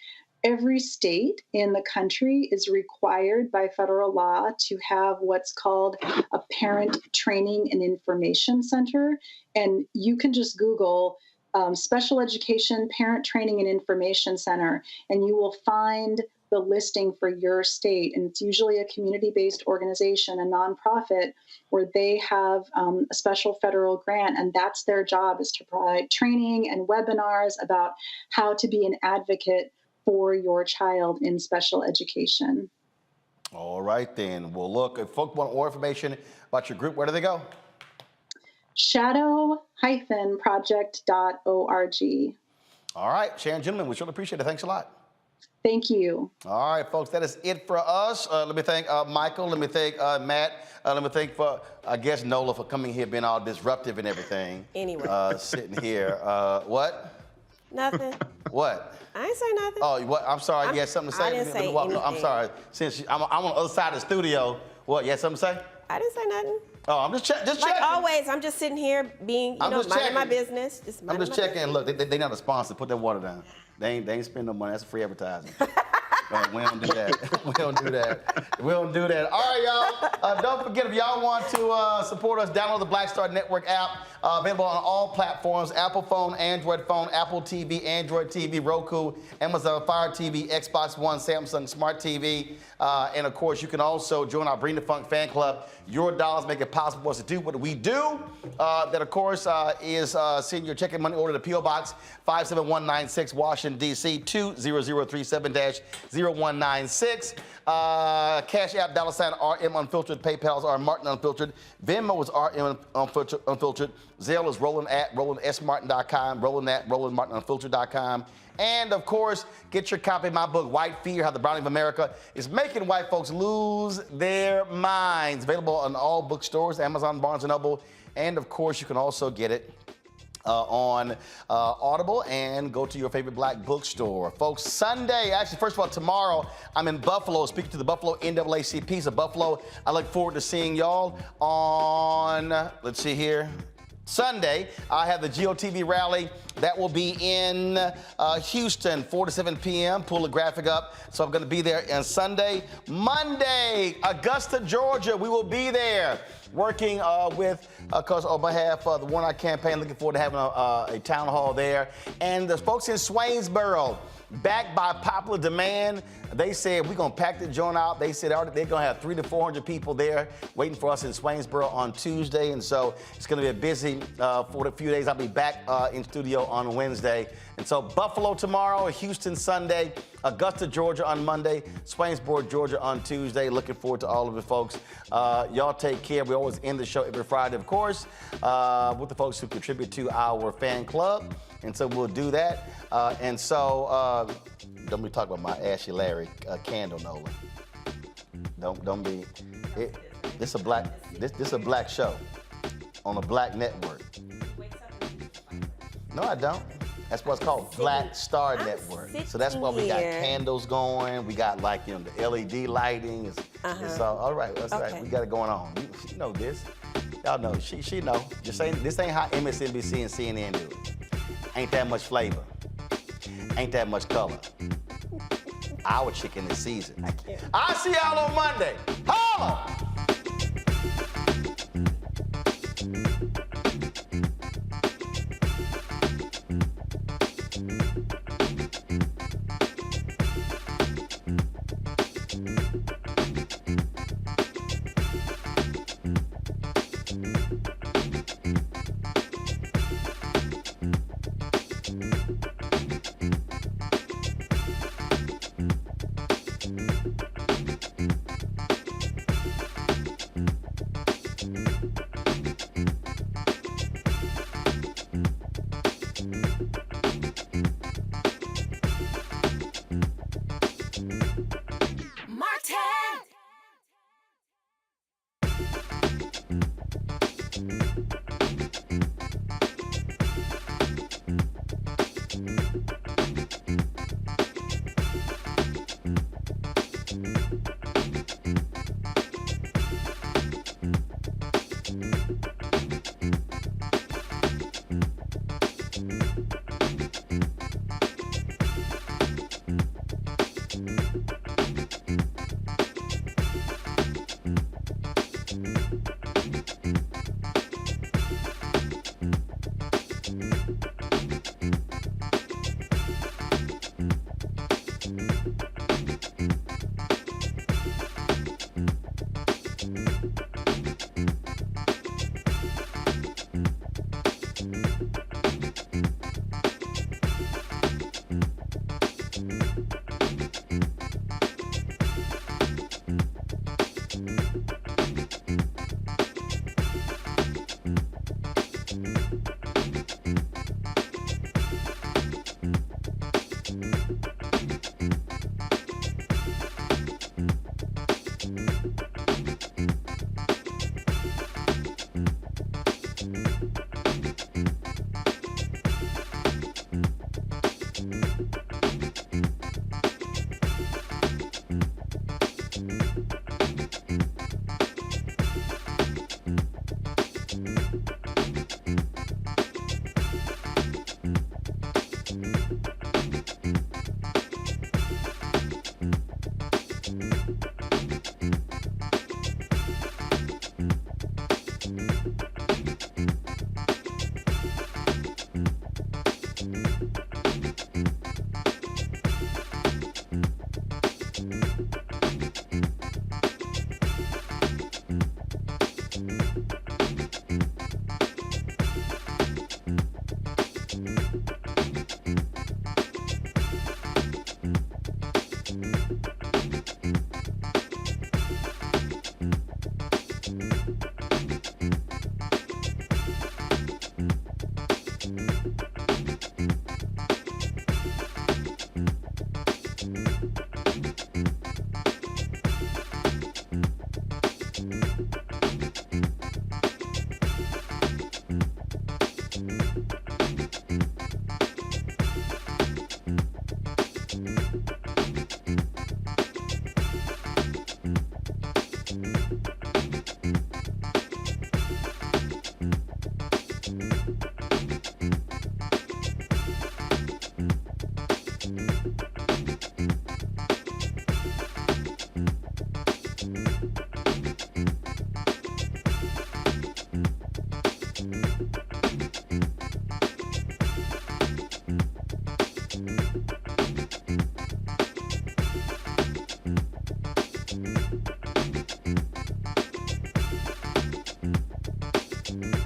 every state in the country is required by federal law to have what's called a parent training and information center. And you can just Google special education parent training and information center, and you will find the listing for your state. And it's usually a community-based organization, a nonprofit, where they have a special federal grant, and that's their job, is to provide training and webinars about how to be an advocate for your child in special education. All right, then. Well, look, if folks want more information about your group, where do they go? shadow-project.org. All right, Sharon, gentlemen, we sure appreciate it. Thanks a lot. Thank you. All right, folks, that is it for us. Let me thank Michael. Let me thank Matt. Let me thank, I guess, Nola for coming here, being all disruptive and everything. Anyway. Sitting here. What? Nothing. What? I ain't say nothing. Oh, what? I'm sorry. You had something to say? I didn't say anything. I'm sorry. Since I'm on the other side of the studio, what? You had something to say? I didn't say nothing. Oh, I'm just checking. Like always, I'm just sitting here being, minding my business. I'm just checking. Look, they not a sponsor. Put that water down. They ain't spend no money. That's free advertising. We don't do that. We don't do that. All right, y'all. Don't forget, if y'all want to support us, download the Black Star Network app. Available on all platforms: Apple phone, Android phone, Apple TV, Android TV, Roku, Amazon Fire TV, Xbox One, Samsung Smart TV. And of course, you can also join our Bring the Funk fan club. Your dollars make it possible for us to do what we do. That, of course, is send your check and money order to P.O. Box 57196, Washington, D.C. 20037-0. 0196. Cash App, $RM Unfiltered. PayPal is R Martin Unfiltered. Venmo is RM Unfiltered. Zelle is Roland at RolandSMartin.com. Roland at RolandMartinUnfiltered.com. And, of course, get your copy of my book, White Fear, How the Browning of America is Making White Folks Lose Their Minds. Available in all bookstores, Amazon, Barnes & Noble. And, of course, you can also get it on Audible and go to your favorite black bookstore. Folks, Sunday, actually, first of all, tomorrow, I'm in Buffalo speaking to the Buffalo NAACPs of Buffalo. I look forward to seeing y'all on, let's see here, Sunday. I have the GOTV rally. That will be in Houston, 4 to 7 p.m. Pull the graphic up. So I'm going to be there on Sunday. Monday, Augusta, Georgia. We will be there working with, of course, on behalf of the Warnock campaign. Looking forward to having a town hall there. And the folks in Swainsboro, backed by popular demand, they said we're going to pack the joint out. They said they're going to have 300 to 400 people there waiting for us in Swainsboro on Tuesday. And so it's going to be a busy for a few days. I'll be back in studio on Wednesday. And so Buffalo tomorrow, Houston Sunday, Augusta, Georgia on Monday, Swainsboro, Georgia on Tuesday. Looking forward to all of you folks. Y'all take care. We always end the show every Friday, of course, with the folks who contribute to our fan club. And so we'll do that. And so don't be talking about my Ashley Larry candle, Nolan. Don't be. This a black show on a black network. No, I don't. That's what's called Black Star Network. So that's why we got candles going. We got the LED lighting. It's all right. That's right. We got it going on. You know this. Y'all know. She know. This ain't how MSNBC and CNN do it. Ain't that much flavor. Ain't that much color. Our chicken is seasoned. I'll see y'all on Monday. Holla! Martin!